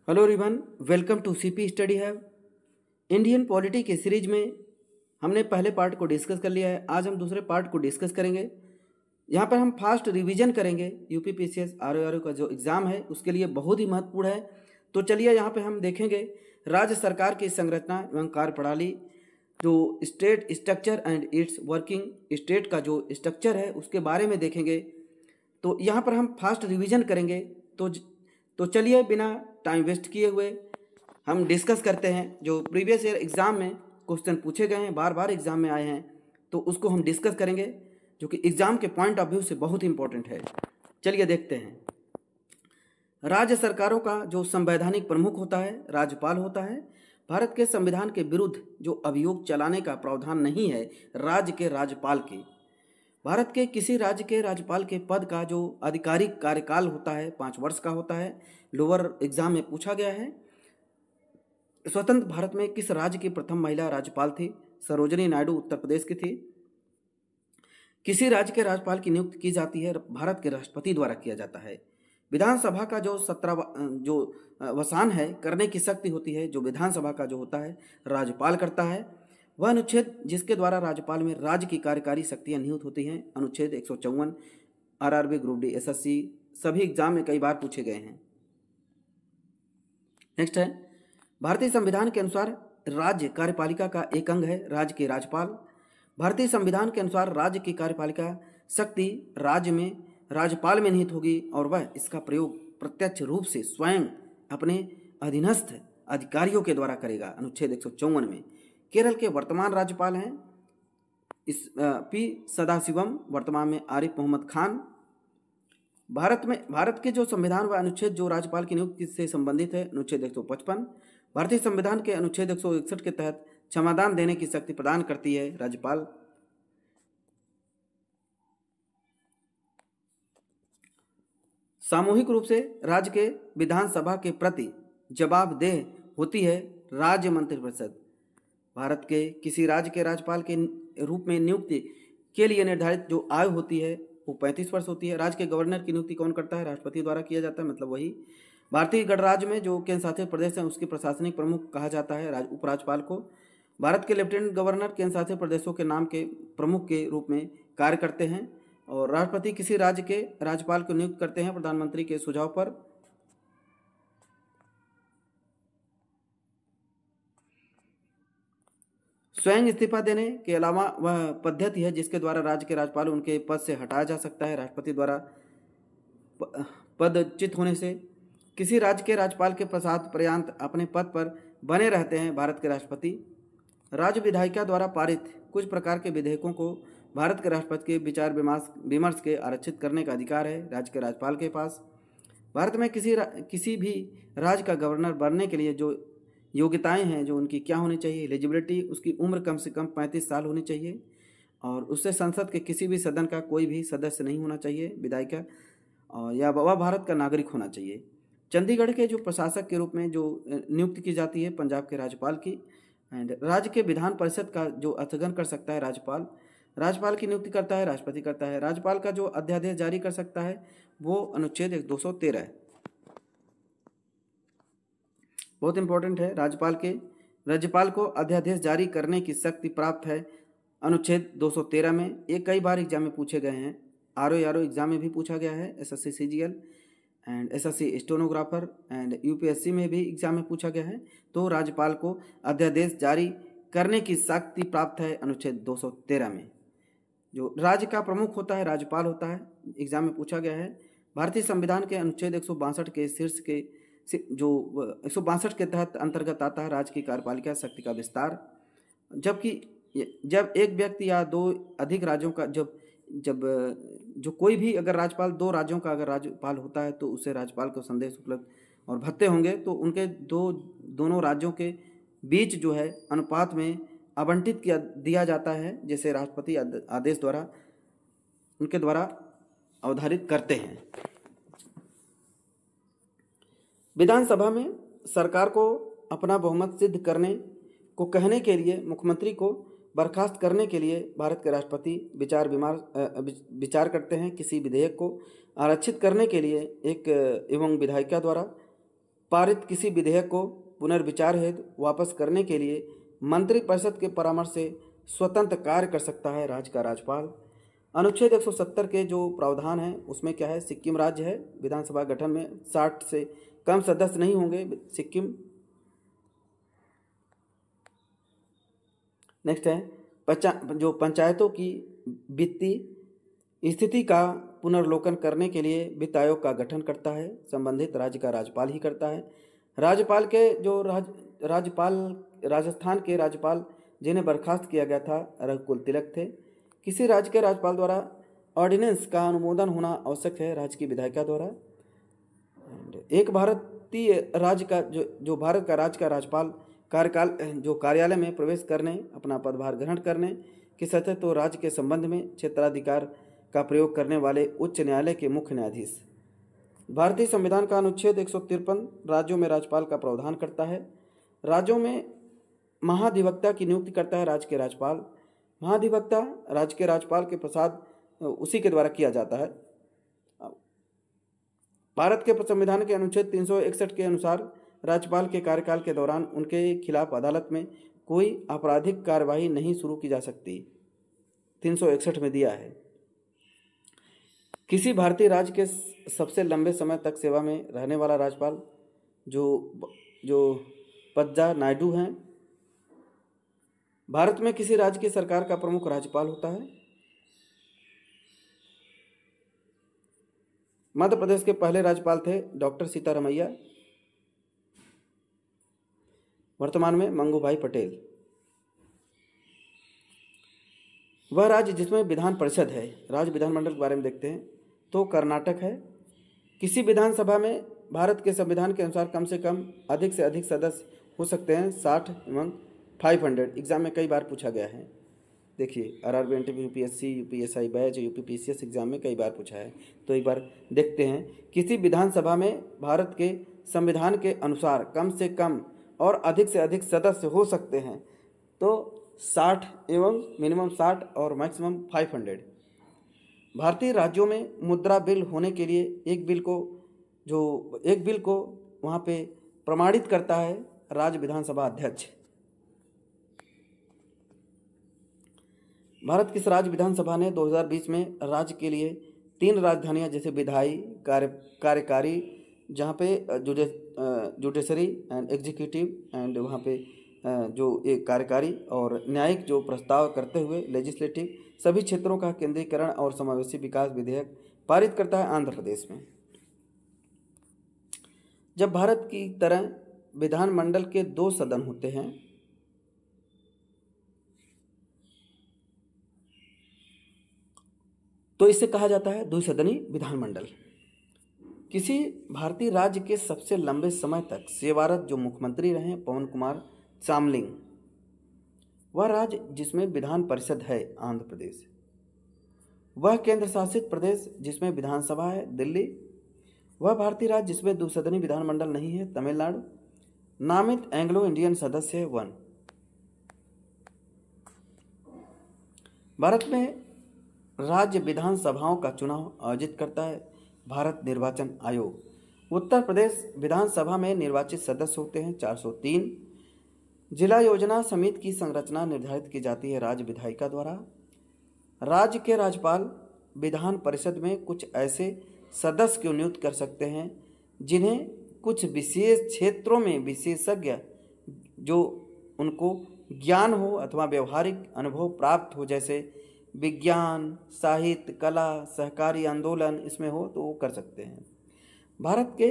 Hello everyone, welcome to CP study have. Indian polity के series में हमने पहले पार्ट को डिस्कस कर लिया है। आज हम दूसरे पार्ट को डिस्कस करेंगे। यहाँ पर हम फास्ट रिवीजन करेंगे। यूपी पीसीएस आरओ का जो एग्ज़ाम है उसके लिए बहुत ही महत्वपूर्ण है। तो चलिए यहाँ पे हम देखेंगे राज्य सरकार की संरचना एवं कार्यप्रणाली, जो state structure and it's working. State का जो स्ट्रक्चर है उसके बारे में देखेंगे। तो यहाँ पर हम फास्ट रिवीजन करेंगे। तो चलिए बिना टाइम वेस्ट किए हुए हम डिस्कस करते हैं। जो प्रीवियस ईयर एग्ज़ाम में क्वेश्चन पूछे गए हैं, बार बार एग्ज़ाम में आए हैं, तो उसको हम डिस्कस करेंगे, जो कि एग्ज़ाम के पॉइंट ऑफ व्यू से बहुत इंपॉर्टेंट है। चलिए देखते हैं। राज्य सरकारों का जो संवैधानिक प्रमुख होता है राज्यपाल होता है। भारत के संविधान के विरुद्ध जो अभियोग चलाने का प्रावधान नहीं है राज्य के राज्यपाल के। भारत के किसी राज्य के राज्यपाल के पद का जो आधिकारिक कार्यकाल होता है 5 वर्ष का होता है। लोअर एग्जाम में पूछा गया है। स्वतंत्र भारत में किस राज्य की प्रथम महिला राज्यपाल थी? सरोजिनी नायडू उत्तर प्रदेश की थी। किसी राज्य के राज्यपाल की नियुक्ति की जाती है भारत के राष्ट्रपति द्वारा किया जाता है। विधानसभा का जो 17 वसान है करने की शक्ति होती है, जो विधानसभा का जो होता है राज्यपाल करता है। वह अनुच्छेद जिसके द्वारा राज्यपाल में राज्य की कार्यकारी शक्तियां निहित होती हैं, अनुच्छेद 154। आरआरबी, ग्रुप डी, एसएससी सभी एग्जाम में कई बार पूछे गए हैं। नेक्स्ट है, भारतीय संविधान के अनुसार राज्य कार्यपालिका का एक अंग है राज्य के राज्यपाल। भारतीय संविधान के अनुसार राज्य की कार्यपालिका शक्ति राज्य में राज्यपाल में निहित होगी और वह इसका प्रयोग प्रत्यक्ष रूप से स्वयं अपने अधीनस्थ अधिकारियों के द्वारा करेगा, अनुच्छेद 154 में। केरल के वर्तमान राज्यपाल हैं पी सदाशिवम, वर्तमान में आरिफ मोहम्मद खान। भारत के जो संविधान व अनुच्छेद जो राज्यपाल की नियुक्ति से संबंधित है, अनुच्छेद 155। भारतीय संविधान के अनुच्छेद 161 के तहत क्षमादान देने की शक्ति प्रदान करती है राज्यपाल। सामूहिक रूप से राज्य के विधानसभा के प्रति जवाबदेह होती है राज्य मंत्रिपरिषद। भारत के किसी राज्य के राज्यपाल के रूप में नियुक्ति के लिए निर्धारित जो आयु होती है वो 35 वर्ष होती है। राज्य के गवर्नर की नियुक्ति कौन करता है? राष्ट्रपति द्वारा किया जाता है, मतलब वही। भारतीय गणराज्य में जो केंद्र शासित प्रदेश है उसके प्रशासनिक प्रमुख कहा जाता है उपराज्यपाल को। भारत के लेफ्टिनेंट गवर्नर केंद्र शासित प्रदेशों के नाम के प्रमुख के रूप में कार्य करते हैं। और राष्ट्रपति किसी राज्य के राज्यपाल को नियुक्त करते हैं प्रधानमंत्री के सुझाव पर। स्वयं इस्तीफा देने के अलावा वह पद्धति है जिसके द्वारा राज्य के राज्यपाल उनके पद से हटाया जा सकता है राष्ट्रपति द्वारा पदच्युत होने से। किसी राज्य के राज्यपाल के पश्चात पर्यंत अपने पद पर बने रहते हैं भारत के राष्ट्रपति। राज्य विधायिका द्वारा पारित कुछ प्रकार के विधेयकों को भारत के राष्ट्रपति के विचार विमर्श के आरक्षित करने का अधिकार है राज्य के राज्यपाल के पास। भारत में किसी भी राज्य का गवर्नर बनने के लिए जो योग्यताएं हैं, जो उनकी क्या होनी चाहिए? एलिजिबिलिटी, उसकी उम्र कम से कम 35 साल होनी चाहिए और उससे संसद के किसी भी सदन का कोई भी सदस्य नहीं होना चाहिए विधायिका, और या वह भारत का नागरिक होना चाहिए। चंडीगढ़ के जो प्रशासक के रूप में जो नियुक्ति की जाती है पंजाब के राज्यपाल की। एंड राज्य के विधान परिषद का जो स्थगन कर सकता है राज्यपाल। राज्यपाल की नियुक्ति करता है राष्ट्रपति करता है। राज्यपाल का जो अध्यादेश जारी कर सकता है वो अनुच्छेद 213 है, बहुत इंपॉर्टेंट है। राज्यपाल को अध्यादेश जारी करने की शक्ति प्राप्त है अनुच्छेद 213 में। ये कई बार एग्जाम में पूछे गए हैं। आरओ एग्जाम में भी पूछा गया है, SSC CGL and SSC stenographer and UPSC में भी एग्जाम में पूछा गया है। तो राज्यपाल को अध्यादेश जारी करने की शक्ति प्राप्त है अनुच्छेद 213 में। जो राज्य का प्रमुख होता है राज्यपाल होता है, एग्जाम में पूछा गया है। भारतीय संविधान के अनुच्छेद 162 के शीर्ष के जो 162 के तहत अंतर्गत आता है राज्य की कार्यपालिका शक्ति का विस्तार। जबकि जब एक व्यक्ति या 2 अधिक राज्यों का जो कोई भी अगर राज्यपाल 2 राज्यों का अगर राज्यपाल होता है तो उसे राज्यपाल को संदेश उपलब्ध और भत्ते होंगे, तो उनके दोनों राज्यों के बीच जो है अनुपात में आवंटित दिया जाता है, जैसे राष्ट्रपति आदेश द्वारा उनके द्वारा अवधारित करते हैं। विधानसभा में सरकार को अपना बहुमत सिद्ध करने को कहने के लिए मुख्यमंत्री को बर्खास्त करने के लिए भारत के राष्ट्रपति विचार करते हैं। किसी विधेयक को आरक्षित करने के लिए एक एवं विधायिका द्वारा पारित किसी विधेयक को पुनर्विचार हेतु वापस करने के लिए मंत्रिपरिषद के परामर्श से स्वतंत्र कार्य कर सकता है राज्य का राज्यपाल। अनुच्छेद 170 के जो प्रावधान है उसमें क्या है, सिक्किम राज्य है, विधानसभा गठन में 60 से कम सदस्य नहीं होंगे सिक्किम। नेक्स्ट है जो पंचायतों की वित्तीय स्थिति का पुनर्लोकन करने के लिए वित्त आयोग का गठन करता है, संबंधित राज्य का राज्यपाल ही करता है। राज्यपाल के जो राज्यपाल राजस्थान के राज्यपाल जिन्हें बर्खास्त किया गया था रघुकुल तिलक थे। किसी राज्य के राज्यपाल द्वारा ऑर्डिनेंस का अनुमोदन होना आवश्यक है राज्य की विधायिका द्वारा। एक भारतीय राज्य का जो भारत का राज्य का राज्यपाल कार्यकाल जो कार्यालय में प्रवेश करने अपना पदभार ग्रहण करने की सतह तो राज्य के संबंध में क्षेत्राधिकार का प्रयोग करने वाले उच्च न्यायालय के मुख्य न्यायाधीश। भारतीय संविधान का अनुच्छेद 153 राज्यों में राज्यपाल का प्रावधान करता है। राज्यों में महाधिवक्ता की नियुक्ति करता है राज्य के राज्यपाल। महाधिवक्ता राज्य के राज्यपाल के प्रसाद उसी के द्वारा किया जाता है। भारत के संविधान के अनुच्छेद 361 के अनुसार राज्यपाल के कार्यकाल के दौरान उनके खिलाफ अदालत में कोई आपराधिक कार्यवाही नहीं शुरू की जा सकती, 361 में दिया है। किसी भारतीय राज्य के सबसे लंबे समय तक सेवा में रहने वाला राज्यपाल जो पद्मा नायडू हैं। भारत में किसी राज्य की सरकार का प्रमुख राज्यपाल होता है। मध्य प्रदेश के पहले राज्यपाल थे डॉक्टर सीतारमैया, वर्तमान में मंगूभाई पटेल। वह राज्य जिसमें विधान परिषद है, राज्य विधानमंडल के बारे में देखते हैं तो कर्नाटक है। किसी विधानसभा में भारत के संविधान के अनुसार कम से कम अधिक से अधिक सदस्य हो सकते हैं 60 एवं 500। एग्जाम में कई बार पूछा गया है, देखिए RRB NTP UPSC UPSI batch UPPCS exam में कई बार पूछा है। तो एक बार देखते हैं, किसी विधानसभा में भारत के संविधान के अनुसार कम से कम और अधिक से अधिक सदस्य हो सकते हैं तो 60 एवं मिनिमम 60 और मैक्सिमम 500। भारतीय राज्यों में मुद्रा बिल होने के लिए एक बिल को वहाँ पे प्रमाणित करता है राज्य विधानसभा अध्यक्ष। भारत की राज्य विधानसभा ने 2020 में राज्य के लिए 3 राजधानियां जैसे विधायी कार्यकारी जहाँ पे जुडिशरी एंड एग्जीक्यूटिव एंड वहाँ पे जो एक कार्यकारी और न्यायिक जो प्रस्ताव करते हुए लेजिस्लेटिव सभी क्षेत्रों का केंद्रीकरण और समावेशी विकास विधेयक पारित करता है आंध्र प्रदेश में। जब भारत की तरह विधानमंडल के 2 सदन होते हैं तो इसे कहा जाता है द्विसदनी विधानमंडल। किसी भारतीय राज्य के सबसे लंबे समय तक सेवारत जो मुख्यमंत्री रहे पवन कुमार चामलिंग, वह राज्य जिसमें विधान परिषद है आंध्र प्रदेश। वह केंद्र शासित प्रदेश जिसमें विधानसभा है दिल्ली। वह भारतीय राज्य जिसमें द्विसदनी विधानमंडल नहीं है तमिलनाडु। नामित एंग्लो इंडियन सदस्य है 1। भारत में राज्य विधानसभाओं का चुनाव आयोजित करता है भारत निर्वाचन आयोग। उत्तर प्रदेश विधानसभा में निर्वाचित सदस्य होते हैं 403। जिला योजना समिति की संरचना निर्धारित की जाती है राज्य विधायिका द्वारा। राज्य के राज्यपाल विधान परिषद में कुछ ऐसे सदस्य को नियुक्त कर सकते हैं जिन्हें कुछ विशेष क्षेत्रों में विशेषज्ञ जो उनको ज्ञान हो अथवा व्यवहारिक अनुभव प्राप्त हो, जैसे विज्ञान, साहित्य, कला, सहकारी आंदोलन इसमें हो तो वो कर सकते हैं। भारत के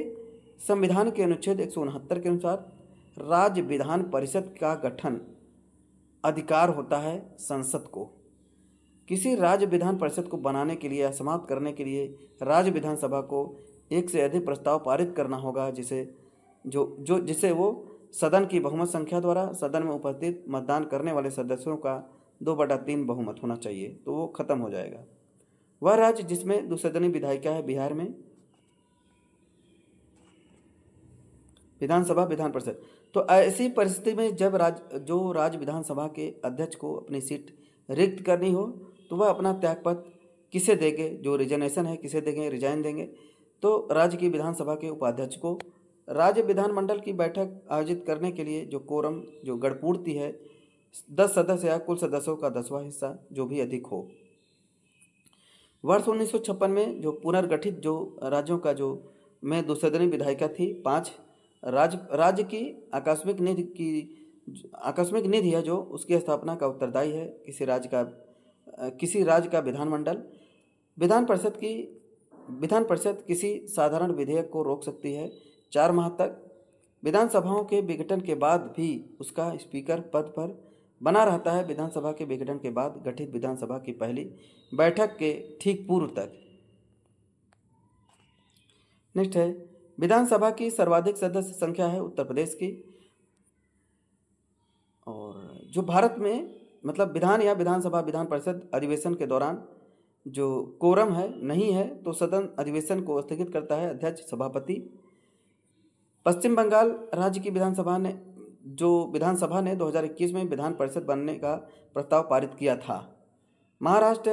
संविधान के अनुच्छेद 169 के अनुसार राज्य विधान परिषद का गठन अधिकार होता है संसद को। किसी राज्य विधान परिषद को बनाने के लिए या समाप्त करने के लिए राज्य विधानसभा को एक से अधिक प्रस्ताव पारित करना होगा जिसे वो सदन की बहुमत संख्या द्वारा सदन में उपस्थित मतदान करने वाले सदस्यों का 2/3 बहुमत होना चाहिए, तो वो खत्म हो जाएगा। वह राज्य जिसमें द्विसदनी विधायिका है बिहार में विधानसभा विधान परिषद। तो ऐसी परिस्थिति में जब राज्य विधानसभा के अध्यक्ष को अपनी सीट रिक्त करनी हो तो वह अपना त्यागपत्र किसे देंगे, जो रिजनेशन है किसे देंगे, रिजाइन देंगे, तो राज्य की विधानसभा के उपाध्यक्ष को राज्य विधानमंडल की बैठक आयोजित करने के लिए जो कोरम जो गणपूर्ति है 10 सदस्य या कुल सदस्यों का 10वां हिस्सा जो भी अधिक हो। वर्ष 1956 में जो पुनर्गठित जो राज्यों का जो में 2 सदनी विधायिका थी 5 राज्य की आकस्मिक निधि है जो उसकी स्थापना का उत्तरदायी है किसी राज्य का विधानमंडल। विधान परिषद किसी साधारण विधेयक को रोक सकती है 4 माह तक। विधानसभाओं के विघटन के बाद भी उसका स्पीकर पद पर बना रहता है विधानसभा के विघटन के बाद गठित विधानसभा की पहली बैठक के ठीक पूर्व तक। नेक्स्ट है विधानसभा की सर्वाधिक सदस्य संख्या है उत्तर प्रदेश की। और जो भारत में मतलब विधान या विधानसभा विधान परिषद अधिवेशन के दौरान जो कोरम है नहीं है तो सदन अधिवेशन को स्थगित करता है अध्यक्ष सभापति। पश्चिम बंगाल राज्य की विधानसभा ने 2021 में विधान परिषद बनने का प्रस्ताव पारित किया था। महाराष्ट्र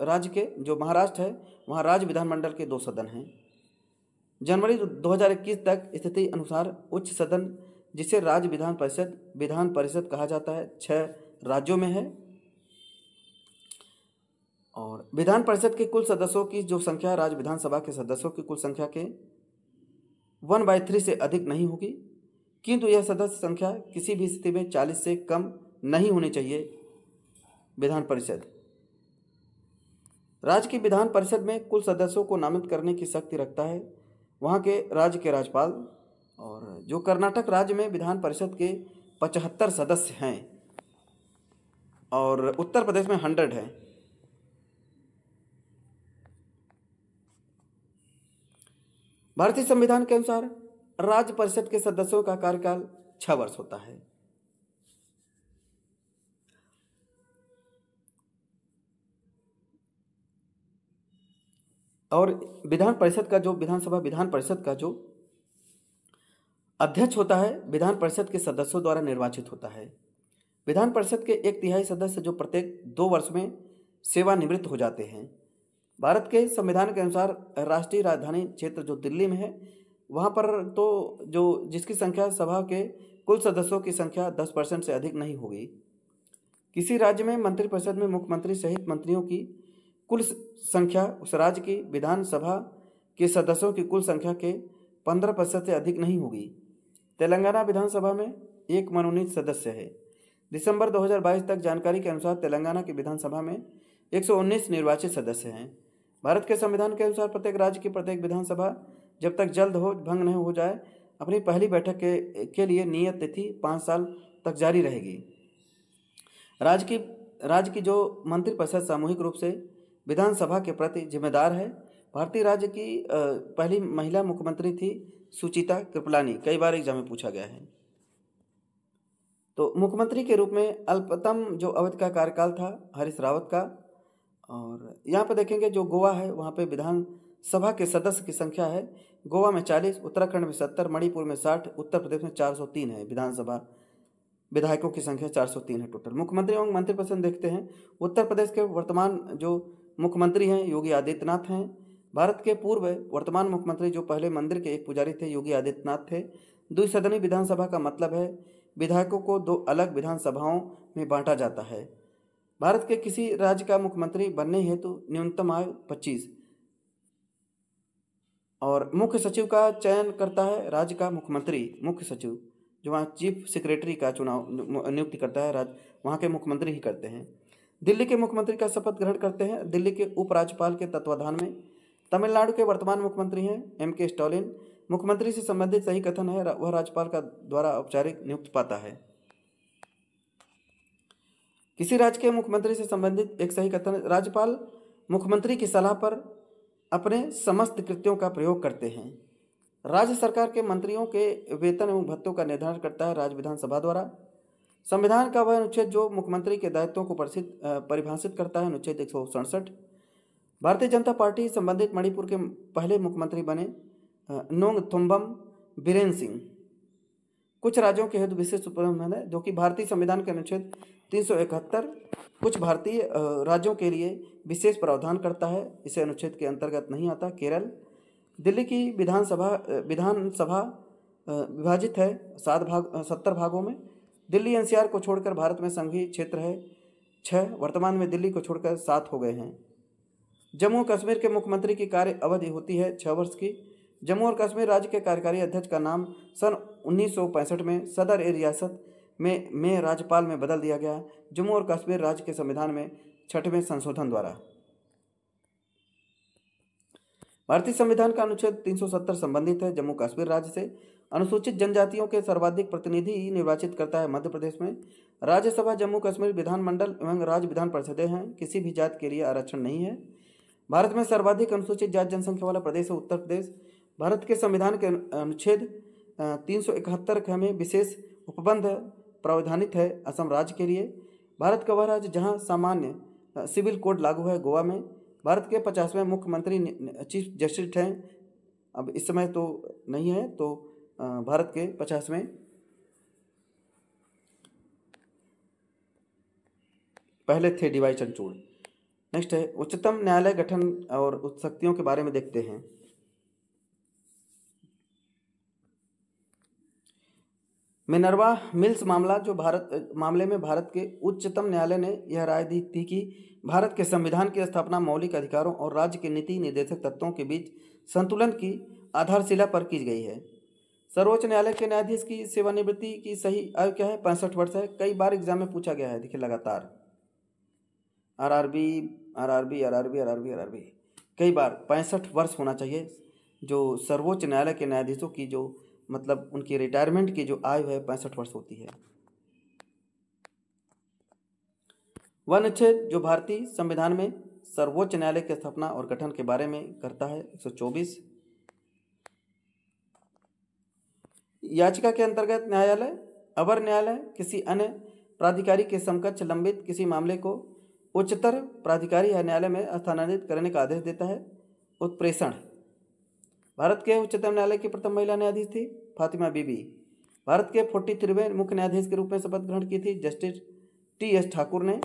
राज्य के जो महाराष्ट्र है वहाँ राज्य विधानमंडल के 2 सदन हैं। जनवरी 2021 तक स्थिति अनुसार उच्च सदन जिसे राज्य विधान परिषद कहा जाता है 6 राज्यों में है। और विधान परिषद के कुल सदस्यों की जो संख्या राज्य विधानसभा के सदस्यों की कुल संख्या के 1/3 से अधिक नहीं होगी, किंतु यह सदस्य संख्या किसी भी स्थिति में 40 से कम नहीं होनी चाहिए। विधान परिषद राज्य की विधान परिषद में कुल सदस्यों को नामित करने की शक्ति रखता है वहाँ के राज्य के राज्यपाल। और जो कर्नाटक राज्य में विधान परिषद के 75 सदस्य हैं और उत्तर प्रदेश में 100 है। भारतीय संविधान के अनुसार राज्य परिषद के सदस्यों का कार्यकाल 6 वर्ष होता है। और विधान परिषद का जो अध्यक्ष होता है विधान परिषद के सदस्यों द्वारा निर्वाचित होता है। विधान परिषद के 1/3 सदस्य जो प्रत्येक 2 वर्ष में सेवानिवृत्त हो जाते हैं। भारत के संविधान के अनुसार राष्ट्रीय राजधानी क्षेत्र जो दिल्ली में है वहाँ पर तो जो जिसकी संख्या सभा के कुल सदस्यों की संख्या 10% से अधिक नहीं होगी। किसी राज्य में मंत्रिपरिषद में मुख्यमंत्री सहित मंत्रियों की कुल संख्या उस राज्य की विधानसभा के सदस्यों की कुल संख्या के 15% से अधिक नहीं होगी। तेलंगाना विधानसभा में 1 मनोनीत सदस्य है। दिसंबर 2022 तक जानकारी के अनुसार तेलंगाना की विधानसभा में 119 निर्वाचित सदस्य हैं। भारत के संविधान के अनुसार प्रत्येक राज्य की प्रत्येक विधानसभा जब तक जल्द भंग नहीं हो जाए अपनी पहली बैठक के लिए नियत तिथि 5 साल तक जारी रहेगी। राज्य की जो मंत्रिपरिषद सामूहिक रूप से विधानसभा के प्रति जिम्मेदार है। भारतीय राज्य की पहली महिला मुख्यमंत्री थी सुचिता कृपलानी, कई बार एग्जाम में पूछा गया है। तो मुख्यमंत्री के रूप में अल्पतम जो अवधि का कार्यकाल था हरीश रावत का। और यहाँ पर देखेंगे जो गोवा है वहाँ पे विधानसभा के सदस्य की संख्या है गोवा में 40, उत्तराखंड में 70, मणिपुर में 60, उत्तर प्रदेश में 403 है। विधानसभा विधायकों की संख्या 403 है टोटल। मुख्यमंत्री एवं मंत्रिपरिषद देखते हैं। उत्तर प्रदेश के वर्तमान जो मुख्यमंत्री हैं योगी आदित्यनाथ हैं। भारत के पूर्व वर्तमान मुख्यमंत्री जो पहले मंदिर के एक पुजारी थे योगी आदित्यनाथ थे। द्विसदनी विधानसभा का मतलब है विधायकों को 2 अलग विधानसभाओं में बांटा जाता है। भारत के किसी राज्य का मुख्यमंत्री बनने हेतु न्यूनतम आयु 25 और मुख्य सचिव का चयन करता है राज्य का मुख्य सचिव जो वहाँ चीफ सेक्रेटरी का चुनाव नियुक्ति करता है वहाँ के मुख्यमंत्री ही करते हैं। दिल्ली के मुख्यमंत्री का शपथ ग्रहण करते हैं दिल्ली के उपराज्यपाल के तत्वाधान में। तमिलनाडु के वर्तमान मुख्यमंत्री हैं M.K. स्टालिन। मुख्यमंत्री से संबंधित सही कथन है वह राज्यपाल का द्वारा औपचारिक नियुक्ति पाता है। किसी राज्य के मुख्यमंत्री से संबंधित एक सही कथन, राज्यपाल मुख्यमंत्री की सलाह पर अपने समस्त कृत्यों का प्रयोग करते हैं। राज्य सरकार के मंत्रियों के वेतन एवं भत्तों का निर्धारण करता है राज्य विधानसभा द्वारा। संविधान का वह अनुच्छेद जो मुख्यमंत्री के दायित्वों को परिभाषित करता है अनुच्छेद 167। भारतीय जनता पार्टी संबंधित मणिपुर के पहले मुख्यमंत्री बने नोंगथोम्बम बीरेन सिंह। कुछ राज्यों के हेतु विशेष उपलब्ध है जो कि भारतीय संविधान के अनुच्छेद 371 कुछ भारतीय राज्यों के लिए विशेष प्रावधान करता है, इसे अनुच्छेद के अंतर्गत नहीं आता। केरल दिल्ली की विधानसभा विभाजित है 70 भागों में। दिल्ली एनसीआर को छोड़कर भारत में संघीय क्षेत्र है 6, वर्तमान में दिल्ली को छोड़कर 7 हो गए हैं। जम्मू कश्मीर के मुख्यमंत्री की कार्य अवधि होती है 6 वर्ष की। जम्मू और कश्मीर राज्य के कार्यकारी अध्यक्ष का नाम सन 1965 में सदर ए रियासत में राज्यपाल में बदल दिया गया। जम्मू और कश्मीर राज्य के संविधान में 6वें संशोधन द्वारा। भारतीय संविधान का अनुच्छेद 370 संबंधित है जम्मू कश्मीर राज्य से। अनुसूचित जनजातियों के सर्वाधिक प्रतिनिधि निर्वाचित करता है मध्य प्रदेश में। राज्यसभा जम्मू कश्मीर विधानमंडल एवं राज्य विधान परिषदें हैं। किसी भी जात के लिए आरक्षण नहीं है। भारत में सर्वाधिक अनुसूचित जाति जनसंख्या वाला प्रदेश है उत्तर प्रदेश। भारत के संविधान के अनुच्छेद 371 में विशेष उपबंध प्रावधानित है असम राज्य के लिए। भारत का वह राज्य जहाँ सामान्य सिविल कोड लागू है गोवा में। भारत के 50वें मुख्यमंत्री चीफ जस्टिस हैं। अब इस समय तो नहीं है, तो भारत के 50वें पहले थे डीवाई चंद्रचूड़। नेक्स्ट है उच्चतम न्यायालय गठन और शक्तियों के बारे में देखते हैं। मिनर्वा मिल्स मामला मामले में भारत के उच्चतम न्यायालय ने यह राय दी थी कि भारत के संविधान की स्थापना मौलिक अधिकारों और राज्य के नीति निर्देशक तत्वों के बीच संतुलन की आधारशिला पर की गई है। सर्वोच्च न्यायालय के न्यायाधीश की सेवानिवृत्ति की सही आयु क्या है? 65 वर्ष है। कई बार एग्जाम में पूछा गया है, देखिए लगातार आरआरबी कई बार 65 वर्ष होना चाहिए। जो सर्वोच्च न्यायालय के न्यायाधीशों की जो मतलब उनकी रिटायरमेंट की जो आयु है 65 वर्ष होती है। वह अनुच्छेद जो भारतीय संविधान में सर्वोच्च न्यायालय की स्थापना और गठन के बारे में करता है 124। याचिका के अंतर्गत न्यायालय अवर न्यायालय किसी अन्य प्राधिकारी के समकक्ष लंबित किसी मामले को उच्चतर प्राधिकारी या न्यायालय में स्थानांतरित करने का आदेश देता है। उत्प्रेषण भारत के उच्चतम न्यायालय की प्रथम महिला न्यायाधीश थी फातिमा बीबी। भारत के 43वें मुख्य न्यायाधीश के रूप में शपथ ग्रहण की थी जस्टिस टी.एस. ठाकुर ने।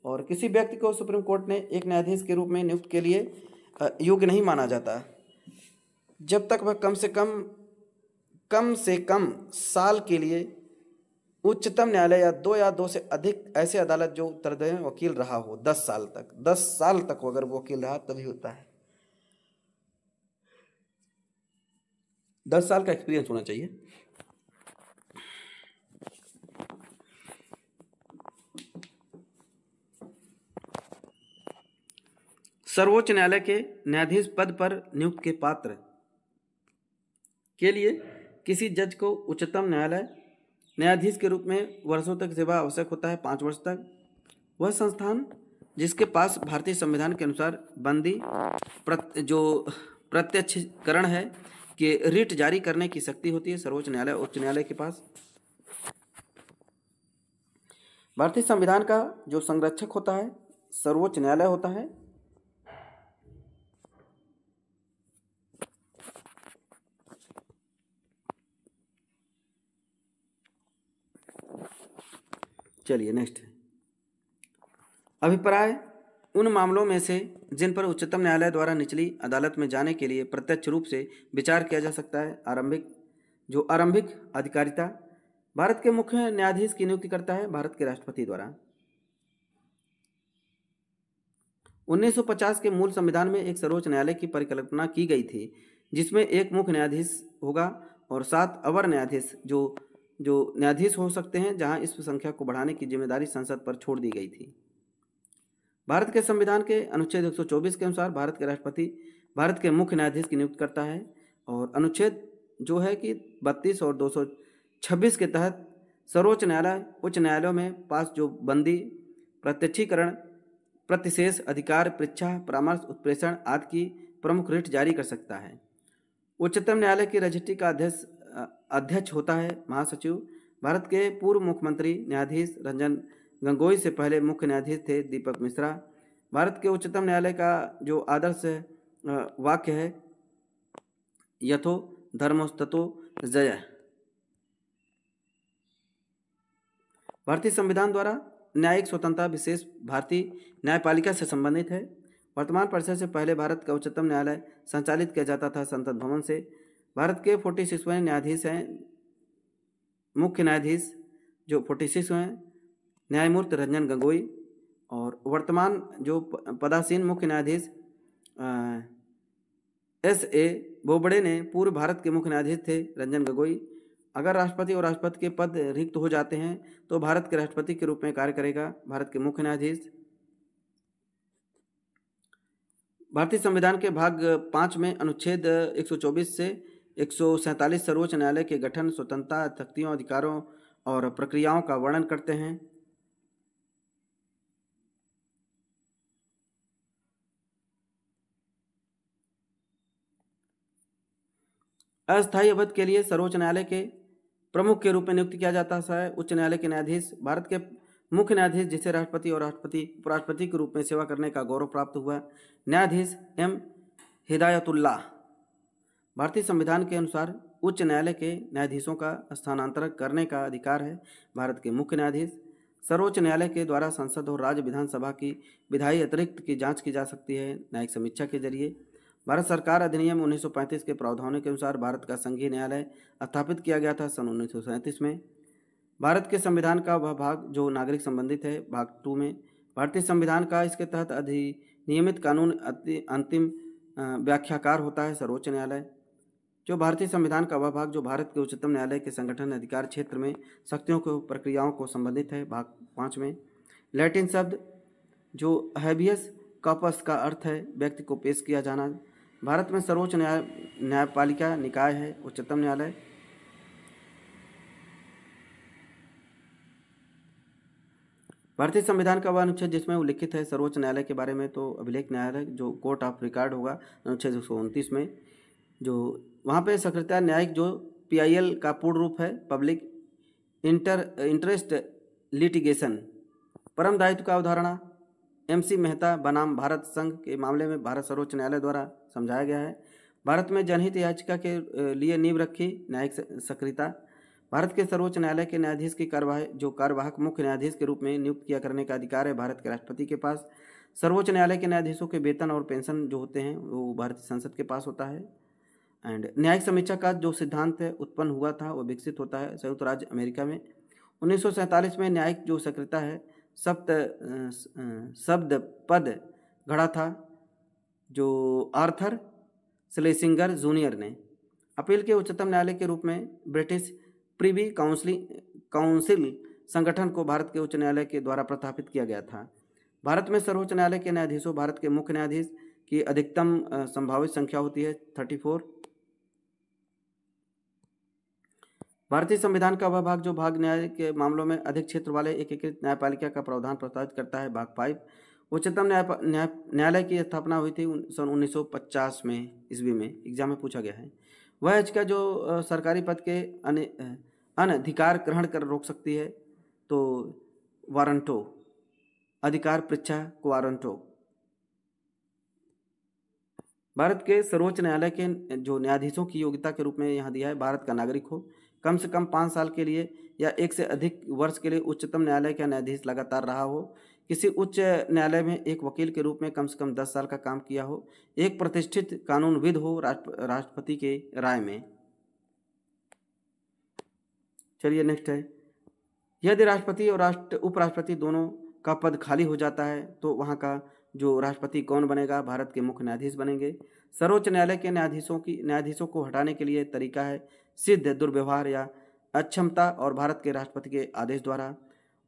और किसी व्यक्ति को सुप्रीम कोर्ट ने एक न्यायाधीश के रूप में नियुक्त के लिए योग्य नहीं माना जाता जब तक वह कम से कम साल के लिए उच्चतम न्यायालय या दो से अधिक ऐसे अदालत जो उत्तरदायी वकील रहा हो 10 साल तक अगर वकील रहा तभी होता है। 10 साल का एक्सपीरियंस होना चाहिए। सर्वोच्च न्यायालय के न्यायाधीश पद पर नियुक्त के पात्र के लिए किसी जज को उच्चतम न्यायालय न्यायाधीश के रूप में वर्षों तक सेवा आवश्यक होता है 5 वर्ष तक। वह संस्थान जिसके पास भारतीय संविधान के अनुसार बंदी जो प्रत्यक्षीकरण है कि रिट जारी करने की शक्ति होती है सर्वोच्च न्यायालय उच्च न्यायालय के पास। भारतीय संविधान का जो संरक्षक होता है सर्वोच्च न्यायालय होता है। चलिए नेक्स्ट है अभिप्राय उन मामलों में से जिन पर उच्चतम न्यायालय द्वारा निचली अदालत में जाने के लिए प्रत्यक्ष रूप से विचार किया जा सकता है। आरंभिक अधिकारिता भारत के मुख्य न्यायाधीश की नियुक्ति करता है भारत के राष्ट्रपति द्वारा। 1950 के मूल संविधान में एक सर्वोच्च न्यायालय की परिकल्पना की गई थी जिसमें एक मुख्य न्यायाधीश होगा और 7 अवर न्यायाधीश जो न्यायाधीश हो सकते हैं, जहां इस संख्या को बढ़ाने की जिम्मेदारी संसद पर छोड़ दी गई थी। भारत के संविधान के अनुच्छेद 124 के अनुसार भारत के राष्ट्रपति भारत के मुख्य न्यायाधीश की नियुक्ति करता है और अनुच्छेद जो है कि 32 और 226 के तहत सर्वोच्च न्यायालय उच्च न्यायालयों में पास जो बंदी प्रत्यक्षीकरण प्रतिशेष अधिकार परीक्षा परामर्श उत्प्रेषण आदि की प्रमुख रिट जारी कर सकता है। उच्चतम न्यायालय की रजिस्ट्री का अध्यक्ष होता है महासचिव। भारत के पूर्व मुख्यमंत्री न्यायाधीश रंजन गोगोई से पहले मुख्य न्यायाधीश थे दीपक मिश्रा। भारत के उच्चतम न्यायालय का जो आदर्श वाक्य है यथो धर्मस्ततो जय। भारतीय संविधान द्वारा न्यायिक स्वतंत्रता विशेष भारतीय न्यायपालिका से संबंधित है। वर्तमान परिषद से पहले भारत का उच्चतम न्यायालय संचालित किया जाता था संसद भवन से। भारत के 46वें न्यायाधीश हैं, मुख्य न्यायाधीश जो 46 हैं, न्यायमूर्ति रंजन गोगोई। और वर्तमान जो पदासीन मुख्य न्यायाधीश S.A. बोबड़े ने पूर्व भारत के मुख्य न्यायाधीश थे रंजन गोगोई। अगर राष्ट्रपति और राष्ट्रपति के पद रिक्त हो जाते हैं तो भारत के राष्ट्रपति के रूप में कार्य करेगा भारत के मुख्य न्यायाधीश। भारतीय संविधान के भाग 5 में अनुच्छेद 124 से 147 सर्वोच्च न्यायालय के गठन, स्वतंत्रता, शक्तियों, अधिकारों और प्रक्रियाओं का वर्णन करते हैं। अस्थायी अवधि के लिए सर्वोच्च न्यायालय के प्रमुख के रूप में नियुक्त किया जाता है उच्च न्यायालय के न्यायाधीश। भारत के मुख्य न्यायाधीश जिसे राष्ट्रपति और उपराष्ट्रपति के रूप में सेवा करने का गौरव प्राप्त हुआ, न्यायाधीश M. हिदायतुल्लाह। भारतीय संविधान के अनुसार उच्च न्यायालय के न्यायाधीशों का स्थानांतरण करने का अधिकार है भारत के मुख्य न्यायाधीश। सर्वोच्च न्यायालय के द्वारा संसद और राज्य विधानसभा की विधायी अतिरिक्त की जांच की जा सकती है न्यायिक समीक्षा के जरिए। भारत सरकार अधिनियम 1935 के प्रावधानों के अनुसार भारत का संघीय न्यायालय स्थापित किया गया था सन 1937 में। भारत के संविधान का वह भाग जो नागरिक संबंधित है, भाग 2 में भारतीय संविधान का इसके तहत अधिनियमित कानून अंतिम व्याख्याकार होता है सर्वोच्च न्यायालय। जो भारतीय संविधान का वह भाग जो भारत के उच्चतम न्यायालय के संगठन अधिकार क्षेत्र में शक्तियों को प्रक्रियाओं को संबंधित है, भाग 5 में। लैटिन शब्द जो हैबियस कॉर्पस का अर्थ है व्यक्ति को पेश किया जाना। भारत में सर्वोच्च न्यायपालिका निकाय है उच्चतम न्यायालय। भारतीय संविधान का वह अनुच्छेद जिसमें उल्लिखित है सर्वोच्च न्यायालय के बारे में तो अभिलेख न्यायालय जो कोर्ट ऑफ रिकॉर्ड होगा अनुच्छेद 129 में, जो वहाँ पे सेक्रेटरी न्यायिक जो PIL का पूर्ण रूप है पब्लिक इंटरेस्ट लिटिगेशन। परम दायित्व का अवधारणा MC मेहता बनाम भारत संघ के मामले में भारत सर्वोच्च न्यायालय द्वारा समझाया गया है। भारत में जनहित याचिका के लिए नींव रखी न्यायिक सक्रियता। भारत के सर्वोच्च न्यायालय के न्यायाधीश की कार्यवाहक मुख्य न्यायाधीश के रूप में नियुक्त किया करने का अधिकार है भारत के राष्ट्रपति के पास। सर्वोच्च न्यायालय के न्यायाधीशों के वेतन और पेंशन जो होते हैं वो भारतीय संसद के पास होता है। एंड न्यायिक समीक्षा का जो सिद्धांत है उत्पन्न हुआ था वो विकसित होता है संयुक्त राज्य अमेरिका में। 1947 में न्यायिक जो सक्रियता है शब्द पद गढ़ा था जो आर्थर स्लेसिंगर जूनियर ने। अपील के उच्चतम न्यायालय के रूप में ब्रिटिश प्रिवी काउंसिल संगठन को भारत के उच्च न्यायालय के द्वारा प्रस्थापित किया गया था। भारत में सर्वोच्च न्यायालय के न्यायाधीशों भारत के मुख्य न्यायाधीश की अधिकतम संभावित संख्या होती है 34। भारतीय संविधान का वह भाग जो भाग न्याय के मामलों में अधिक क्षेत्र वाले एकीकृत न्यायपालिका का प्रावधान प्रस्तावित करता है, भाग 5। उच्चतम न्यायालय की स्थापना हुई थी सन 1950 में ईस्वी में, एग्जाम में पूछा गया है। वह याचिका जो सरकारी पद के अनधिकार ग्रहण कर रोक सकती है तो वारंटो अधिकार पृच्छा को वारंटो। भारत के सर्वोच्च न्यायालय के जो न्यायाधीशों की योग्यता के रूप में यहाँ दिया है भारत का नागरिक हो, कम से कम 5 साल के लिए या 1 से अधिक वर्ष के लिए उच्चतम न्यायालय का न्यायाधीश लगातार रहा हो, किसी उच्च न्यायालय में एक वकील के रूप में कम से कम 10 साल का काम किया हो, एक प्रतिष्ठित कानूनविद हो राष्ट्रपति के राय में। चलिए नेक्स्ट है, यदि राष्ट्रपति और उपराष्ट्रपति दोनों का पद खाली हो जाता है तो वहाँ का जो राष्ट्रपति कौन बनेगा? भारत के मुख्य न्यायाधीश बनेंगे। सर्वोच्च न्यायालय के न्यायाधीशों को हटाने के लिए तरीका है सिद्ध दुर्व्यवहार या अक्षमता और भारत के राष्ट्रपति के आदेश द्वारा।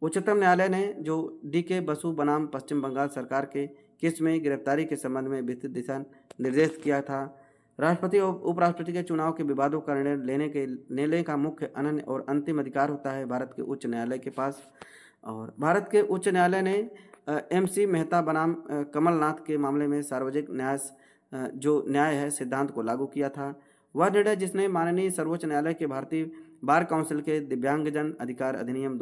उच्चतम न्यायालय ने जो DK बसु बनाम पश्चिम बंगाल सरकार के केस में गिरफ्तारी के संबंध में विस्तृत दिशा निर्देश किया था। राष्ट्रपति और उपराष्ट्रपति के चुनाव के विवादों का निर्णय लेने का मुख्य अनन्य और अंतिम अधिकार होता है भारत के उच्च न्यायालय के पास। और भारत के उच्च न्यायालय ने MC मेहता बनाम कमलनाथ के मामले में सार्वजनिक जो न्याय है सिद्धांत को लागू किया था। वह निर्णय जिसने माननीय सर्वोच्च न्यायालय के भारतीय बार काउंसिल के दिव्यांगजन अधिकार अधिनियम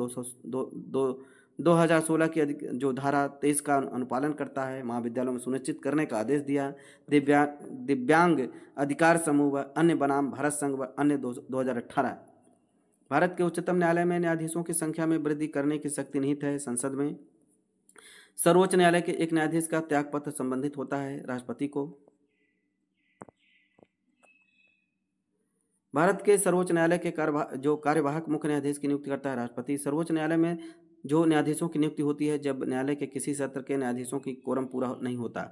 2016 की जो धारा 23 का अनुपालन करता है, महाविद्यालयों में सुनिश्चित करने का आदेश दिया। दिव्यांग अधिकार समूह व अन्य बनाम भारत संघ व अन्य 2018। भारत के उच्चतम न्यायालय में न्यायाधीशों की संख्या में वृद्धि करने की शक्ति निहित है संसद में। सर्वोच्च न्यायालय के एक न्यायाधीश का त्यागपत्र संबंधित होता है राष्ट्रपति को। भारत के सर्वोच्च न्यायालय के जो कार्यवाहक मुख्य न्यायाधीश की नियुक्ति करता है राष्ट्रपति। सर्वोच्च न्यायालय में जो न्यायाधीशों की नियुक्ति होती है जब न्यायालय के किसी सत्र के न्यायाधीशों की कोरम पूरा नहीं होता।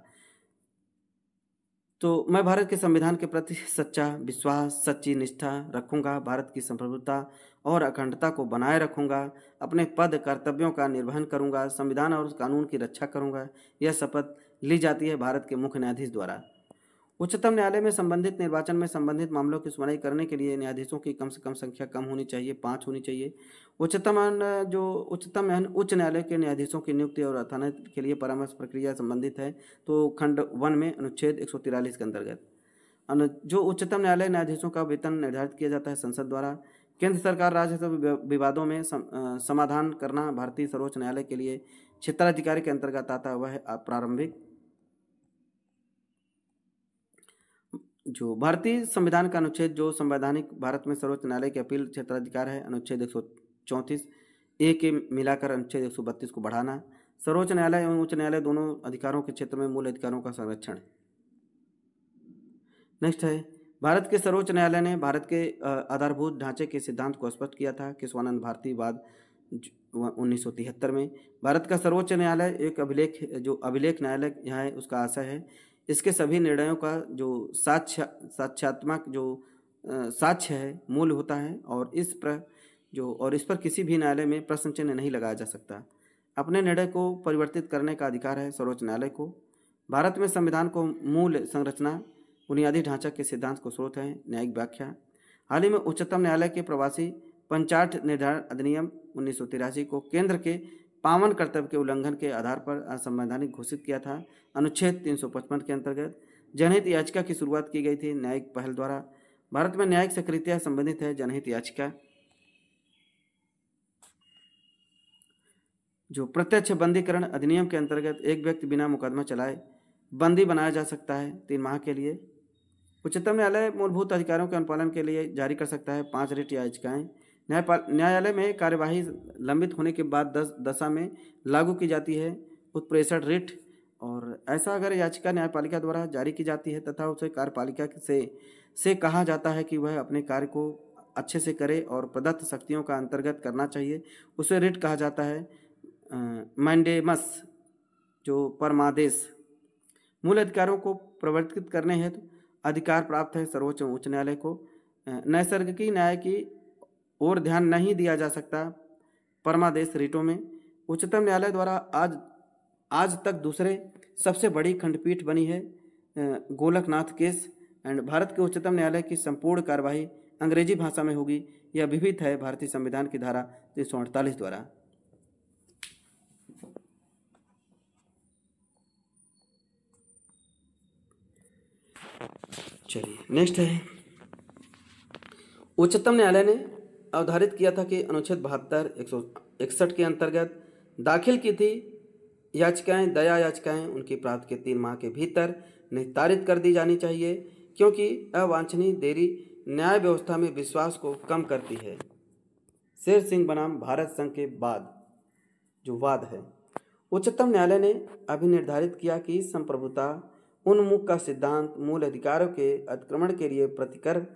तो मैं भारत के संविधान के प्रति सच्चा विश्वास, सच्ची निष्ठा रखूंगा, भारत की संप्रभुता और अखंडता को बनाए रखूंगा, अपने पद कर्तव्यों का निर्वहन करूंगा, संविधान और कानून की रक्षा करूंगा। यह शपथ ली जाती है भारत के मुख्य न्यायाधीश द्वारा। उच्चतम न्यायालय में संबंधित निर्वाचन में संबंधित मामलों की सुनवाई करने के लिए न्यायाधीशों की कम से कम संख्या कम होनी चाहिए, 5 होनी चाहिए। उच्च न्यायालय के न्यायाधीशों की नियुक्ति और अथान्वित के लिए परामर्श प्रक्रिया संबंधित है तो खंड 1 में अनुच्छेद 143 के अंतर्गत जो उच्चतम न्यायालय न्यायाधीशों का वेतन निर्धारित किया जाता है संसद द्वारा। केंद्र सरकार राज्यसभा विवादों में समाधान करना भारतीय सर्वोच्च न्यायालय के लिए क्षेत्राधिकार के अंतर्गत आता है। वह है प्रारंभिक जो भारतीय संविधान का अनुच्छेद जो संवैधानिक भारत में सर्वोच्च न्यायालय के अपील क्षेत्राधिकार है, अनुच्छेद 134 ए के मिलाकर अनुच्छेद 132 को बढ़ाना। सर्वोच्च न्यायालय एवं उच्च न्यायालय दोनों अधिकारों के क्षेत्र में मूल अधिकारों का संरक्षण। नेक्स्ट है, भारत के सर्वोच्च न्यायालय ने भारत के आधारभूत ढांचे के सिद्धांत को स्पष्ट किया था। केशवानंद भारती वाद 1973 में। भारत का सर्वोच्च न्यायालय एक अभिलेख न्यायालय यहाँ है, उसका आशय है इसके सभी निर्णयों का जो साक्ष्यात्मक जो साक्ष्य है मूल होता है और इस पर किसी भी न्यायालय में प्रश्न चिन्ह नहीं लगाया जा सकता। अपने निर्णय को परिवर्तित करने का अधिकार है सर्वोच्च न्यायालय को। भारत में संविधान को मूल संरचना बुनियादी ढांचा के सिद्धांत को स्रोत है। न्यायिक व्याख्या। हाल ही में उच्चतम न्यायालय के प्रवासी पंचायत निर्धारण अधिनियम 1983 को केंद्र के पावन कर्तव्य के उल्लंघन के आधार पर असंवैधानिक घोषित किया था। अनुच्छेद 355 के अंतर्गत जनहित याचिका की शुरुआत की गई थी न्यायिक पहल द्वारा। भारत में न्यायिक सक्रियता संबंधित है जनहित याचिका। जो प्रत्यक्ष बंदीकरण अधिनियम के अंतर्गत एक व्यक्ति बिना मुकदमा चलाए बंदी बनाया जा सकता है 3 माह के लिए। उच्चतम न्यायालय मूलभूत अधिकारों के अनुपालन के लिए जारी कर सकता है 5 रिट याचिकाएं। न्यायालय में कार्यवाही लंबित होने के बाद 10 दशा में लागू की जाती है उत्प्रेषण रिट। और ऐसा अगर याचिका न्यायपालिका द्वारा जारी की जाती है तथा उसे कार्यपालिका से कहा जाता है कि वह अपने कार्य को अच्छे से करे और प्रदत्त शक्तियों का अंतर्गत करना चाहिए, उसे रिट कहा जाता है। मैंडेमस जो परमादेश। मूल अधिकारों को प्रवर्तित करने हेतु अधिकार प्राप्त है सर्वोच्च उच्च न्यायालय को। नैसर्गिक न्याय की ओर ध्यान नहीं दिया जा सकता परमादेश रिटों में। उच्चतम न्यायालय द्वारा आज तक दूसरे सबसे बड़ी खंडपीठ बनी है गोलकनाथ केस। एंड भारत के उच्चतम न्यायालय की संपूर्ण कार्यवाही अंग्रेजी भाषा में होगी। यह विहित है भारतीय संविधान की धारा 348 द्वारा। चलिए नेक्स्ट है, उच्चतम न्यायालय ने अवधारित किया था कि अनुच्छेद 72 161 के अंतर्गत दाखिल की थी याचिकाएं, दया याचिकाएं उनकी प्राप्ति के 3 माह के भीतर निस्तारित कर दी जानी चाहिए क्योंकि अवांछनीय देरी न्याय व्यवस्था में विश्वास को कम करती है। शेर सिंह बनाम भारत संघ के बाद जो वाद है, उच्चतम न्यायालय ने अभी निर्धारित किया कि संप्रभुता उन्मुख का सिद्धांत मूल अधिकारों के अतिक्रमण के लिए प्रतिकर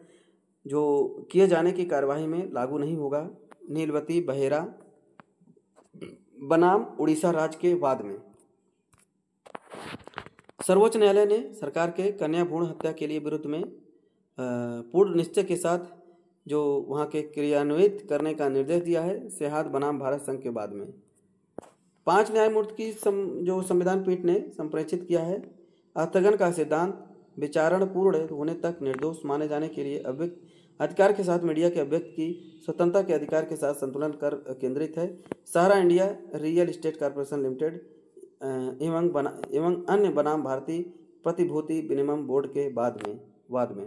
जो किए जाने की कार्यवाही में लागू नहीं होगा। नीलवती बहेरा बनाम उड़ीसा राज्य के वाद में सर्वोच्च न्यायालय ने सरकार के कन्या भ्रूण हत्या के लिए विरुद्ध में पूर्ण निश्चय के साथ जो वहाँ के क्रियान्वित करने का निर्देश दिया है सेहाद बनाम भारत संघ के बाद में। 5 न्यायमूर्ति की जो संविधान पीठ ने संप्रेषित किया है स्थगन का सिद्धांत विचारण पूर्ण होने तक निर्दोष माने जाने के लिए अव्यक्त अधिकार के साथ मीडिया के अभिव्यक्ति की स्वतंत्रता के अधिकार के साथ संतुलन कर केंद्रित है। Sahara India real estate corporation limited एवं अन्य बनाम भारतीय प्रतिभूति विनिमय बोर्ड के वाद में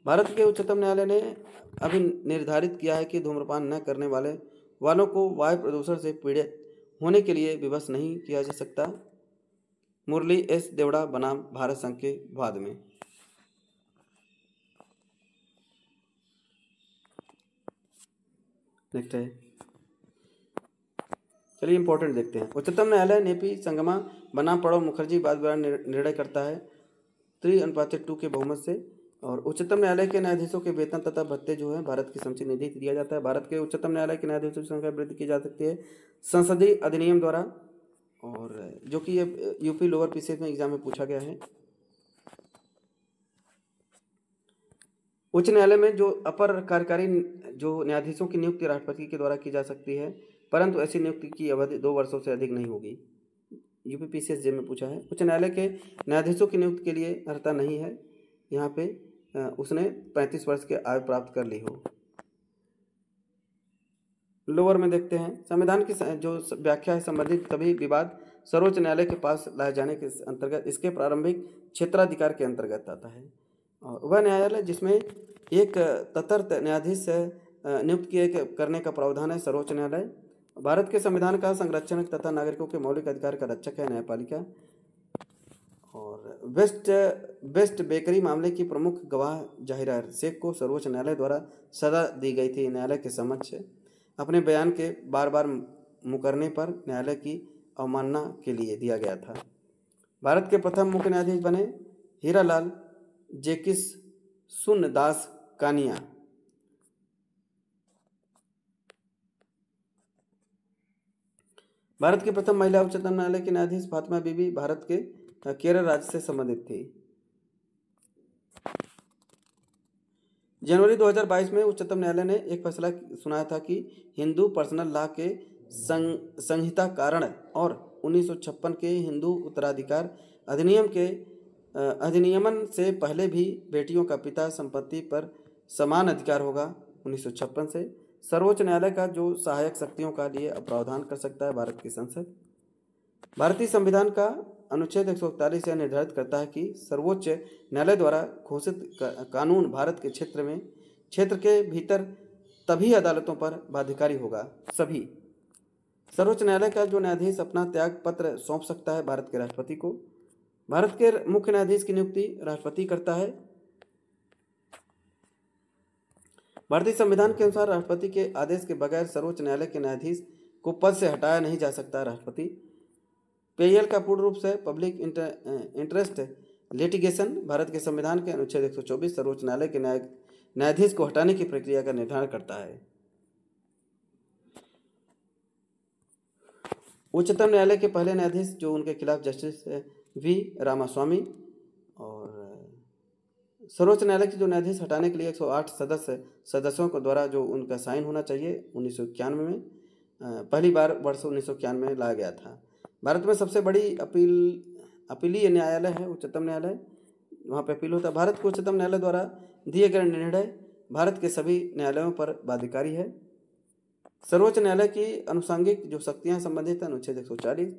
भारत के उच्चतम न्यायालय ने अभी निर्धारित किया है कि धूम्रपान न करने वालों को वायु प्रदूषण से पीड़ित होने के लिए विवश नहीं किया जा सकता। मुरली एस देवड़ा बनाम भारत संघ के वाद में। नेक्स्ट है, चलिए इंपॉर्टेंट देखते हैं। उच्चतम न्यायालय नेपी संगमा बनाम प्रणब मुखर्जी वाद द्वारा निर्णय करता है 3:2 के बहुमत से और उच्चतम न्यायालय के न्यायाधीशों के वेतन तथा भत्ते जो है भारत की संचित निधि से दिया जाता है। भारत के उच्चतम न्यायालय के न्यायाधीशों की संख्या वृद्धि की जा सकती है संसदीय अधिनियम द्वारा, और जो कि ये यूपी लोअर पीसीएस में एग्जाम में पूछा गया है। उच्च न्यायालय में जो अपर कार्यकारी जो न्यायाधीशों की नियुक्ति राष्ट्रपति के द्वारा की जा सकती है, परंतु ऐसी नियुक्ति की अवधि 2 वर्षों से अधिक नहीं होगी। यूपी पीसीएस जे में पूछा है। उच्च न्यायालय के न्यायाधीशों की नियुक्ति के लिए अर्हता नहीं है यहाँ पे उसने 35 वर्ष की आयु प्राप्त कर ली हो। लोअर में देखते हैं संविधान की जो व्याख्या है संबंधित सभी विवाद सर्वोच्च न्यायालय के पास लाए जाने के अंतर्गत इसके प्रारंभिक क्षेत्राधिकार के अंतर्गत आता है। और वह न्यायालय जिसमें एक तटस्थ न्यायाधीश नियुक्त किए करने का प्रावधान है सर्वोच्च न्यायालय। भारत के संविधान का संरक्षक तथा नागरिकों के मौलिक अधिकार का रक्षक है न्यायपालिका। और वेस्ट बेकरी मामले की प्रमुख गवाह जाहिरा शेख को सर्वोच्च न्यायालय द्वारा सजा दी गई थी। न्यायालय के समक्ष अपने बयान के बार बार मुकरने पर न्यायालय की अवमानना के लिए दिया गया था। भारत के प्रथम मुख्य न्यायाधीश बने हीरालाल जेकिस सुन दास कानिया। भारत की प्रथम महिला उच्चतम न्यायालय की न्यायाधीश फातिमा बीबी भारत के केरल राज्य से संबंधित थी। जनवरी 2022 में उच्चतम न्यायालय ने एक फैसला सुनाया था कि हिंदू पर्सनल लॉ के संहिता कारण और 1956 के हिंदू उत्तराधिकार अधिनियम के अधिनियमन से पहले भी बेटियों का पिता संपत्ति पर समान अधिकार होगा। 1956 से सर्वोच्च न्यायालय का जो सहायक शक्तियों का लिए प्रावधान कर सकता है भारत की संसद। भारतीय संविधान का अनुच्छेद 141 यह निर्धारित करता है कि सर्वोच्च न्यायालय द्वारा घोषित कानून भारत के क्षेत्र के भीतर तभी अदालतों पर बाध्यकारी होगा। सभी सर्वोच्च न्यायालय का जो न्यायाधीश अपना त्याग पत्र सौंप सकता है भारत के राष्ट्रपति को। भारत के मुख्य न्यायाधीश की नियुक्ति राष्ट्रपति करता है। भारतीय संविधान के अनुसार राष्ट्रपति के आदेश के बगैर सर्वोच्च न्यायालय के न्यायाधीश को पद से हटाया नहीं जा सकता। राष्ट्रपति पेयल का पूर्ण रूप से पब्लिक इंटरेस्ट लिटिगेशन भारत के संविधान के अनुच्छेद 124 सर्वोच्च न्यायालय के न्यायाधीश को हटाने की प्रक्रिया का निर्धारण करता है। उच्चतम न्यायालय के पहले न्यायाधीश जो उनके खिलाफ जस्टिस वी रामास्वामी, और सर्वोच्च न्यायालय के जो न्यायाधीश हटाने के लिए 108 सदस्यों को द्वारा जो उनका साइन होना चाहिए 1991 में पहली बार वर्ष 1991 में लाया गया था। भारत में सबसे बड़ी अपीलीय न्यायालय है उच्चतम न्यायालय, वहाँ पे अपील होता है। भारत को उच्चतम न्यायालय द्वारा दिए गए निर्णय भारत के सभी न्यायालयों पर बाध्यकारी है। सर्वोच्च न्यायालय की अनुषंगिक जो शक्तियाँ संबंधित है अनुच्छेद 140।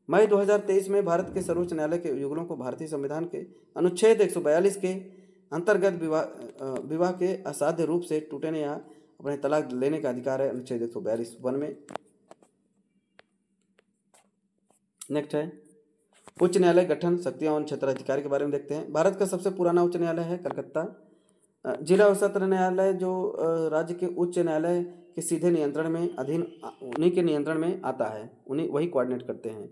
मई 2023 में भारत के सर्वोच्च न्यायालय के युगलों को भारतीय संविधान के अनुच्छेद 142 के अंतर्गत विवाह के असाध्य रूप से टूटने या अपने तलाक लेने का अधिकार है अनुच्छेद 142(1) में। नेक्स्ट है उच्च न्यायालय गठन शक्तियां और क्षेत्राधिकार के बारे में देखते हैं। भारत का सबसे पुराना उच्च न्यायालय है कलकत्ता। जिला और सत्र न्यायालय जो राज्य के उच्च न्यायालय के सीधे नियंत्रण में अधीन उन्हीं के नियंत्रण में आता है, उन्हीं वही कोऑर्डिनेट करते हैं।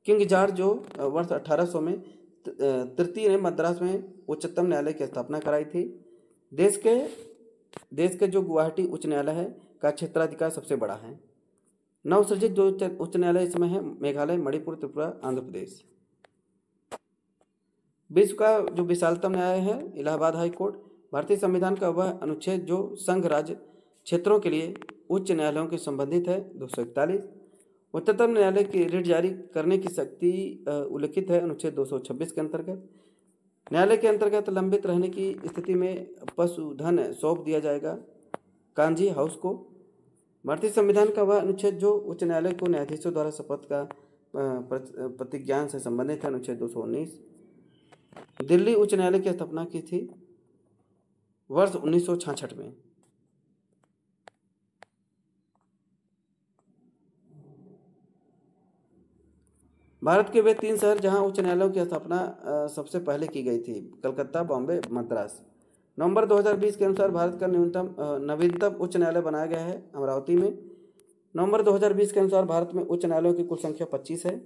किंग जॉर्ज जो वर्ष 1800 में तृतीय ने मद्रास में उच्चतम न्यायालय की स्थापना कराई थी। देश के जो गुवाहाटी उच्च न्यायालय है का क्षेत्राधिकार सबसे बड़ा है। नवसृजित जो उच्च न्यायालय इसमें है मेघालय, मणिपुर, त्रिपुरा, आंध्र प्रदेश। विश्व का जो विशालतम न्यायालय है इलाहाबाद हाई कोर्ट। भारतीय संविधान का वह अनुच्छेद जो संघ राज्य क्षेत्रों के लिए उच्च न्यायालयों के संबंधित है 241। उच्चतम न्यायालय की रिट जारी करने की शक्ति उल्लिखित है अनुच्छेद 226 के अंतर्गत। न्यायालय के अंतर्गत लंबित रहने की स्थिति में पशुधन सौंप दिया जाएगा कांजी हाउस को। भारतीय संविधान का वह अनुच्छेद जो उच्च न्यायालय को न्यायाधीशों द्वारा शपथ का प्रतिज्ञान से संबंधित है अनुच्छेद 219। दिल्ली उच्च न्यायालय की स्थापना की थी वर्ष 1966 में। भारत के वे 3 शहर जहां उच्च न्यायालयों की स्थापना सबसे पहले की गई थी कलकत्ता, बॉम्बे, मद्रास। नवंबर 2020 के अनुसार भारत का नवीनतम उच्च न्यायालय बनाया गया है अमरावती में। नवंबर 2020 के अनुसार भारत में उच्च न्यायालयों की कुल संख्या 25 है।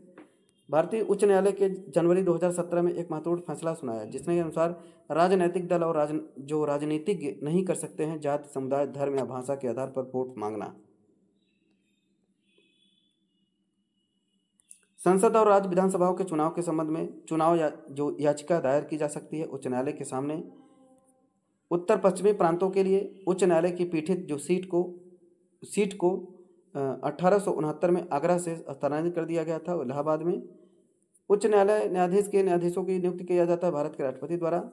भारतीय उच्च न्यायालय के जनवरी 2017 में एक महत्वपूर्ण फैसला सुनाया, जिसने के अनुसार राजनैतिक दल और जो राजनीतिज्ञ नहीं कर सकते हैं जाति, समुदाय, धर्म या भाषा के आधार पर वोट मांगना। संसद और राज्य विधानसभाओं के चुनाव के संबंध में जो याचिका दायर की जा सकती है उच्च न्यायालय के सामने। उत्तर पश्चिमी प्रांतों के लिए उच्च न्यायालय की पीठित जो सीट को 1869 में आगरा से स्थानांतरित कर दिया गया था इलाहाबाद में। उच्च न्यायालय न्यायाधीश के न्यायाधीशों की नियुक्ति किया जाता है भारत के राष्ट्रपति द्वारा।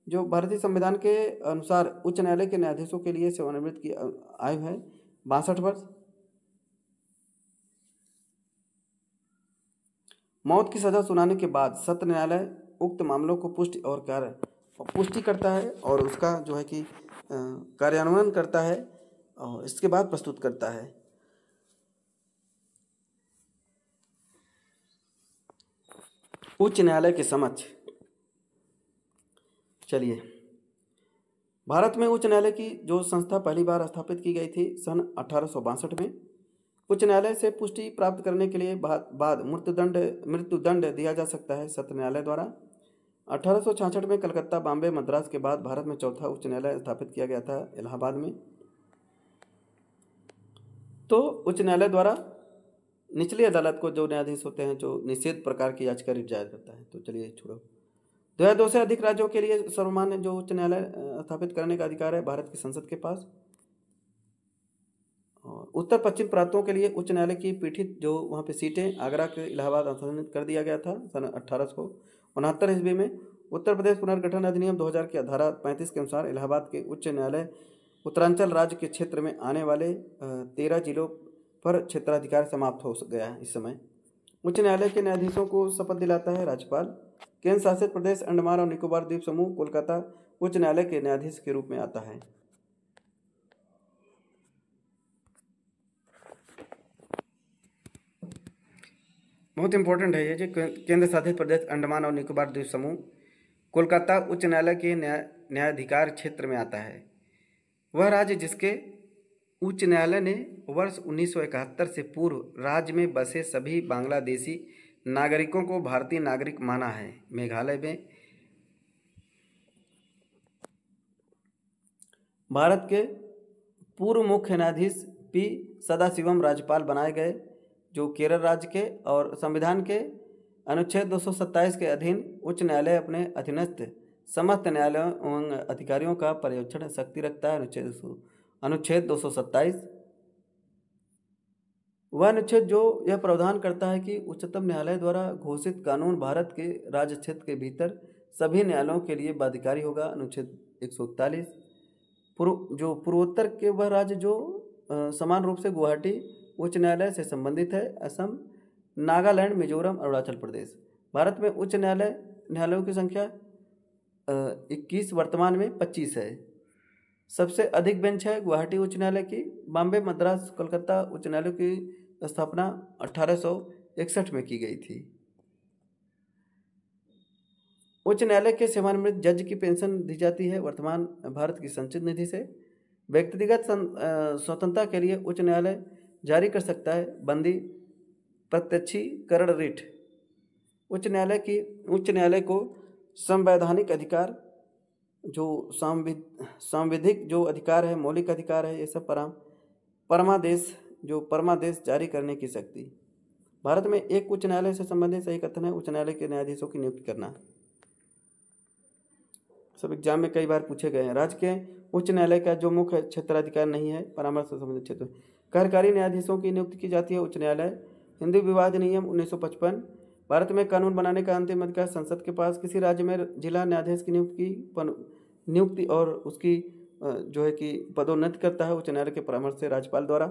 जो भारतीय संविधान के अनुसार उच्च न्यायालय के न्यायाधीशों के लिए सेवानिवृत्त की आयु है 62 वर्ष। मौत की सजा सुनाने के बाद सत्र न्यायालय उक्त मामलों को पुष्टि करता है और उसका जो है कि कार्यान्वयन करता है और इसके बाद प्रस्तुत करता है। उच्च न्यायालय के समक्ष चलिए, भारत में उच्च न्यायालय की जो संस्था पहली बार स्थापित की गई थी सन 1862 में। उच्च न्यायालय से पुष्टि प्राप्त करने के लिए बाद मृत्युदंड दिया जा सकता है सत्र न्यायालय द्वारा। 1866 में कलकत्ता, बॉम्बे, मद्रास के बाद भारत में चौथा उच्च न्यायालय स्थापित किया गया था इलाहाबाद में। तो उच्च न्यायालय द्वारा निचली अदालत को जो न्यायाधीश होते हैं जो निषेध प्रकार की याचिका रिट जाहिर करता है। तो चलिए छोड़ो। 2002 से अधिक राज्यों के लिए सर्वमान्य जो उच्च न्यायालय स्थापित करने का अधिकार है भारत की संसद के पास। और उत्तर पश्चिम प्रांतों के लिए उच्च न्यायालय की पीठित जो वहाँ पे सीटें आगरा के इलाहाबाद स्थानांतरित कर दिया गया था सन 1869 ईस्वी में। उत्तर प्रदेश पुनर्गठन अधिनियम 2000 की धारा 35 के अनुसार इलाहाबाद के उच्च न्यायालय उत्तरांचल राज्य के क्षेत्र में आने वाले 13 जिलों पर क्षेत्राधिकार समाप्त हो गया है इस समय। उच्च न्यायालय के न्यायाधीशों को शपथ दिलाता है राज्यपाल। केंद्र शासित प्रदेश अंडमान और निकोबार द्वीप समूह कोलकाता उच्च न्यायालय के न्यायाधीश के रूप में आता है। बहुत इंपॉर्टेंट है ये जो केंद्र शासित प्रदेश अंडमान और निकोबार द्वीप समूह कोलकाता उच्च न्यायालय के न्यायाधिकार क्षेत्र में आता है। वह राज्य जिसके उच्च न्यायालय ने वर्ष 1971 से पूर्व राज्य में बसे सभी बांग्लादेशी नागरिकों को भारतीय नागरिक माना है। मेघालय में भारत के पूर्व मुख्य न्यायाधीश पी सदाशिवम राज्यपाल बनाए गए जो केरल राज्य के, और संविधान के अनुच्छेद 227 के अधीन उच्च न्यायालय अपने अधीनस्थ समस्त न्यायालयों एवं अधिकारियों का पर्यवेक्षण शक्ति रखता है। अनुच्छेद 227 वह अनुच्छेद जो यह प्रावधान करता है कि उच्चतम न्यायालय द्वारा घोषित कानून भारत के राज्य क्षेत्र के भीतर सभी न्यायालयों के लिए बाध्यकारी होगा। अनुच्छेद 141 पूर्वोत्तर के वह राज्य जो समान रूप से गुवाहाटी उच्च न्यायालय से संबंधित है, असम, नागालैंड, मिजोरम, अरुणाचल प्रदेश। भारत में उच्च न्यायालयों की संख्या 21 वर्तमान में 25 है। सबसे अधिक बेंच है गुवाहाटी उच्च न्यायालय की। बॉम्बे, मद्रास, कोलकाता उच्च न्यायालय की स्थापना 1861 में की गई थी। उच्च न्यायालय के सेवानिवृत्त जज की पेंशन दी जाती है वर्तमान भारत की संचित निधि से। व्यक्तिगत स्वतंत्रता के लिए उच्च न्यायालय जारी कर सकता है बंदी प्रत्यक्षीकरण रिट। उच्च न्यायालय को संवैधानिक अधिकार जो सांविधिक जो अधिकार है, मौलिक अधिकार है, ये सब परमादेश जारी करने की शक्ति। भारत में एक उच्च न्यायालय से संबंधित सही कथन है उच्च न्यायालय के न्यायाधीशों की नियुक्ति करना। सब एग्जाम में कई बार पूछे गए हैं। राज्य के उच्च न्यायालय का जो मुख्य क्षेत्राधिकार नहीं है परामर्श से संबंधित क्षेत्र। कार्यकारी न्यायाधीशों की नियुक्ति की जाती है उच्च न्यायालय। हिंदू विवाद नियम 1955। भारत में कानून बनाने का अंतिम अधिकार संसद के पास। किसी राज्य में जिला न्यायाधीश की नियुक्ति और उसकी जो है कि पदोन्नति करता है उच्च न्यायालय के परामर्श से राज्यपाल द्वारा।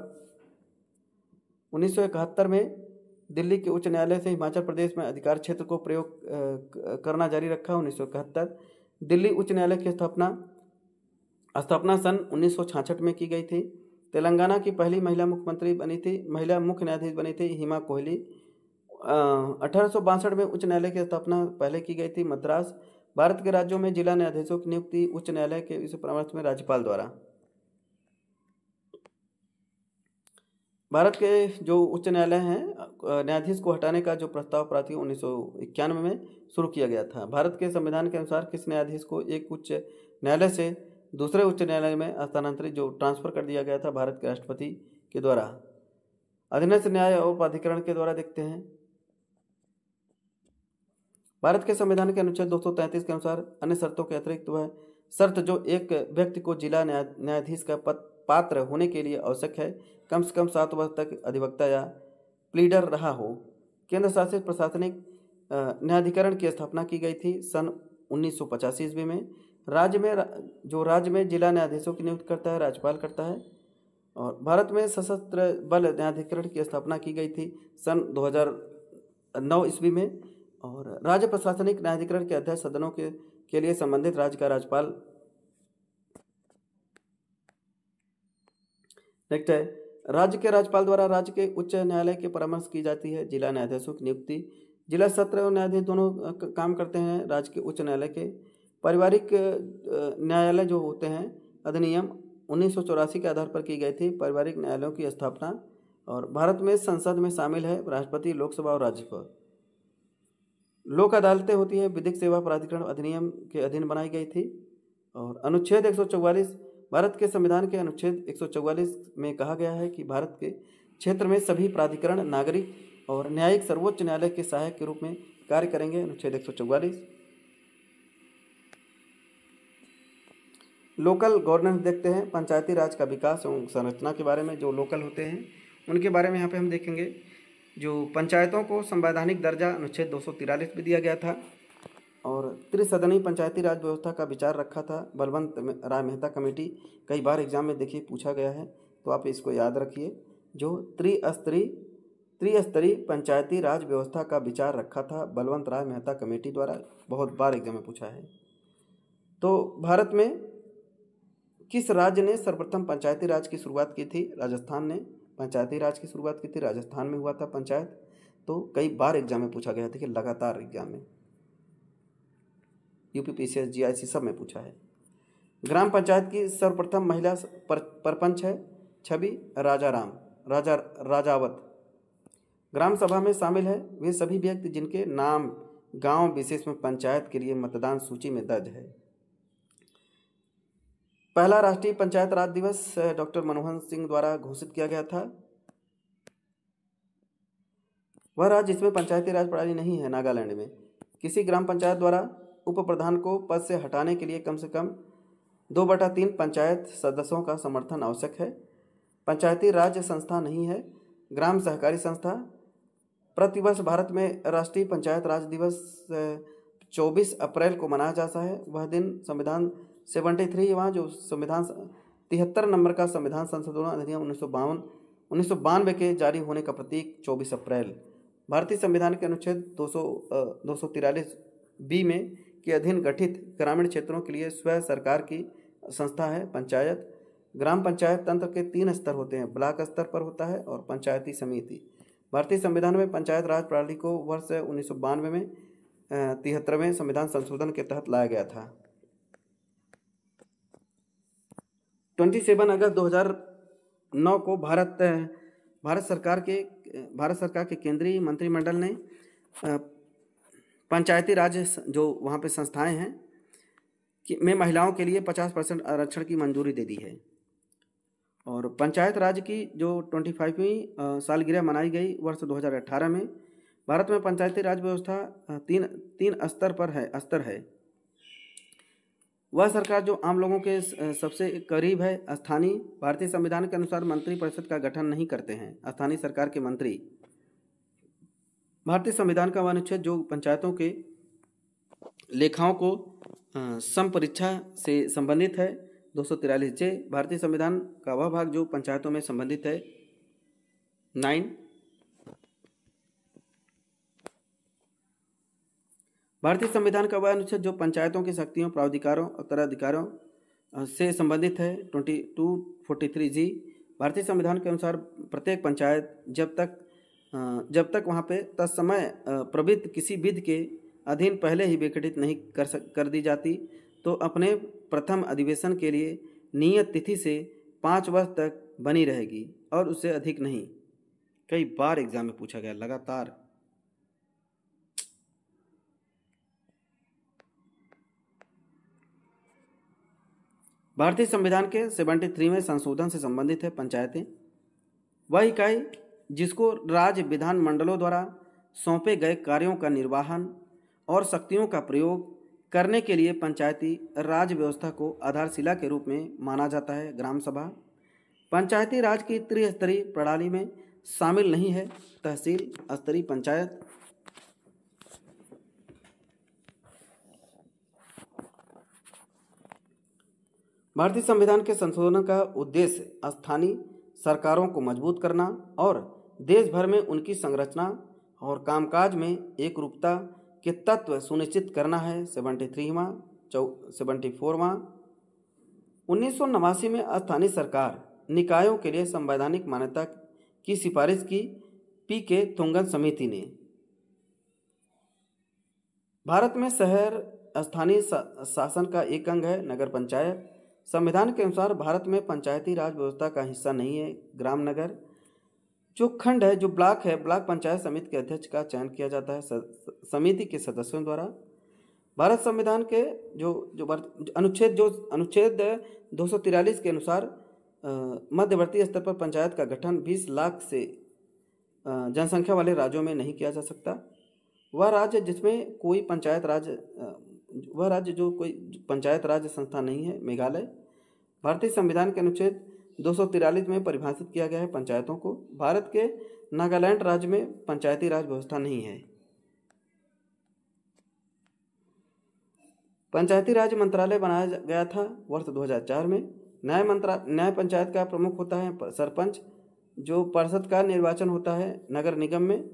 1971 में दिल्ली के उच्च न्यायालय से हिमाचल प्रदेश में अधिकार क्षेत्र को प्रयोग करना जारी रखा। 1971 दिल्ली उच्च न्यायालय की स्थापना सन 1966 में की गई थी। तेलंगाना की पहली महिला महिला मुख्य न्यायाधीश बनी थी हिमा कोहली। 1862 में उच्च न्यायालय की स्थापना पहले की गई थी मद्रास। भारत के राज्यों में जिला न्यायाधीशों की नियुक्ति उच्च न्यायालय के इस परामर्श में राज्यपाल द्वारा। भारत के जो उच्च न्यायालय हैं, न्यायाधीश को हटाने का जो प्रस्ताव प्राप्त 1991 में शुरू किया गया था। भारत के संविधान के अनुसार किस न्यायाधीश को एक उच्च न्यायालय से दूसरे उच्च न्यायालय में स्थानांतरित जो ट्रांसफर कर दिया गया था भारत के राष्ट्रपति के द्वारा? अधीनस्थ न्याय और प्राधिकरण के द्वारा। देखते हैं, भारत के संविधान के अनुच्छेद 233 के अनुसार अन्य शर्तों के अतिरिक्त वह शर्त जो एक व्यक्ति को जिला न्यायाधीश का पद पात्र होने के लिए आवश्यक है, कम से कम 7 वर्ष तक अधिवक्ता या प्लीडर रहा हो। केंद्र शासित प्रशासनिक न्यायाधिकरण की स्थापना की गई थी सन 1985 ईस्वी में। राज्य में जिला न्यायाधीशों की नियुक्ति करता है राज्यपाल करता है। और भारत में सशस्त्र बल न्यायाधिकरण की स्थापना की गई थी सन 2009 ईस्वी में। और राज्य प्रशासनिक न्यायाधिकरण के अध्यक्ष सदनों के लिए संबंधित राज्य का राज्यपाल। नेक्स्ट है, राज्य के राज्यपाल द्वारा राज्य के उच्च न्यायालय की परामर्श की जाती है। जिला न्यायाधीशों की नियुक्ति जिला सत्र और न्यायाधीश दोनों काम करते हैं राज्य के उच्च न्यायालय के। पारिवारिक न्यायालय जो होते हैं, अधिनियम 1984 के आधार पर की गई थी पारिवारिक न्यायालयों की स्थापना। और भारत में संसद में शामिल है राष्ट्रपति, लोकसभा और राज्यसभा। लोक अदालतें होती है, विधिक सेवा प्राधिकरण अधिनियम के अधीन बनाई गई थी। और अनुच्छेद 144 भारत के संविधान के अनुच्छेद 144 में कहा गया है कि भारत के क्षेत्र में सभी प्राधिकरण नागरिक और न्यायिक सर्वोच्च न्यायालय के सहायक के रूप में कार्य करेंगे। अनुच्छेद 144। लोकल गवर्नेंस देखते हैं, पंचायती राज का विकास एवं संरचना के बारे में। जो लोकल होते हैं उनके बारे में यहाँ पे हम देखेंगे। जो पंचायतों को संवैधानिक दर्जा अनुच्छेद 243 में दिया गया था। और त्रिसदनीय पंचायती राज व्यवस्था का विचार रखा था बलवंत राय मेहता कमेटी। कई बार एग्जाम में देखिए पूछा गया है, तो आप इसको याद रखिए। जो त्रिस्तरीय पंचायती राज व्यवस्था का विचार रखा था बलवंत राय मेहता कमेटी द्वारा, बहुत बार एग्जाम में पूछा है। तो भारत में किस राज्य ने सर्वप्रथम पंचायती राज की शुरुआत की थी? राजस्थान ने पंचायती राज की शुरुआत की थी, राजस्थान में हुआ था पंचायत। तो कई बार एग्जाम में पूछा गया था कि लगातार एग्जाम में यूपीपीसीएस जीआईसी सब में पूछा है। ग्राम पंचायत की सर्वप्रथम महिला सरपंच है छवि राजावत। ग्राम सभा में शामिल है वे सभी व्यक्ति जिनके नाम गांव विशेष में पंचायत के लिए मतदान सूची में दर्ज है। पहला राष्ट्रीय पंचायत राज दिवस डॉक्टर मनमोहन सिंह द्वारा घोषित किया गया था। वह राज्य जिसमें पंचायती राज प्रणाली नहीं है, नागालैंड में। किसी ग्राम पंचायत द्वारा उप प्रधान को पद से हटाने के लिए कम से कम 2/3 पंचायत सदस्यों का समर्थन आवश्यक है। पंचायती राज संस्था नहीं है, ग्राम सहकारी संस्था। प्रतिवर्ष भारत में राष्ट्रीय पंचायत राज दिवस 24 अप्रैल को मनाया जाता है। वह दिन संविधान 73 वहाँ जो संविधान 73 नंबर का संविधान संशोधन अधिनियम 1992 के जारी होने का प्रतीक 24 अप्रैल। भारतीय संविधान के अनुच्छेद 243 बी में के अधीन गठित ग्रामीण क्षेत्रों के लिए स्वयं सरकार की संस्था है पंचायत। ग्राम पंचायत तंत्र के 3 स्तर होते हैं, ब्लॉक स्तर पर होता है और पंचायती समिति। भारतीय संविधान में पंचायत राज प्रणाली को वर्ष 1992 में 73वें संविधान संशोधन के तहत लाया गया था। 27 अगस्त 2009 को भारत सरकार के केंद्रीय मंत्रिमंडल ने पंचायती राज जो वहाँ पे संस्थाएं हैं कि में महिलाओं के लिए 50% आरक्षण की मंजूरी दे दी है। और पंचायत राज की जो 25वीं सालगिरह मनाई गई वर्ष 2018 में। भारत में पंचायती राज व्यवस्था तीन स्तर है। वह सरकार जो आम लोगों के सबसे करीब है, स्थानीय। भारतीय संविधान के अनुसार मंत्रिपरिषद का गठन नहीं करते हैं स्थानीय सरकार के मंत्री। भारतीय संविधान का अनुच्छेद जो पंचायतों के लेखाओं को समपरीक्षा से संबंधित है 243 जे। भारतीय संविधान का वह भाग जो पंचायतों में संबंधित है 9। भारतीय संविधान का वह अनुच्छेद जो पंचायतों की शक्तियों, प्राधिकारों और उत्तराधिकारों से संबंधित है 2243 जी। भारतीय संविधान के अनुसार प्रत्येक पंचायत जब तक वहाँ पे तत्समय प्रवृत्त किसी विधि के अधीन पहले ही विघटित नहीं कर दी जाती तो अपने प्रथम अधिवेशन के लिए नियत तिथि से 5 वर्ष तक बनी रहेगी और उससे अधिक नहीं। कई बार एग्जाम में पूछा गया लगातार। भारतीय संविधान के 73वें संशोधन से संबंधित है पंचायतें। वह इकाई जिसको राज्य विधानमंडलों द्वारा सौंपे गए कार्यों का निर्वहन और शक्तियों का प्रयोग करने के लिए पंचायती राज व्यवस्था को आधारशिला के रूप में माना जाता है। ग्राम सभा पंचायती राज की त्रिस्तरीय प्रणाली में शामिल नहीं है। तहसील स्तरीय पंचायत भारतीय संविधान के संशोधन का उद्देश्य स्थानीय सरकारों को मजबूत करना और देश भर में उनकी संरचना और कामकाज में एक रूपता के तत्व सुनिश्चित करना है। 74वां 1989 में स्थानीय सरकार निकायों के लिए संवैधानिक मान्यता की सिफारिश की पी.के. थोंगन समिति ने। भारत में शहर स्थानीय शासन का एक अंग है। नगर पंचायत संविधान के अनुसार भारत में पंचायती राज व्यवस्था का हिस्सा नहीं है। ग्राम नगर जो खंड है, जो ब्लॉक है, ब्लॉक पंचायत समिति के अध्यक्ष का चयन किया जाता है समिति के सदस्यों द्वारा। भारत संविधान के अनुच्छेद 243 के अनुसार मध्यवर्ती स्तर पर पंचायत का गठन 20 लाख से जनसंख्या वाले राज्यों में नहीं किया जा सकता। वह राज्य जो कोई पंचायत राज संस्था नहीं है, मेघालय। भारतीय संविधान के अनुच्छेद 243 में परिभाषित किया गया है पंचायतों को। भारत के नागालैंड राज्य में पंचायती राज व्यवस्था नहीं है। पंचायती राज मंत्रालय बनाया गया था वर्ष 2004 में। न्याय पंचायत का प्रमुख होता है सरपंच, जो परिषद का निर्वाचन होता है। नगर निगम में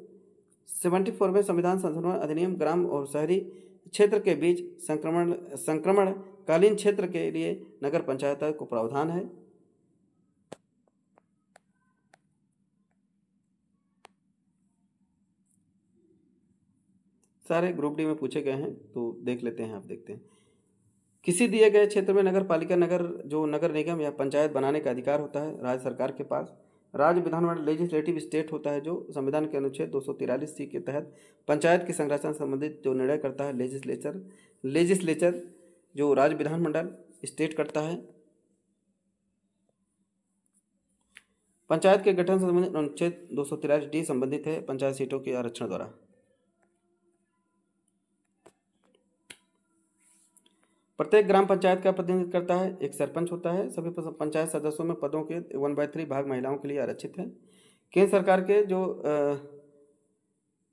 74वें संविधान संशोधन अधिनियम ग्राम और शहरी क्षेत्र के बीच संक्रमणकालीन क्षेत्र के लिए नगर पंचायत को प्रावधान है। सारे ग्रुप डी में पूछे गए हैं तो देख लेते हैं। आप देखते हैं, किसी दिए गए क्षेत्र में नगर पालिका नगर निगम या पंचायत बनाने का अधिकार होता है राज्य सरकार के पास। राज्य विधानमंडल लेजिस्लेटिव स्टेट होता है, जो संविधान के अनुच्छेद 243 के तहत पंचायत की संरचना संबंधित जो निर्णय करता है। लेजिस्लेचर जो राज्य विधानमंडल स्टेट करता है। पंचायत के गठन से संबंधित अनुच्छेद 243D संबंधित है पंचायत सीटों के आरक्षण द्वारा। प्रत्येक ग्राम पंचायत का प्रतिनिधित्व करता है एक सरपंच होता है। सभी पंचायत सदस्यों में पदों के 1/3 भाग महिलाओं के लिए आरक्षित है। केंद्र सरकार के जो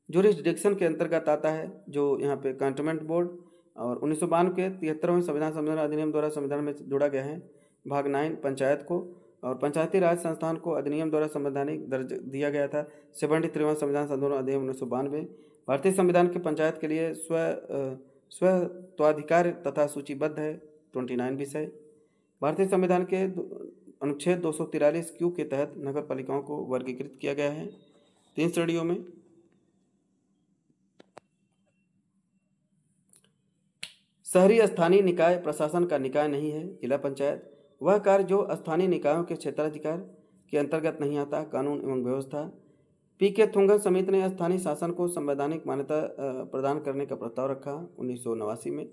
जुरिस्डिक्शन के अंतर्गत आता है, जो यहाँ पे कैंटोनमेंट बोर्ड, और 1992 के 73वें संविधान अधिनियम द्वारा संविधान में जोड़ा गया है भाग 9 पंचायत को, और पंचायती राज संस्थान को अधिनियम द्वारा संवैधानिक दर्जा दिया गया था 73वां संविधान संशोधन अधिनियम 1992। भारतीय संविधान के पंचायत के लिए स्वत्वाधिकार तथा सूचीबद्ध है 29 विषय। भारतीय संविधान के अनुच्छेद 243Q के तहत नगर पालिकाओं को वर्गीकृत किया गया है 3 श्रेणियों में। शहरी स्थानीय निकाय प्रशासन का निकाय नहीं है। जिला पंचायत वह कार्य जो स्थानीय निकायों के क्षेत्राधिकार के अंतर्गत नहीं आता। कानून एवं व्यवस्था पी.के. थोंगन समिति ने स्थानीय शासन को संवैधानिक मान्यता प्रदान करने का प्रस्ताव रखा 1989 में।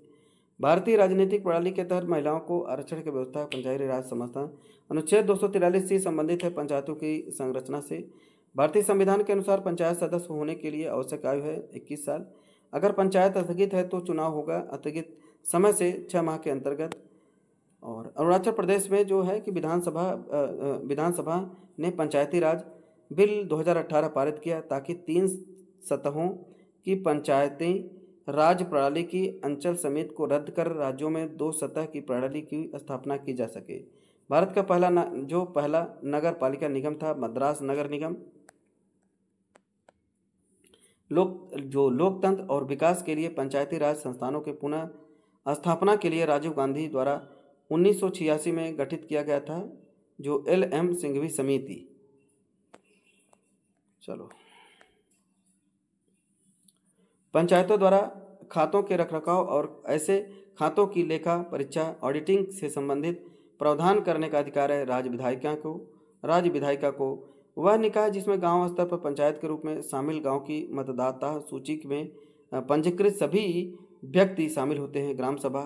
भारतीय राजनीतिक प्रणाली के तहत महिलाओं को आरक्षण की व्यवस्था पंचायती राज संस्था अनुच्छेद 243 संबंधित है पंचायतों की संरचना से। भारतीय संविधान के अनुसार पंचायत सदस्य होने के लिए आवश्यक आयु है 21 साल। अगर पंचायत स्थगित है तो चुनाव होगा स्थगित समय से 6 माह के अंतर्गत। और अरुणाचल प्रदेश में जो है कि विधानसभा ने पंचायती राज बिल 2018 पारित किया ताकि 3 सतहों की पंचायतें राज प्रणाली की अंचल समिति को रद्द कर राज्यों में 2 सतह की प्रणाली की स्थापना की जा सके। भारत का पहला नगर पालिका निगम था मद्रास नगर निगम। लोकतंत्र और विकास के लिए पंचायती राज संस्थानों के पुनः स्थापना के लिए राजीव गांधी द्वारा 1986 में गठित किया गया था, जो L.M. सिंघवी समिति। चलो, पंचायतों द्वारा खातों के रखरखाव और ऐसे खातों की लेखा परीक्षा ऑडिटिंग से संबंधित प्रावधान करने का अधिकार है राज्य विधायिका को। राज्य विधायिका को वह निकाय जिसमें गांव स्तर पर पंचायत के रूप में शामिल गांव की मतदाता सूची में पंजीकृत सभी व्यक्ति शामिल होते हैं। ग्राम सभा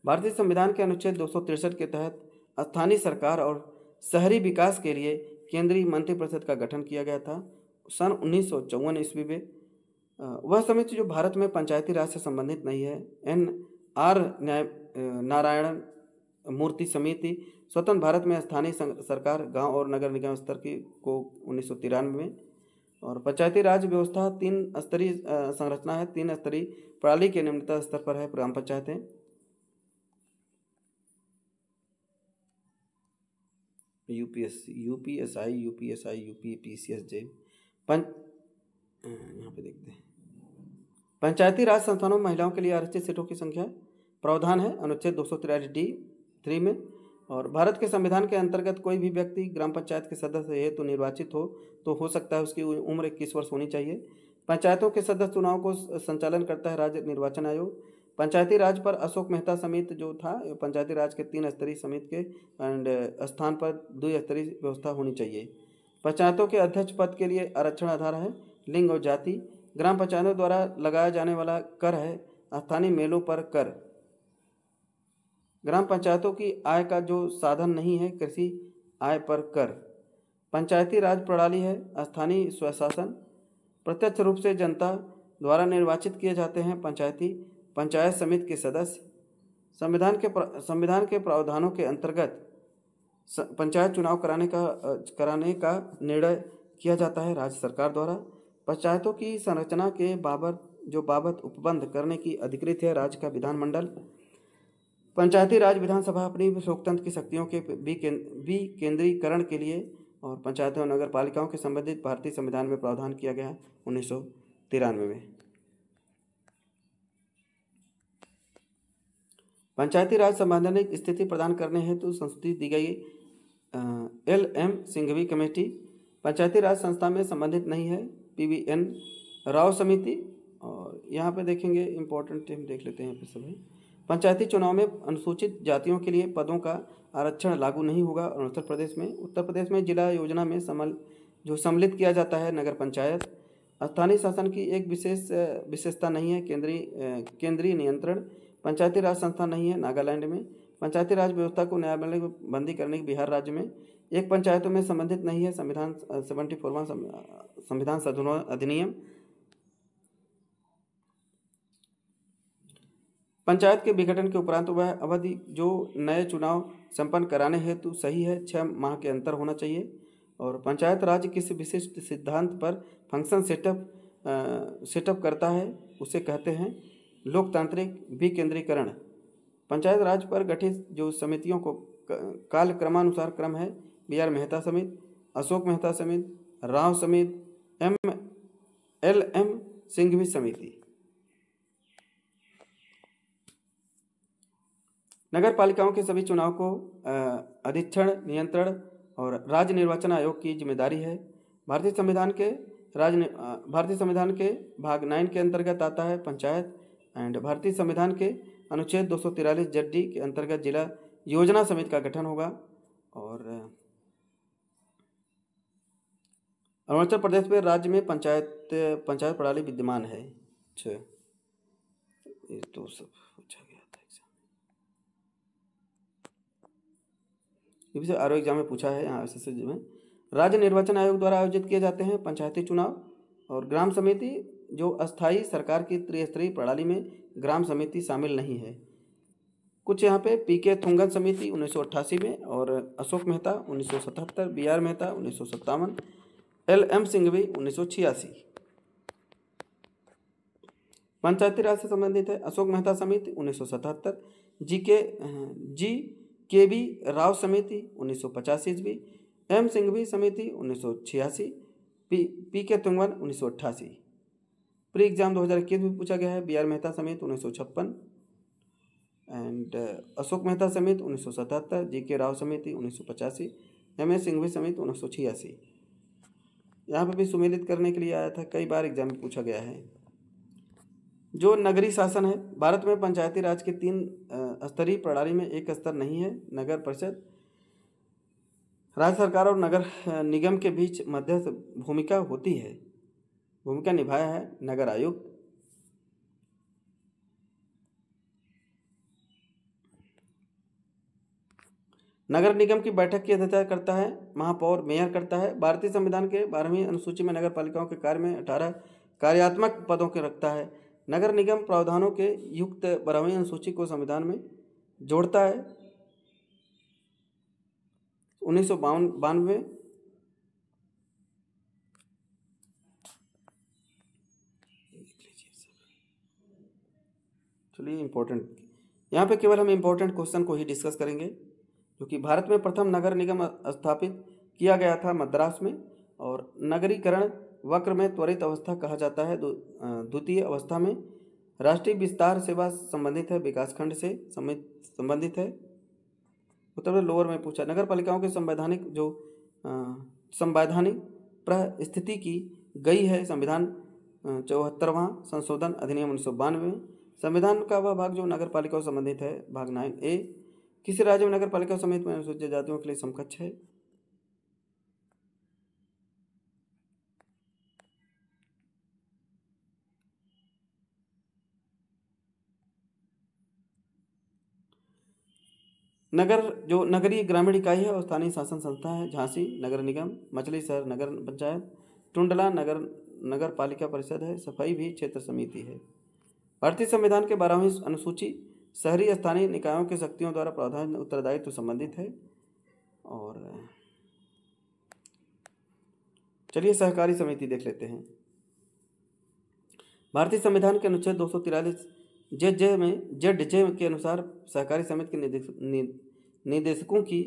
भारतीय संविधान के अनुच्छेद 263 के तहत स्थानीय सरकार और शहरी विकास के लिए केंद्रीय मंत्रिपरिषद का गठन किया गया था सन 1954 ईस्वी में। वह समिति जो भारत में पंचायती राज से संबंधित नहीं है, NR नारायण मूर्ति समिति स्वतंत्र भारत में स्थानीय सरकार गांव और नगर निगम स्तर की को 1993 में। और पंचायती राज व्यवस्था 3 स्तरीय संरचना है, 3 स्तरीय प्रणाली के निम्नतम स्तर पर है ग्राम पंचायतें। यूपीएसआई, यूपीपीसीएसजे। यहाँ पे देखते हैं पंचायती राज संस्थानों में महिलाओं के लिए आरक्षित सीटों की संख्या प्रावधान है अनुच्छेद 243D(3) में। और भारत के संविधान के अंतर्गत कोई भी व्यक्ति ग्राम पंचायत के सदस्य है तो निर्वाचित हो सकता है, उसकी उम्र 21 वर्ष होनी चाहिए। पंचायतों के सदस्य चुनाव को संचालन करता है राज्य निर्वाचन आयोग। पंचायती राज पर अशोक मेहता समिति जो था, पंचायती राज के 3 स्तरीय समिति के स्थान पर 2 स्तरीय व्यवस्था होनी चाहिए। पंचायतों के अध्यक्ष पद के लिए आरक्षण आधार है लिंग और जाति। ग्राम पंचायतों द्वारा लगाया जाने वाला कर है स्थानीय मेलों पर कर। ग्राम पंचायतों की आय का जो साधन नहीं है कृषि आय पर कर। पंचायती राज प्रणाली है स्थानीय स्वशासन। प्रत्यक्ष रूप से जनता द्वारा निर्वाचित किए जाते हैं पंचायत समिति के सदस्य। संविधान के प्रावधानों के अंतर्गत पंचायत चुनाव कराने का निर्णय किया जाता है राज्य सरकार द्वारा। पंचायतों की संरचना के बाबत उपबंध करने की अधिकृत है राज्य का विधानमंडल। पंचायती राज विधानसभा अपनी लोकतंत्र की शक्तियों के विकेंद्रीकरण के लिए और पंचायतों और नगर पालिकाओं के संबंधित भारतीय संविधान में प्रावधान किया गया 1993 में। पंचायती राज संवैधानिक स्थिति प्रदान करने हेतु संस्तुति दी गई LM सिंघवी कमेटी पंचायती राज संस्था में संबंधित नहीं है। PVN राव समिति। और यहाँ पे देखेंगे इम्पोर्टेंट हम देख लेते हैं यहाँ पे सभी। पंचायती चुनाव में अनुसूचित जातियों के लिए पदों का आरक्षण लागू नहीं होगा। उत्तर प्रदेश में जिला योजना में सम्मिलित किया जाता है नगर पंचायत। स्थानीय शासन की एक विशेषता नहीं है केंद्रीय नियंत्रण। पंचायती राज संस्था नहीं है नागालैंड में। पंचायती राज व्यवस्था को न्यायबंदी करने की बिहार राज्य में। एक पंचायतों में संबंधित नहीं है संविधान 74वां संविधान संशोधन अधिनियम। पंचायत के विघटन के उपरांत वह अवधि जो नए चुनाव संपन्न कराने हेतु सही है 6 माह के अंतर होना चाहिए। और पंचायत राज्य किसी विशिष्ट सिद्धांत पर फंक्शन सेटअप करता है उसे कहते हैं लोकतांत्रिक विकेंद्रीकरण। पंचायत राज पर गठित जो समितियों को काल क्रमानुसार क्रम है BR मेहता समिति, अशोक मेहता समिति, राव समिति, LM सिंघवी समिति। नगर पालिकाओं के सभी चुनाव को अधीक्षण नियंत्रण और राज्य निर्वाचन आयोग की जिम्मेदारी है। भारतीय संविधान के भाग 9 के अंतर्गत आता है पंचायत। एंड भारतीय संविधान के अनुच्छेद 243 के अंतर्गत जिला योजना समिति का गठन होगा। और अरुणाचल प्रदेश में राज्य में पंचायत प्रणाली विद्यमान है। अच्छा, ये तो सब पूछा गया था एग्जाम, आरो एग्जाम में पूछा है यहाँ SSG में। राज्य निर्वाचन आयोग द्वारा आयोजित किए जाते हैं पंचायती चुनाव। और ग्राम समिति जो अस्थायी सरकार की त्रिस्तरीय प्रणाली में ग्राम समिति शामिल नहीं है। कुछ यहाँ पे PK थुंगन समिति 1988 में और अशोक मेहता 1977, BR मेहता 1957, LM सिंघवी 1986। पंचायती राज से संबंधित है अशोक मेहता समिति 1977, GKB राव समिति 1985 ईस्वी, M सिंघवी समिति 1986, PK थुंगन 1988। प्री एग्जाम 2021 में पूछा गया है BR मेहता समिति 1956 एंड अशोक मेहता समिति 1977, GK राव समिति 1985, MS सिंघवी समिति 1986। यहाँ पर भी सुमेलित करने के लिए आया था, कई बार एग्जाम में पूछा गया है। जो नगरीय शासन है, भारत में पंचायती राज के 3 स्तरीय प्रणाली में एक स्तर नहीं है नगर परिषद। राज्य सरकार और नगर निगम के बीच मध्यस्थ भूमिका निभाया है नगर आयुक्त। नगर निगम की बैठक की अध्यक्षता करता है महापौर, मेयर करता है। भारतीय संविधान के 12वीं अनुसूची में नगर पालिकाओं के कार्य में 18 कार्यात्मक पदों के रखता है। नगर निगम प्रावधानों के युक्त 12वीं अनुसूची को संविधान में जोड़ता है 1992 में। चलिए इम्पोर्टेंट, यहाँ पे केवल हम इम्पोर्टेंट क्वेश्चन को ही डिस्कस करेंगे, क्योंकि भारत में प्रथम नगर निगम स्थापित किया गया था मद्रास में, और नगरीकरण वक्र में त्वरित अवस्था कहा जाता है। द्वितीय अवस्था में राष्ट्रीय विस्तार सेवा संबंधित है, विकासखंड से संबंधित है। उत्तर प्रदेश लोअर में पूछा, नगर पालिकाओं के संवैधानिक प्रस्थिति की गई है संविधान 74वां संशोधन अधिनियम 1992 में। संविधान का वह भाग जो नगर पालिकाओं से संबंधित है, भाग 9A, किसी राज्य में नगर पालिका समेत में अनुसूचित जातियों के लिए समकक्ष है। जो नगरीय ग्रामीण इकाई है और स्थानीय शासन संस्था है, झांसी नगर निगम, मछली शहर नगर पंचायत, टुंडला नगर पालिका परिषद है, सफाई भी क्षेत्र समिति है। भारतीय संविधान के 12वीं अनुसूची शहरी स्थानीय निकायों के शक्तियों द्वारा प्रावधान उत्तरदायित्व संबंधित है। और चलिए सहकारी समिति देख लेते हैं। भारतीय संविधान के अनुच्छेद 243 जेड जे के अनुसार सहकारी समिति के निदेशकों की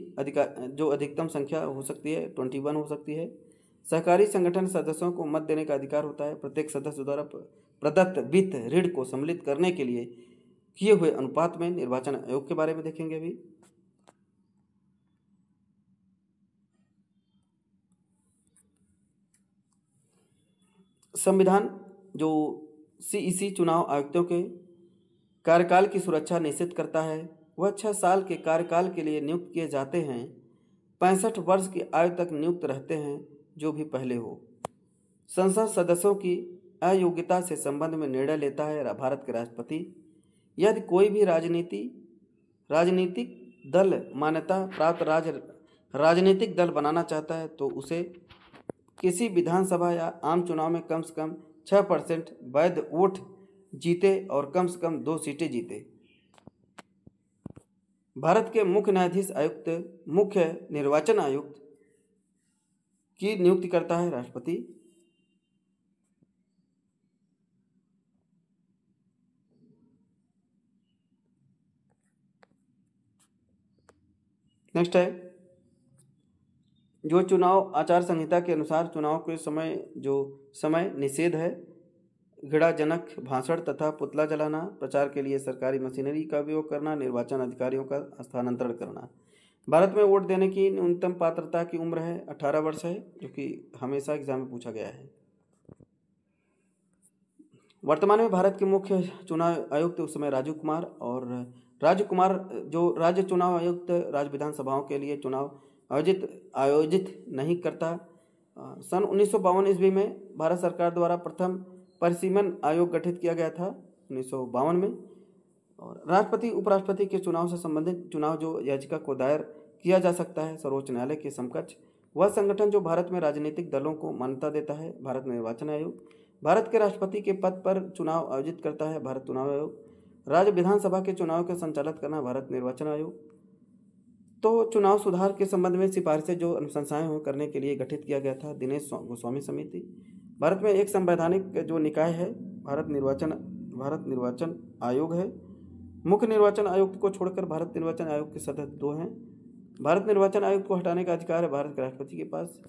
जो अधिकतम संख्या हो सकती है 21 हो सकती है। सहकारी संगठन सदस्यों को मत देने का अधिकार होता है। प्रत्येक सदस्य द्वारा प्रदत्त वित्त ऋण को सम्मिलित करने के लिए किए हुए अनुपात में निर्वाचन आयोग के बारे में देखेंगे अभी। संविधान जो CEC चुनाव आयुक्तों के कार्यकाल की सुरक्षा निश्चित करता है। वह 6 साल के कार्यकाल के लिए नियुक्त किए जाते हैं। 65 वर्ष की आयु तक नियुक्त रहते हैं जो भी पहले हो। संसद सदस्यों की अयोग्यता से संबंध में निर्णय लेता है भारत के राष्ट्रपति। यदि कोई भी राजनीतिक दल मान्यता प्राप्त राजनीतिक दल बनाना चाहता है तो उसे किसी विधानसभा या आम चुनाव में कम से कम 6% वैध वोट जीते और कम से कम 2 सीटें जीते। भारत के मुख्य न्यायाधीश मुख्य निर्वाचन आयुक्त की नियुक्ति करता है राष्ट्रपति। नेक्स्ट है जो चुनाव आचार संहिता के अनुसार चुनाव के समय निषेध है। घृणाजनक भाषण तथा पुतला जलाना, प्रचार के लिए सरकारी मशीनरी का उपयोग करना, निर्वाचन अधिकारियों का स्थानांतरण करना। भारत में वोट देने की न्यूनतम पात्रता की उम्र है 18 वर्ष है, जो कि हमेशा एग्जाम में पूछा गया है। वर्तमान में भारत के मुख्य चुनाव आयुक्त उस समय राजीव कुमार, और राजीव कुमार जो राज्य चुनाव आयुक्त राज्य विधानसभाओं के लिए चुनाव आयोजित नहीं करता। सन 1952 ईस्वी में भारत सरकार द्वारा प्रथम परिसीमन आयोग गठित किया गया था 1952 में। और राष्ट्रपति उपराष्ट्रपति के चुनाव से संबंधित चुनाव जो याचिका को दायर किया जा सकता है सर्वोच्च न्यायालय के समकक्ष, वह संगठन जो भारत में राजनीतिक दलों को मान्यता देता है भारत निर्वाचन आयोग। भारत के राष्ट्रपति के पद पर चुनाव आयोजित करता है भारत चुनाव आयोग। राज्य विधानसभा के चुनाव के संचालित करना भारत निर्वाचन आयोग। तो चुनाव सुधार के संबंध में सिफारिशें जो अनुशंसाएं करने के लिए गठित किया गया था दिनेश गोस्वामी समिति। भारत में एक संवैधानिक जो निकाय है भारत निर्वाचन आयोग है। मुख्य निर्वाचन आयुक्त को छोड़कर भारत निर्वाचन आयोग के सदस्य 2 हैं। भारत निर्वाचन आयुक्त को हटाने का अधिकार है भारत के राष्ट्रपति के पास।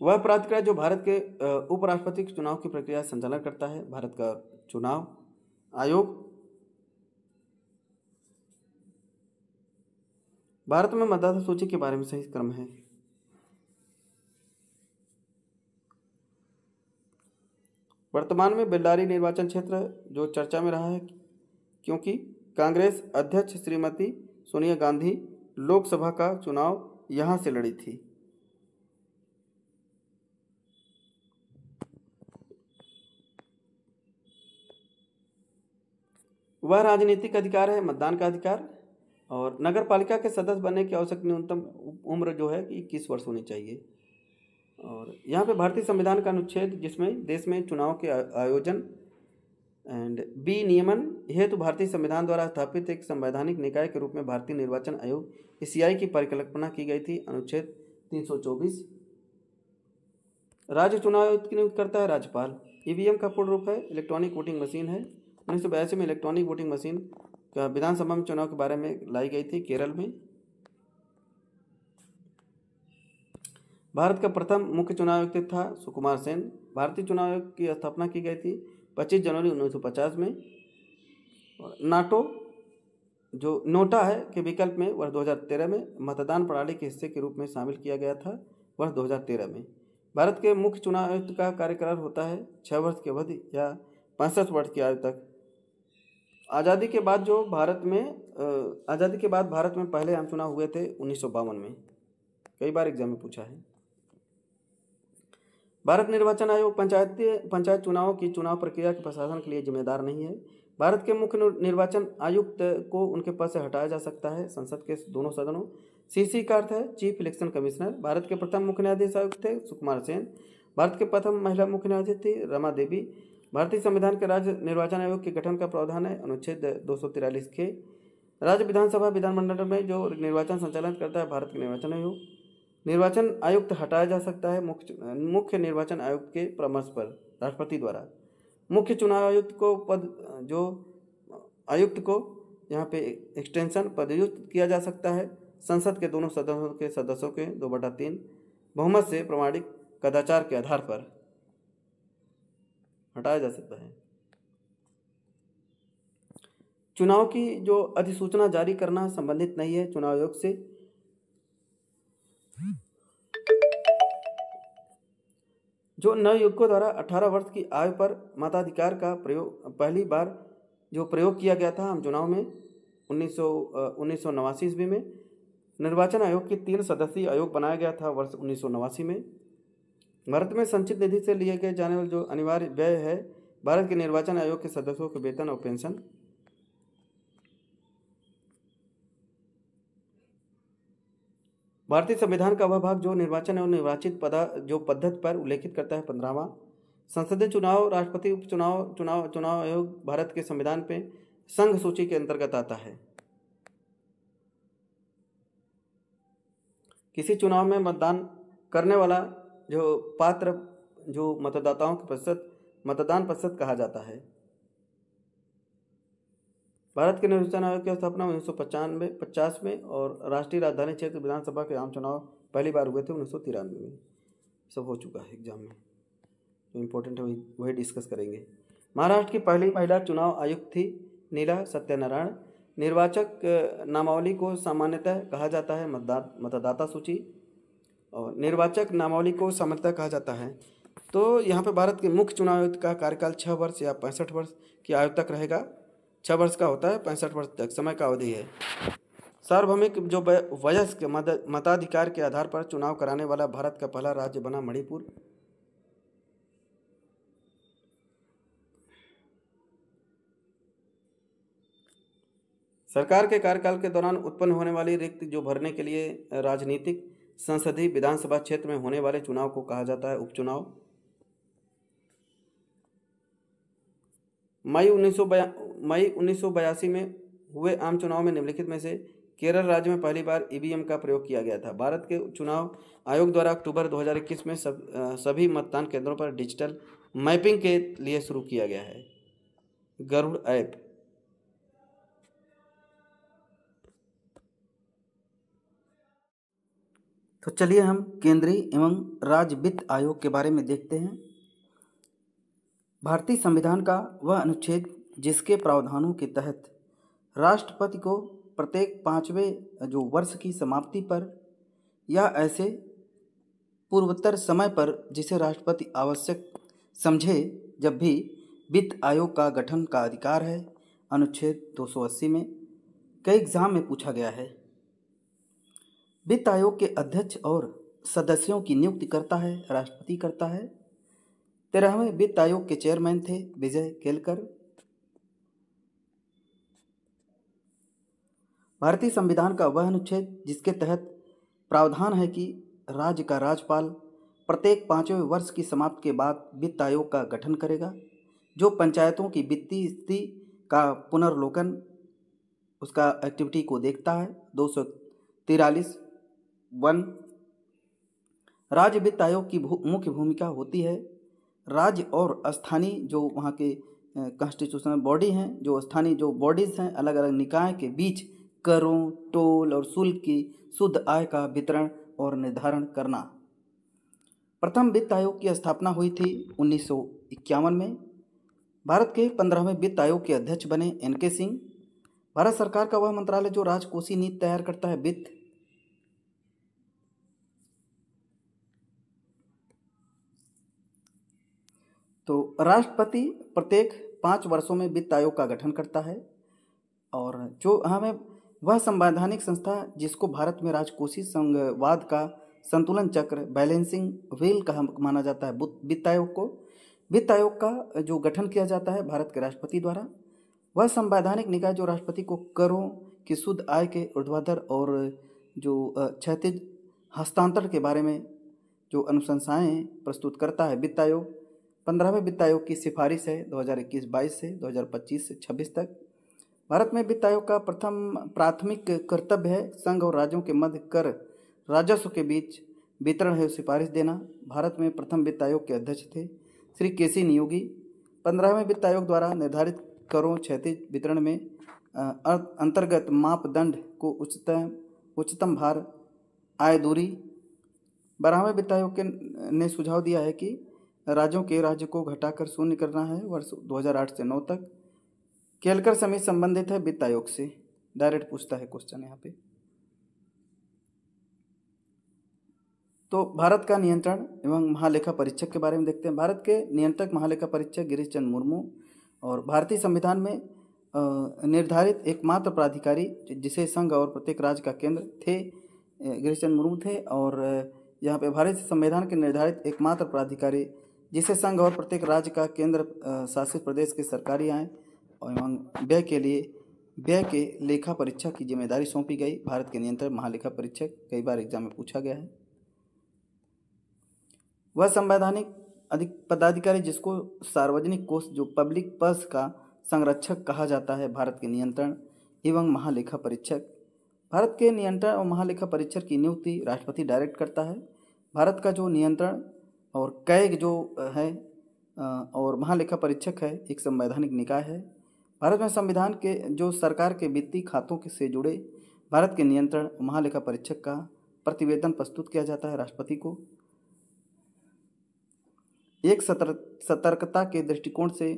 वह प्राधिकरण जो भारत के उपराष्ट्रपति के चुनाव की प्रक्रिया संचालन करता है भारत का चुनाव आयोग। भारत में मतदाता सूची के बारे में सही क्रम है। वर्तमान में बेल्लारी निर्वाचन क्षेत्र जो चर्चा में रहा है क्योंकि कांग्रेस अध्यक्ष श्रीमती सोनिया गांधी लोकसभा का चुनाव यहाँ से लड़ी थी। वह राजनीतिक अधिकार है मतदान का अधिकार, और नगर पालिका के सदस्य बनने की आवश्यक न्यूनतम उम्र जो है कि 21 वर्ष होनी चाहिए। और यहाँ पे भारतीय संविधान का अनुच्छेद जिसमें देश में चुनाव के आयोजन एंड बी नियमन हेतु भारतीय संविधान द्वारा स्थापित एक संवैधानिक निकाय के रूप में भारतीय निर्वाचन आयोग ईसीआई की परिकल्पना की गई थी। अनुच्छेद 324। राज्य चुनाव आयुक्त की नियुक्ति करता है राज्यपाल। ईवीएम का पूर्ण रूप है इलेक्ट्रॉनिक वोटिंग मशीन है। 1982 में इलेक्ट्रॉनिक वोटिंग मशीन का विधानसभा में चुनाव के बारे में लाई गई थी केरल में। भारत का प्रथम मुख्य चुनाव आयुक्त था सुकुमार सेन। भारतीय चुनाव आयोग की स्थापना की गई थी 25 जनवरी 1950 में। और नाटो जो नोटा है के विकल्प में वर्ष 2013 में मतदान प्रणाली के हिस्से के रूप में शामिल किया गया था वर्ष 2013 में। भारत के मुख्य चुनाव आयुक्त का कार्यकाल होता है 6 वर्ष की अवधि या 65 वर्ष की आयु तक। आज़ादी के बाद भारत में पहले आम चुनाव हुए थे 1952 में। कई बार एग्जाम में पूछा है। भारत निर्वाचन आयोग पंचायत चुनाव की चुनाव प्रक्रिया के प्रशासन के लिए जिम्मेदार नहीं है। भारत के मुख्य निर्वाचन आयुक्त को उनके पद से हटाया जा सकता है संसद के दोनों सदनों। सीसी का अर्थ है चीफ इलेक्शन कमिश्नर। भारत के प्रथम मुख्य न्यायाधीश आयुक्त थे सुकुमार सेन। भारत के प्रथम महिला मुख्य न्यायाधीश थी रमा देवी। भारतीय संविधान के राज्य निर्वाचन आयोग के गठन का प्रावधान है अनुच्छेद 243 के। राज्य विधानसभा विधानमंडल में जो निर्वाचन संचालन करता है भारत के निर्वाचन आयोग। निर्वाचन आयुक्त हटाया जा सकता है मुख्य निर्वाचन आयुक्त के परामर्श पर राष्ट्रपति द्वारा। मुख्य चुनाव आयुक्त को यहाँ पे एक्सटेंशन पदच्युत किया जा सकता है संसद के दोनों सदस्यों के 2/3 बहुमत से प्रमाणिक कदाचार के आधार पर हटाया जा सकता है। चुनाव की जो अधिसूचना जारी करना संबंधित नहीं है चुनाव आयोग से। जो नवयुवकों द्वारा 18 वर्ष की आयु पर मताधिकार का पहली बार जो प्रयोग किया गया था आम चुनाव में 1989 ईस्वी में। निर्वाचन आयोग की 3 सदस्यीय आयोग बनाया गया था वर्ष 1989 में। भारत में संचित निधि से लिए गए जाने वाले जो अनिवार्य व्यय है भारत के निर्वाचन आयोग के सदस्यों के वेतन और पेंशन। भारतीय संविधान का वह भाग जो निर्वाचन और निर्वाचित पद्धति पर उल्लेखित करता है 15वां। संसदीय चुनाव राष्ट्रपति चुनाव आयोग भारत के संविधान पे संघ सूची के अंतर्गत आता है। किसी चुनाव में मतदान करने वाला जो पात्र जो मतदाताओं के मतदान प्रतिशत कहा जाता है। भारत के निर्वाचन आयोग की स्थापना 1950 में और राष्ट्रीय राजधानी क्षेत्र विधानसभा के आम चुनाव पहली बार हुए थे 1993 में। सब हो चुका है एग्जाम में, जो इम्पोर्टेंट है वही डिस्कस करेंगे। महाराष्ट्र की पहली महिला चुनाव आयुक्त थी नीला सत्यनारायण। निर्वाचक नामावली को सामान्यतः कहा जाता है मतदाता सूची, और निर्वाचक नामावली को सामान्यतः कहा जाता है। तो यहाँ पे भारत के मुख्य चुनाव आयुक्त का कार्यकाल 6 वर्ष या 65 वर्ष की आयु तक रहेगा। 6 वर्ष का होता है, 65 वर्ष तक समय का अवधि है। सार्वभौमिक जो वयस्क मताधिकार के आधार पर चुनाव कराने वाला भारत का पहला राज्य बना मणिपुर। सरकार के कार्यकाल के दौरान उत्पन्न होने वाली रिक्त जो भरने के लिए राजनीतिक संसदीय विधानसभा क्षेत्र में होने वाले चुनाव को कहा जाता है उपचुनाव। मई 1982 में हुए आम चुनाव में निम्नलिखित में से केरल राज्य में पहली बार ईवीएम का प्रयोग किया गया था। भारत के चुनाव आयोग द्वारा अक्टूबर 2021 में सभी मतदान केंद्रों पर डिजिटल मैपिंग के लिए शुरू किया गया है गरुड़ ऐप। तो चलिए हम केंद्रीय एवं राज्य वित्त आयोग के बारे में देखते हैं। भारतीय संविधान का वह अनुच्छेद जिसके प्रावधानों के तहत राष्ट्रपति को प्रत्येक 5वें जो वर्ष की समाप्ति पर या ऐसे पूर्वोत्तर समय पर जिसे राष्ट्रपति आवश्यक समझे जब भी वित्त आयोग का गठन का अधिकार है। अनुच्छेद 280 में कई एग्जाम में पूछा गया है। वित्त आयोग के अध्यक्ष और सदस्यों की नियुक्ति करता है राष्ट्रपति करता है। 13वें वित्त आयोग के चेयरमैन थे विजय केलकर। भारतीय संविधान का वह अनुच्छेद जिसके तहत प्रावधान है कि राज्य का राज्यपाल प्रत्येक 5वें वर्ष की समाप्ति के बाद वित्त आयोग का गठन करेगा, जो पंचायतों की वित्तीय स्थिति का पुनर्लोकन उसका एक्टिविटी को देखता है। 243(1) राज्य वित्त आयोग की मुख्य भूमिका होती है राज्य और स्थानीय जो वहाँ के कॉन्स्टिट्यूशनल बॉडी हैं, जो स्थानीय जो बॉडीज़ हैं, अलग अलग निकाय के बीच करों, टोल और शुल्क की शुद्ध आय का वितरण और निर्धारण करना। प्रथम वित्त आयोग की स्थापना हुई थी 1951 में। भारत के 15वें वित्त आयोग के अध्यक्ष बने NK सिंह। भारत सरकार का वह मंत्रालय जो राजकोषीय नीति तैयार करता है वित्त। तो राष्ट्रपति प्रत्येक 5 वर्षों में वित्त आयोग का गठन करता है और जो हमें वह संवैधानिक संस्था जिसको भारत में राजकोषीय संघवाद का संतुलन चक्र बैलेंसिंग व्हील का माना जाता है वित्त आयोग को। वित्त आयोग का जो गठन किया जाता है भारत के राष्ट्रपति द्वारा। वह संवैधानिक निकाय जो राष्ट्रपति को करों की शुद्ध आय के ऊर्ध्वाधर और जो क्षैतिज हस्तांतरण के बारे में जो अनुशंसाएं प्रस्तुत करता है। वित्त आयोग 15वें वित्त आयोग की सिफारिश है 2021-22 से 2025 से 26 तक। भारत में वित्त आयोग का प्राथमिक कर्तव्य है संघ और राज्यों के मध्य कर राजस्व के बीच वितरण है सिफारिश देना। भारत में प्रथम वित्त आयोग के अध्यक्ष थे श्री KC नियोगी। 15वें वित्त आयोग द्वारा निर्धारित करों क्षैतिज वितरण में अंतर्गत मापदंड को उच्चतम भार आय दूरी। 12वें वित्त आयोग ने सुझाव दिया है कि राज्यों के राज्य को घटाकर शून्य करना है वर्ष 2008 से 9 तक। केलकर समिति संबंधित है वित्त आयोग से, डायरेक्ट पूछता है क्वेश्चन यहाँ पे। तो भारत का नियंत्रण एवं महालेखा परीक्षक के बारे में देखते हैं। भारत के नियंत्रक महालेखा परीक्षक गिरीश चंद्र मुर्मू और भारतीय संविधान में निर्धारित एकमात्र प्राधिकारी जिसे संघ और प्रत्येक राज्य का केंद्र थे गिरीश चंद्र मुर्मू थे। और यहाँ पे भारतीय संविधान के निर्धारित एकमात्र प्राधिकारी जिसे संघ और प्रत्येक राज्य का केंद्र शासित प्रदेश के सरकारी आय एवं व्यय के लेखा परीक्षा की जिम्मेदारी सौंपी गई। भारत के नियंत्रक महालेखा परीक्षक कई बार एग्जाम में पूछा गया है। वह संवैधानिक पदाधिकारी जिसको सार्वजनिक कोष जो पब्लिक पर्स का संरक्षक कहा जाता है भारत के नियंत्रण एवं महालेखा परीक्षक। भारत के नियंत्रण और महालेखा परीक्षक की नियुक्ति राष्ट्रपति डायरेक्ट करता है। भारत का जो नियंत्रण और कैग जो है और महालेखा परीक्षक है एक संवैधानिक निकाय है। भारत में संविधान के जो सरकार के वित्तीय खातों से जुड़े भारत के नियंत्रण महालेखा परीक्षक का प्रतिवेदन प्रस्तुत किया जाता है राष्ट्रपति को। एक सतर्कता के दृष्टिकोण से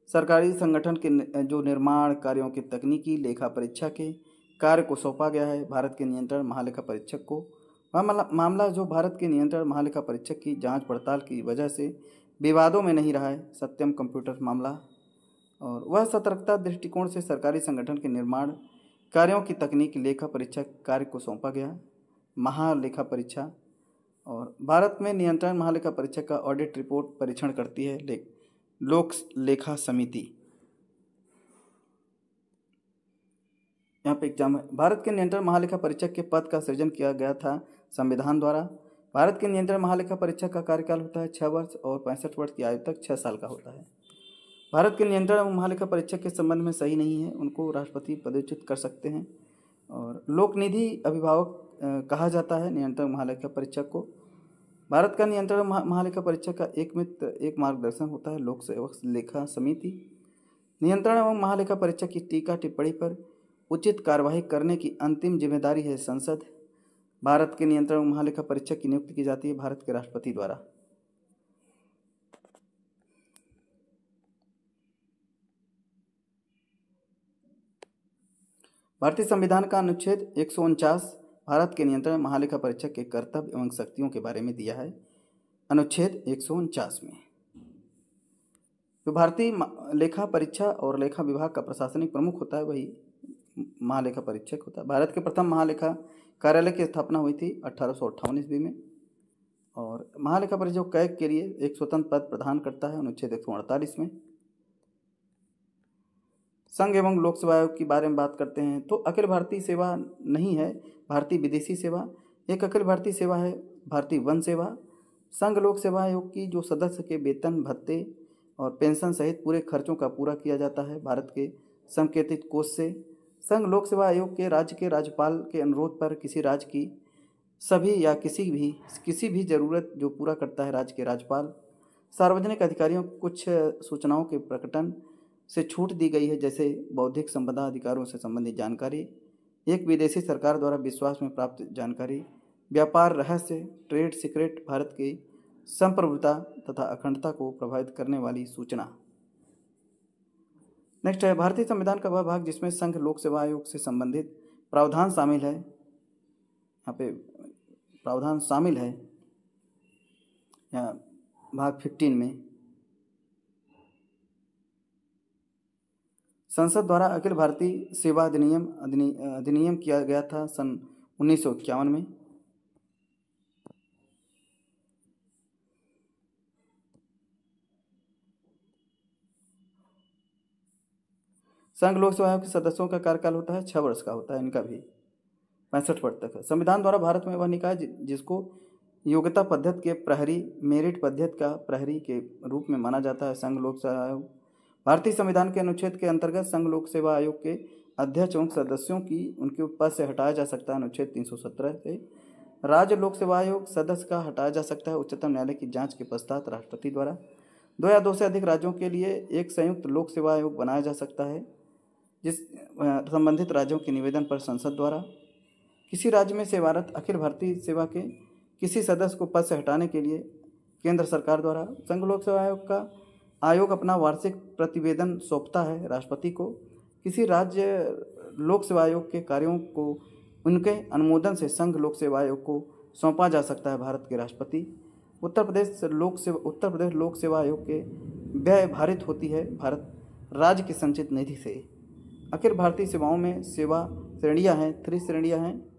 सरकारी संगठन के जो निर्माण कार्यों के तकनीकी लेखा परीक्षा के कार्य को सौंपा गया है भारत के नियंत्रण महालेखा परीक्षक को। वह मामला जो भारत के नियंत्रण महालेखा परीक्षक की जांच पड़ताल की वजह से विवादों में नहीं रहा है, सत्यम कंप्यूटर मामला। और वह सतर्कता दृष्टिकोण से सरकारी संगठन के निर्माण कार्यों की तकनीकी लेखा परीक्षा कार्य को सौंपा गया महालेखा परीक्षा। और भारत में नियंत्रण महालेखा परीक्षक का ऑडिट रिपोर्ट परीक्षण करती है लोक लेखा समिति। यहाँ पे एग्जाम है। भारत के नियंत्रण महालेखा परीक्षक के पद का सृजन किया गया था संविधान द्वारा। भारत के नियंत्रण महालेखा परीक्षक का कार्यकाल होता है 6 वर्ष और 65 वर्ष की आयु तक 6 साल का होता है। भारत के नियंत्रण महालेखा परीक्षक के संबंध में सही नहीं है, उनको राष्ट्रपति पदच्युत कर सकते हैं। और लोकनिधि अभिभावक कहा जाता है नियंत्रण महालेखा परीक्षक को। भारत का नियंत्रण महालेखा परीक्षक का एक मित्र एक मार्गदर्शन होता है लोक सेवक लेखा समिति। नियंत्रण एवं महालेखा परीक्षक की टीका टिप्पणी पर उचित कार्यवाही करने की अंतिम जिम्मेदारी है संसद। भारत के नियंत्रण एवं महालेखा परीक्षक की नियुक्ति की जाती है भारत के राष्ट्रपति द्वारा। भारतीय संविधान का अनुच्छेद 149 भारत के नियंत्रण महालेखा परीक्षक के कर्तव्य एवं शक्तियों के बारे में दिया है अनुच्छेद 149 में। जो भारतीय लेखा परीक्षा और लेखा विभाग का प्रशासनिक प्रमुख होता है वही महालेखा परीक्षक होता है। भारत के प्रथम महालेखा कार्यालय की स्थापना हुई थी 1858 ईस्वी में। और महालेखा परीक्षक कैग के लिए एक स्वतंत्र पद प्रदान करता है अनुच्छेद 148 में। संघ एवं लोक सेवा आयोग के बारे में बात करते हैं तो अखिल भारतीय सेवा नहीं है, भारतीय विदेशी सेवा। एक अखिल भारतीय सेवा है भारतीय वन सेवा। संघ लोक सेवा आयोग की जो सदस्य के वेतन भत्ते और पेंशन सहित पूरे खर्चों का पूरा किया जाता है भारत के संकेतित कोष से। संघ लोक सेवा आयोग के राज्यपाल के अनुरोध पर किसी राज्य की सभी या किसी भी ज़रूरत जो पूरा करता है राज्य के राज्यपाल। सार्वजनिक अधिकारियों को कुछ सूचनाओं के प्रकटन से छूट दी गई है, जैसे बौद्धिक संपदा अधिकारों से संबंधित जानकारी, एक विदेशी सरकार द्वारा विश्वास में प्राप्त जानकारी, व्यापार रहस्य, ट्रेड सीक्रेट, भारत की संप्रभुता तथा अखंडता को प्रभावित करने वाली सूचना। नेक्स्ट है भारतीय संविधान का वह भाग जिसमें संघ लोक सेवा आयोग से संबंधित प्रावधान शामिल है। यहाँ पे प्रावधान शामिल है या भाग 15 में संसद द्वारा अखिल भारतीय सेवा अधिनियम किया गया था सन 1951 में। संघ लोक सेवा आयोग के सदस्यों का कार्यकाल होता है 6 वर्ष का होता है, इनका भी 65 वर्ष तक है। संविधान द्वारा भारत में वह निकाय जिसको योग्यता पद्धति के प्रहरी, मेरिट पद्धति का प्रहरी के रूप में माना जाता है संघ लोक सेवा आयोग। भारतीय संविधान के अनुच्छेद के अंतर्गत संघ लोक सेवा आयोग के अध्यक्ष एवं सदस्यों की उनके पद से हटाया जा सकता है अनुच्छेद 317 से। राज्य लोक सेवा आयोग सदस्य का हटाया जा सकता है उच्चतम न्यायालय की जांच के पश्चात राष्ट्रपति द्वारा। 2 या 2 से अधिक राज्यों के लिए एक संयुक्त लोक सेवा आयोग बनाया जा सकता है जिस संबंधित राज्यों के निवेदन पर संसद द्वारा। किसी राज्य में सेवारत अखिल भारतीय सेवा के किसी सदस्य को पद से हटाने के लिए केंद्र सरकार द्वारा संघ लोक सेवा आयोग अपना वार्षिक प्रतिवेदन सौंपता है राष्ट्रपति को। किसी राज्य लोक सेवा आयोग के कार्यों को उनके अनुमोदन से संघ लोक सेवा आयोग को सौंपा जा सकता है भारत के राष्ट्रपति। उत्तर प्रदेश लोक सेवा आयोग के व्यय भारित होती है भारत राज्य की संचित निधि से। अखिल भारतीय सेवाओं में सेवा श्रेणियां हैं, 3 श्रेणियां हैं।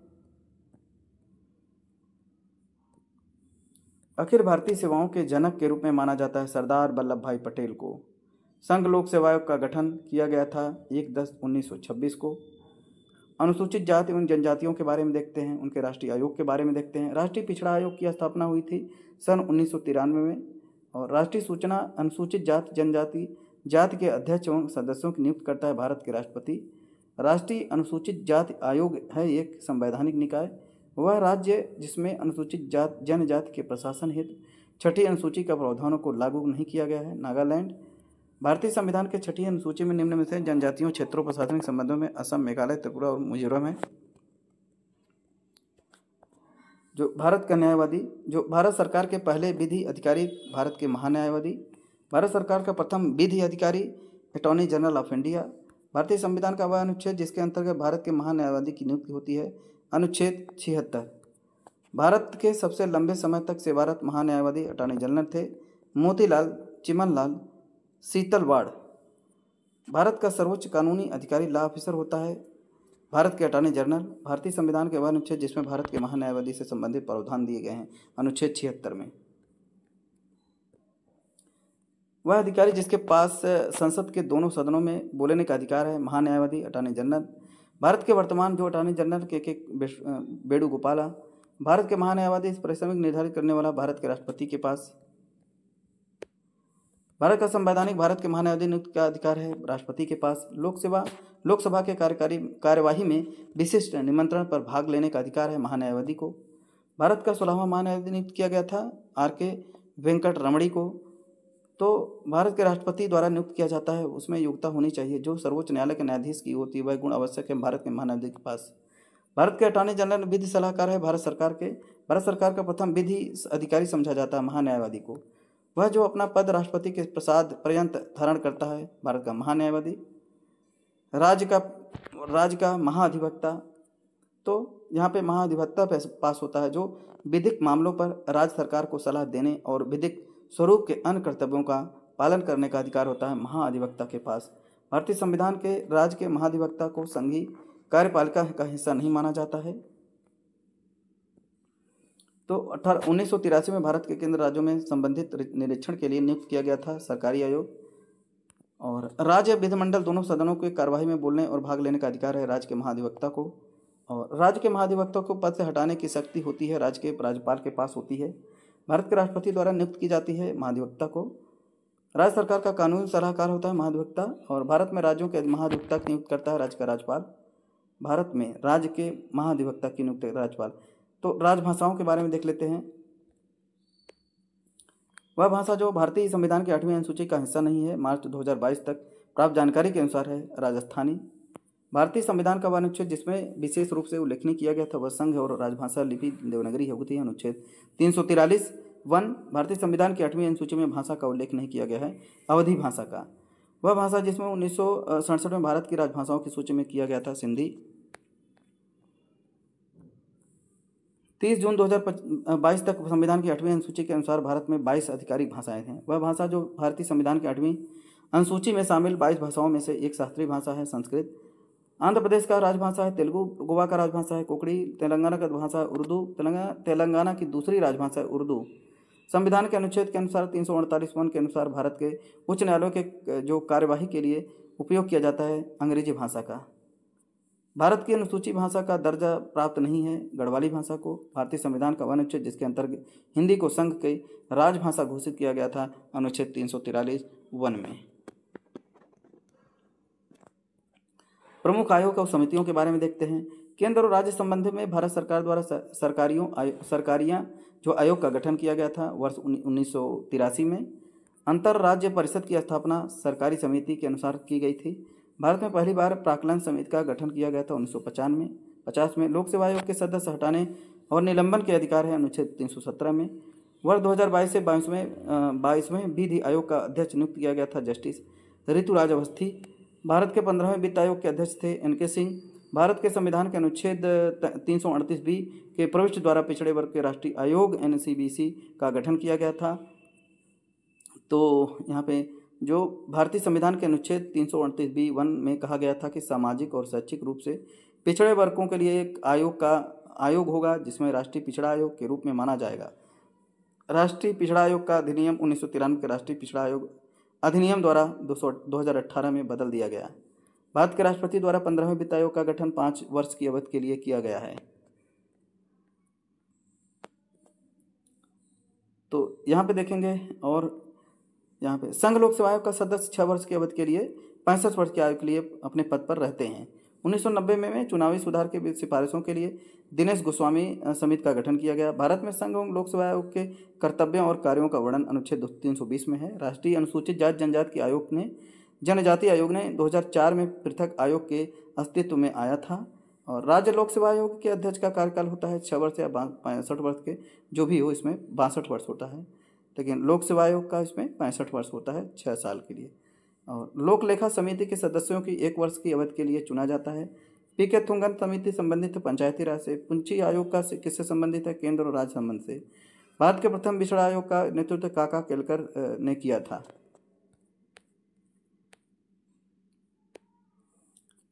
अखिल भारतीय सेवाओं के जनक के रूप में माना जाता है सरदार वल्लभ भाई पटेल को। संघ लोक सेवा आयोग का गठन किया गया था 1/10/1926 को। अनुसूचित जाति एवं जनजातियों के बारे में देखते हैं, उनके राष्ट्रीय आयोग के बारे में देखते हैं। राष्ट्रीय पिछड़ा आयोग की स्थापना हुई थी सन 1993 में। और राष्ट्रीय सूचना अनुसूचित जाति जनजाति जाति के अध्यक्ष एवं सदस्यों की नियुक्त करता है भारत के राष्ट्रपति। राष्ट्रीय अनुसूचित जाति आयोग है एक संवैधानिक निकाय। वह राज्य जिसमें अनुसूचित जनजाति के प्रशासन हेतु 6ठी अनुसूची का प्रावधानों को लागू नहीं किया गया है नागालैंड। भारतीय संविधान के 6ठी अनुसूची में निम्न में से जनजातियों क्षेत्रों प्रशासनिक संबंधों में असम, मेघालय, त्रिपुरा और मिजोरम है। जो भारत का न्यायवादी, जो भारत सरकार के पहले विधि अधिकारी भारत के महान्यायवादी। भारत सरकार का प्रथम विधि अधिकारी अटॉर्नी जनरल ऑफ इंडिया। भारतीय संविधान का वह अनुच्छेद जिसके अंतर्गत भारत के महान्यायवादी की नियुक्ति होती है अनुच्छेद 76। भारत के सबसे लंबे समय तक सेवारत महान्यायवादी अटॉर्नी जनरल थे मोतीलाल चिमनलाल सीतलवाड़। भारत का सर्वोच्च कानूनी अधिकारी लॉ ऑफिसर होता है भारत के अटॉर्नी जनरल। भारतीय संविधान के वह अनुच्छेद जिसमें भारत के महान्यायवादी से संबंधित प्रावधान दिए गए हैं अनुच्छेद 76 में। वह अधिकारी जिसके पास संसद के दोनों सदनों में बोलने का अधिकार है महान्यायवादी अटॉर्नी जनरल। भारत के वर्तमान जो अटॉर्नी जनरल के वेणुगोपाला। भारत के महान्यायवादी पारिश्रमिक निर्धारित करने वाला भारत के राष्ट्रपति के पास। भारत का संवैधानिक भारत के महान्यायवादी नियुक्ति का अधिकार है राष्ट्रपति के पास। लोकसभा के कार्यवाही में विशिष्ट निमंत्रण पर भाग लेने का अधिकार है महान्यायवादी को। भारत का 16वां महान्यायवादी नियुक्त किया गया था R.K. वेंकट रमणी को। तो भारत के राष्ट्रपति द्वारा नियुक्त किया जाता है, उसमें योग्यता होनी चाहिए। जो सर्वोच्च न्यायालय के न्यायाधीश की होती है वह गुण आवश्यक है भारत के महान्यायाधीश के पास। भारत के अटॉर्नी जनरल विधि सलाहकार है भारत सरकार के। भारत सरकार का प्रथम विधि अधिकारी समझा जाता है महान्यायवादी को। वह जो अपना पद राष्ट्रपति के प्रसाद पर्यंत धारण करता है भारत का महान्यायवादी। राज्य का महाधिवक्ता, तो यहाँ पे महाधिवक्ता पास होता है जो विधिक मामलों पर राज्य सरकार को सलाह देने और विधिक स्वरूप के अन्य कर्तव्यों का पालन करने का अधिकार होता है महाधिवक्ता के पास। भारतीय संविधान के राज्य के महाधिवक्ता को संघीय कार्यपालिका का हिस्सा नहीं माना जाता है। तो 1983 में भारत के केंद्र राज्यों में संबंधित निरीक्षण के लिए नियुक्त किया गया था सरकारी आयोग। और राज्य विधिमंडल दोनों सदनों के कार्यवाही में बोलने और भाग लेने का अधिकार है राज्य के महाधिवक्ता को। और राज्य के महाधिवक्ता को पद से हटाने की शक्ति होती है राज्य के राज्यपाल के पास होती है। भारत के राष्ट्रपति द्वारा नियुक्त की जाती है महाधिवक्ता को। राज्य सरकार का कानूनी सलाहकार होता है महाधिवक्ता। और भारत में राज्यों के महाधिवक्ता की नियुक्त करता है राज्य का राज्यपाल। भारत में राज्य के महाधिवक्ता की नियुक्ति राज्यपाल। तो राजभाषाओं के बारे में देख लेते हैं। वह भाषा जो भारतीय संविधान की 8वीं अनुसूची का हिस्सा नहीं है, मार्च 2022 तक प्राप्त जानकारी के अनुसार है राजस्थानी। भारतीय संविधान का वह अनुच्छेद जिसमें विशेष रूप से उल्लेखनीय किया गया था वह संघ और राजभाषा लिपि देवनागरी होती है। अनुच्छेद 343 1 भारतीय संविधान की 8वीं अनुसूची में भाषा का उल्लेख नहीं किया गया है अवधी भाषा का। वह भाषा जिसमें 1967 में भारत की राजभाषाओं की सूची में किया गया था सिंधी। 30 जून 2022 तक संविधान की 8वीं अनुसूची के अनुसार भारत में 22 आधिकारिक भाषाएं हैं। वह भाषा जो भारतीय संविधान की 8वीं अनुसूची में शामिल 22 भाषाओं में से एक शास्त्रीय भाषा है संस्कृत। आंध्र प्रदेश का राजभाषा है तेलुगु। गोवा का राजभाषा है कोंकणी। तेलंगाना का भाषा उर्दू। तेलंगाना की दूसरी राजभाषा है उर्दू। संविधान के अनुच्छेद के अनुसार 348 के अनुसार भारत के उच्च न्यायालयों के जो कार्यवाही के लिए उपयोग किया जाता है अंग्रेजी भाषा का। भारत की अनुसूची भाषा का दर्जा प्राप्त नहीं है गढ़वाली भाषा को। भारतीय संविधान का वन अनुच्छेद जिसके अंतर्गत हिंदी को संघ की राजभाषा घोषित किया गया था अनुच्छेद 343 में। प्रमुख आयोग और समितियों के बारे में देखते हैं। केंद्र और राज्य संबंध में भारत सरकार द्वारा सरकारियां जो आयोग का गठन किया गया था वर्ष 1983 में। अंतर राज्य परिषद की स्थापना सरकारी समिति के अनुसार की गई थी। भारत में पहली बार प्राक्कलन समिति का गठन किया गया था 1950 में। लोक सेवा आयोग के सदस्य हटाने और निलंबन के अधिकार है अनुच्छेद 317 में। वर्ष 2022 से 22वें विधि आयोग का अध्यक्ष नियुक्त किया गया था जस्टिस ऋतुराज अवस्थी। भारत के 15वें वित्त आयोग के अध्यक्ष थे NK सिंह। भारत के संविधान के अनुच्छेद 338B के प्रविष्टि द्वारा पिछड़े वर्ग के राष्ट्रीय आयोग NCBC का गठन किया गया था। तो यहाँ पे जो भारतीय संविधान के अनुच्छेद 338B(1) में कहा गया था कि सामाजिक और शैक्षिक रूप से पिछड़े वर्गों के लिए एक आयोग होगा जिसमें राष्ट्रीय पिछड़ा आयोग के रूप में माना जाएगा। राष्ट्रीय पिछड़ा आयोग का अधिनियम 1993 के राष्ट्रीय पिछड़ा आयोग अधिनियम द्वारा 2018 में बदल दिया गया। भारत के राष्ट्रपति द्वारा 15वें वित्त आयोग का गठन 5 वर्ष की अवधि के लिए किया गया है। तो यहाँ पे देखेंगे। और यहाँ पे संघ लोक सेवा आयोग का सदस्य 6 वर्ष की अवधि के लिए 65 वर्ष की आयु के लिए अपने पद पर रहते हैं। 1990 में चुनावी सुधार के सिफारिशों के लिए दिनेश गोस्वामी समिति का गठन किया गया। भारत में संघ एवं लोक सेवा आयोग के कर्तव्यों और कार्यों का वर्णन अनुच्छेद 320 में है। राष्ट्रीय अनुसूचित जाति जनजाति आयोग ने जनजाति आयोग ने 2004 में पृथक आयोग के अस्तित्व में आया था। और राज्य लोक सेवा आयोग के अध्यक्ष का कार्यकाल होता है 6 वर्ष या 65 वर्ष के, जो भी हो, इसमें 62 वर्ष होता है, लेकिन लोक सेवा आयोग का इसमें 65 वर्ष होता है 6 साल के लिए। और लोक लेखा समिति के सदस्यों की 1 वर्ष की अवधि के लिए चुना जाता है। PK थुंगन समिति संबंधित पंचायती राज से। पुंची आयोग का किससे संबंधित है? केंद्र और राज्य संबंध से। भारत के प्रथम पिछड़ा आयोग का नेतृत्व काका केलकर ने किया था।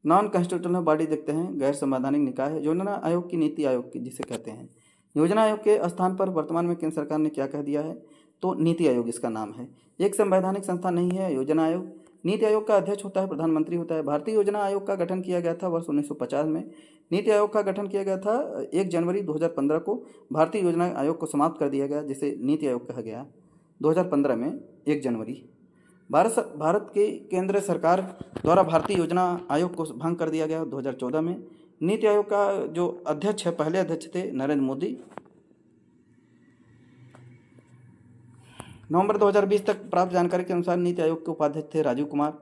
नॉन कॉन्स्टिट्यूशनल बॉडी देखते हैं, गैर संवैधानिक निकाय है। योजना आयोग की नीति आयोग की जिसे कहते हैं। योजना आयोग के स्थान पर वर्तमान में केंद्र सरकार ने क्या कह दिया है? तो नीति आयोग इसका नाम है। एक संवैधानिक संस्था नहीं है योजना आयोग। नीति आयोग का अध्यक्ष होता है प्रधानमंत्री होता है। भारतीय योजना आयोग का गठन किया गया था वर्ष 1950 में। नीति आयोग का गठन किया गया था 1 जनवरी 2015 को। भारतीय योजना आयोग को समाप्त कर दिया गया जिसे नीति आयोग कहा गया 2015 में 1 जनवरी। भारत के केंद्र सरकार द्वारा भारतीय योजना आयोग को भंग कर दिया गया 2014 में। नीति आयोग का जो अध्यक्ष है, पहले अध्यक्ष थे नरेंद्र मोदी। नवंबर 2020 तक प्राप्त जानकारी के अनुसार नीति आयोग के उपाध्यक्ष थे राजीव कुमार।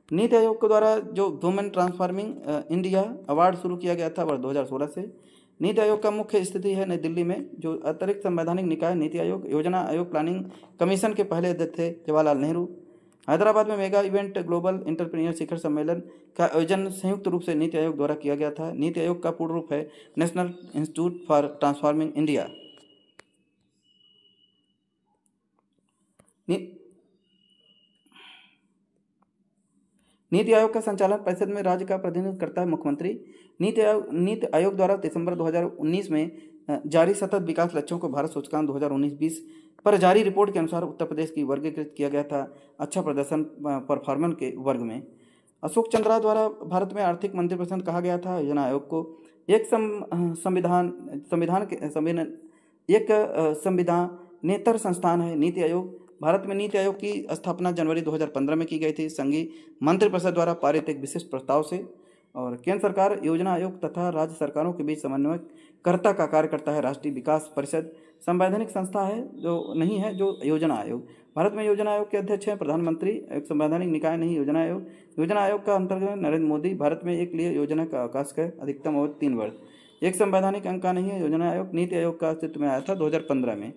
नीति आयोग के द्वारा जो वुमेन ट्रांसफॉर्मिंग इंडिया अवार्ड शुरू किया गया था वर्ष 2016 से। नीति आयोग का मुख्य स्थिति है नई दिल्ली में। जो अतिरिक्त संवैधानिक निकाय नीति आयोग। योजना आयोग प्लानिंग कमीशन के पहले अध्यक्ष थे जवाहरलाल नेहरू। हैदराबाद में मेगा इवेंट ग्लोबल इंटरप्रेन्योर शिखर सम्मेलन का आयोजन संयुक्त रूप से नीति आयोग द्वारा किया गया था। नीति आयोग का पूर्ण रूप है national institute for transforming India. NITI Aayog का संचालन परिषद में राज्य का प्रतिनिधित्व करता है मुख्यमंत्री। नीति आयोग द्वारा दिसंबर 2019 में जारी सतत विकास लक्ष्यों को भारत सूचकांक 2019-20 पर जारी रिपोर्ट के अनुसार उत्तर प्रदेश की वर्गीकृत किया गया था अच्छा प्रदर्शन परफॉर्मेंस के वर्ग में। अशोक चंद्रा द्वारा भारत में आर्थिक मंत्रिपरिषद कहा गया था योजना आयोग को। एक संविधानेतर संस्थान है नीति आयोग। भारत में नीति आयोग की स्थापना जनवरी 2015 में की गई थी संघीय मंत्रिपरिषद द्वारा पारित एक विशिष्ट प्रस्ताव से। और केंद्र सरकार योजना आयोग तथा राज्य सरकारों के बीच समन्वयकर्ता का कार्य करता है राष्ट्रीय विकास परिषद। संवैधानिक संस्था है जो नहीं है जो योजना आयोग। भारत में योजना आयोग के अध्यक्ष हैं प्रधानमंत्री। एक संवैधानिक निकाय नहीं योजना आयोग। योजना आयोग का अंतर्गत नरेंद्र मोदी। भारत में एक लिए योजना का अवकाश का अधिकतम अवधि 3 वर्ष। एक संवैधानिक अंग का नहीं है योजना आयोग। नीति आयोग का अस्तित्व में आया था 2015 में।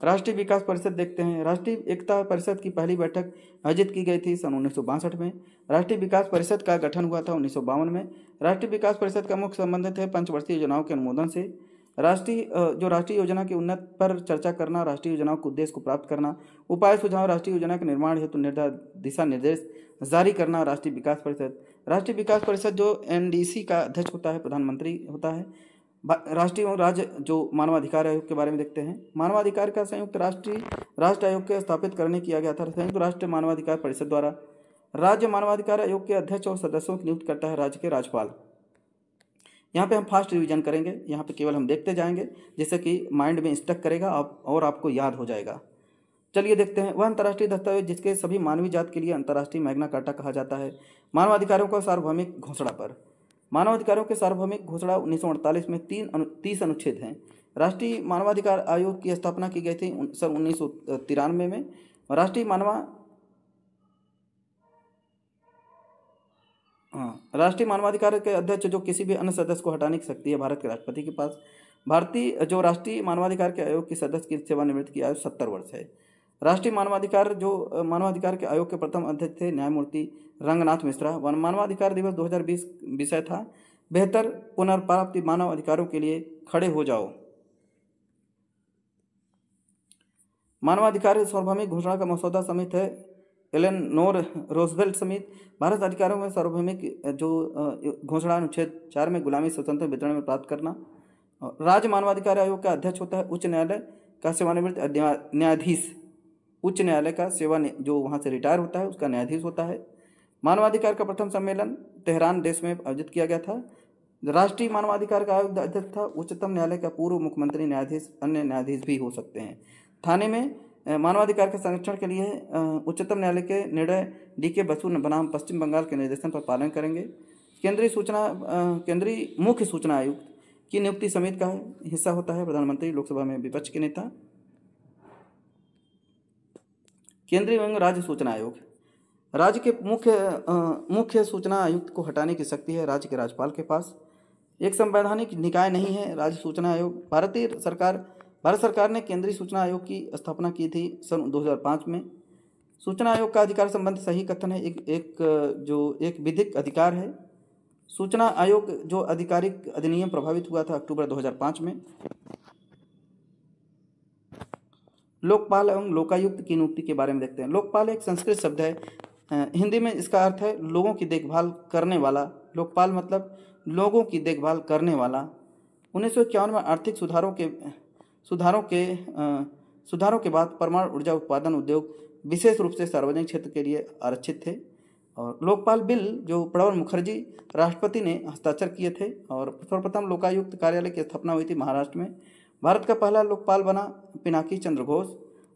राष्ट्रीय विकास परिषद देखते हैं। राष्ट्रीय एकता परिषद की पहली बैठक आयोजित की गई थी सन 1962 में। राष्ट्रीय विकास परिषद का गठन हुआ था 1952 में। राष्ट्रीय विकास परिषद का मुख्य संबंध है पंचवर्षीय योजनाओं के अनुमोदन से। राष्ट्रीय योजना की उन्नत पर चर्चा करना, राष्ट्रीय योजनाओं के उद्देश्य को प्राप्त करना, उपाय सुझाव, राष्ट्रीय योजना के निर्माण हेतु दिशा निर्देश जारी करना। राष्ट्रीय विकास परिषद जो NDC का अध्यक्ष होता है प्रधानमंत्री होता है। राष्ट्रीय और राज्य जो मानवाधिकार आयोग के बारे में देखते हैं। मानवाधिकार का संयुक्त राष्ट्र आयोग के स्थापित करने किया गया था। संयुक्त राष्ट्र मानवाधिकार परिषद द्वारा राज्य मानवाधिकार आयोग के अध्यक्ष और सदस्यों की नियुक्ति करता है राज्य के राज्यपाल। यहाँ पे हम फास्ट रिवीजन करेंगे। यहाँ पे केवल हम देखते जाएंगे जिससे कि माइंड में स्टक करेगा और आपको याद हो जाएगा। चलिए देखते हैं। वह अंतर्राष्ट्रीय दस्तावेज जिसके सभी मानवीय जात के लिए अंतर्राष्ट्रीय मैग्ना कार्टा कहा जाता है। मानवाधिकारों का सार्वभौमिक घोषणा पर। मानवाधिकारों के सार्वभौमिक घोषणा 1948 में 30 अनुच्छेद हैं। राष्ट्रीय मानवाधिकार आयोग की स्थापना की गई थी सन 1993 में। राष्ट्रीय मानवाधिकार के अध्यक्ष जो किसी भी अन्य सदस्य को हटाने की शक्ति है भारत के राष्ट्रपति के पास। राष्ट्रीय मानवाधिकार के आयोग के सदस्य की सेवानिवृत्ति की आयु 70 वर्ष है। राष्ट्रीय मानवाधिकार के आयोग के प्रथम अध्यक्ष थे न्यायमूर्ति रंगनाथ मिश्रा। मानवाधिकार दिवस 2020 विषय था बेहतर पुनर्प्राप्ति मानव अधिकारों के लिए खड़े हो जाओ। मानवाधिकार सार्वभौमिक घोषणा का मसौदा समिति है एलेनोर रूजवेल्ट समिति। भारत अधिकारों में सार्वभौमिक जो घोषणा अनुच्छेद 4 में गुलामी स्वतंत्र वितरण में प्राप्त करना। राज्य मानवाधिकार आयोग का अध्यक्ष होता है उच्च न्यायालय का सेवानिवृत्त न्यायाधीश। उच्च न्यायालय का जो वहाँ से रिटायर होता है उसका न्यायाधीश होता है। मानवाधिकार का प्रथम सम्मेलन तेहरान देश में आयोजित किया गया था। राष्ट्रीय मानवाधिकार का आयोग अध्यक्ष था उच्चतम न्यायालय का पूर्व मुख्यमंत्री न्यायाधीश। अन्य न्यायाधीश भी हो सकते हैं। थाने में मानवाधिकार के संरक्षण के लिए उच्चतम न्यायालय के निर्णय DK बसु बनाम पश्चिम बंगाल के निर्देशन पर पालन करेंगे। केंद्रीय मुख्य सूचना आयुक्त की नियुक्ति समिति का हिस्सा होता है प्रधानमंत्री, लोकसभा में विपक्ष के नेता। केंद्रीय एवं राज्य सूचना आयोग। राज्य के मुख्य सूचना आयुक्त को हटाने की शक्ति है राज्य के राज्यपाल के पास। एक संवैधानिक निकाय नहीं है राज्य सूचना आयोग। भारत सरकार ने केंद्रीय सूचना आयोग की स्थापना की थी सन 2005 में। सूचना आयोग का अधिकार संबंध सही कथन है एक विधिक अधिकार है। सूचना आयोग जो आधिकारिक अधिनियम प्रभावित हुआ था अक्टूबर 2005 में। लोकपाल एवं लोकायुक्त की नियुक्ति के बारे में देखते हैं। लोकपाल एक संस्कृत शब्द है। हिंदी में इसका अर्थ है लोगों की देखभाल करने वाला। लोकपाल मतलब लोगों की देखभाल करने वाला। 1951 में आर्थिक सुधारों के बाद परमाणु ऊर्जा उत्पादन उद्योग विशेष रूप से सार्वजनिक क्षेत्र के लिए आरक्षित थे। और लोकपाल बिल जो प्रणब मुखर्जी राष्ट्रपति ने हस्ताक्षर किए थे। और सर्वप्रथम लोकायुक्त कार्यालय की स्थापना हुई थी महाराष्ट्र में। भारत का पहला लोकपाल बना पिनाकी चंद्र घोष।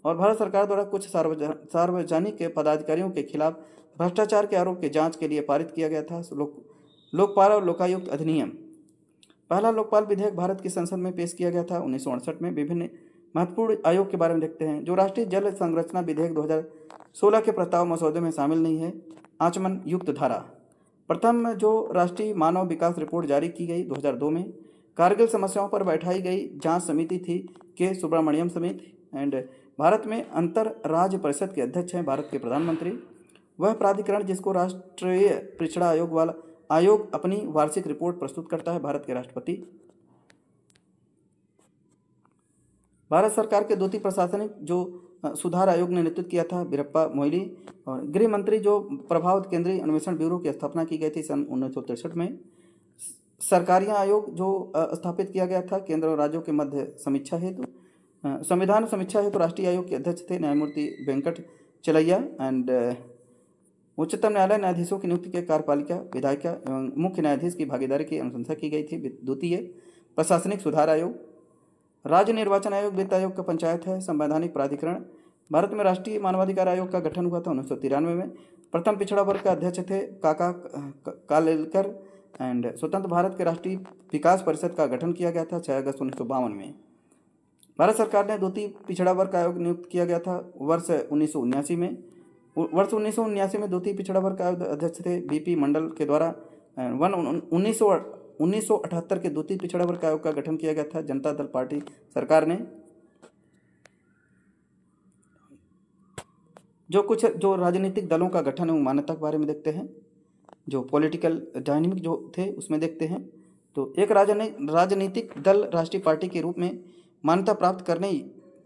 और भारत सरकार द्वारा कुछ सार्वजनिक पदाधिकारियों के खिलाफ भ्रष्टाचार के आरोप की जांच के लिए पारित किया गया था लोकपाल और लोकायुक्त अधिनियम। पहला लोकपाल विधेयक भारत की संसद में पेश किया गया था 1968 में। विभिन्न महत्वपूर्ण आयोग के बारे में देखते हैं। जो राष्ट्रीय जल संरचना विधेयक 2016 के प्रस्ताव मसौदे में शामिल नहीं है। आचमन युक्त धारा। प्रथम जो राष्ट्रीय मानव विकास रिपोर्ट जारी की गई 2002 में। कारगिल समस्याओं पर बैठाई गई जांच समिति थी के सुब्रमण्यम समिति। एंड भारत में अंतर राज्य परिषद के अध्यक्ष हैं भारत के प्रधानमंत्री। वह प्राधिकरण जिसको राष्ट्रीय पिछड़ा आयोग अपनी वार्षिक रिपोर्ट प्रस्तुत करता है भारत के राष्ट्रपति। भारत सरकार के 2 प्रशासनिक जो सुधार आयोग ने नेतृत्व किया था वीरप्पा मोइली। और गृह मंत्री जो प्रभाव केंद्रीय अन्वेषण ब्यूरो की स्थापना की गई थी सन 1963 में। सरकारिया आयोग जो स्थापित किया गया था केंद्र और राज्यों के मध्य समीक्षा हेतु। संविधान समीक्षा हेतु राष्ट्रीय आयोग के अध्यक्ष थे न्यायमूर्ति वेंकट चलैया। एंड उच्चतम न्यायालय न्यायाधीशों की नियुक्ति के कार्यपालिका विधायिका एवं मुख्य न्यायाधीश की भागीदारी की अनुशंसा की गई थी। द्वितीय प्रशासनिक सुधार आयोग। राज्य निर्वाचन आयोग वित्त आयोग का पंचायत है। संवैधानिक प्राधिकरण। भारत में राष्ट्रीय मानवाधिकार आयोग का गठन हुआ था 1993 में। प्रथम पिछड़ा वर्ग के अध्यक्ष थे काका कालेलकर। एंड स्वतंत्र भारत के राष्ट्रीय विकास परिषद का गठन किया गया था 6 अगस्त 1952 में। भारत सरकार ने द्वितीय पिछड़ा वर्ग आयोग नियुक्त किया गया था वर्ष 1979 में। वर्ष 1979 में द्वितीय पिछड़ा वर्ग आयोग अध्यक्ष थे बीपी मंडल के द्वारा। 1978 के द्वितीय पिछड़ा वर्ग आयोग का गठन किया गया था जनता दल पार्टी सरकार ने। जो राजनीतिक दलों का गठन एवं मान्यता के बारे में देखते हैं, जो पॉलिटिकल डायनेमिक जो थे उसमें देखते हैं। तो एक राजनीतिक दल राष्ट्रीय पार्टी के रूप में मान्यता प्राप्त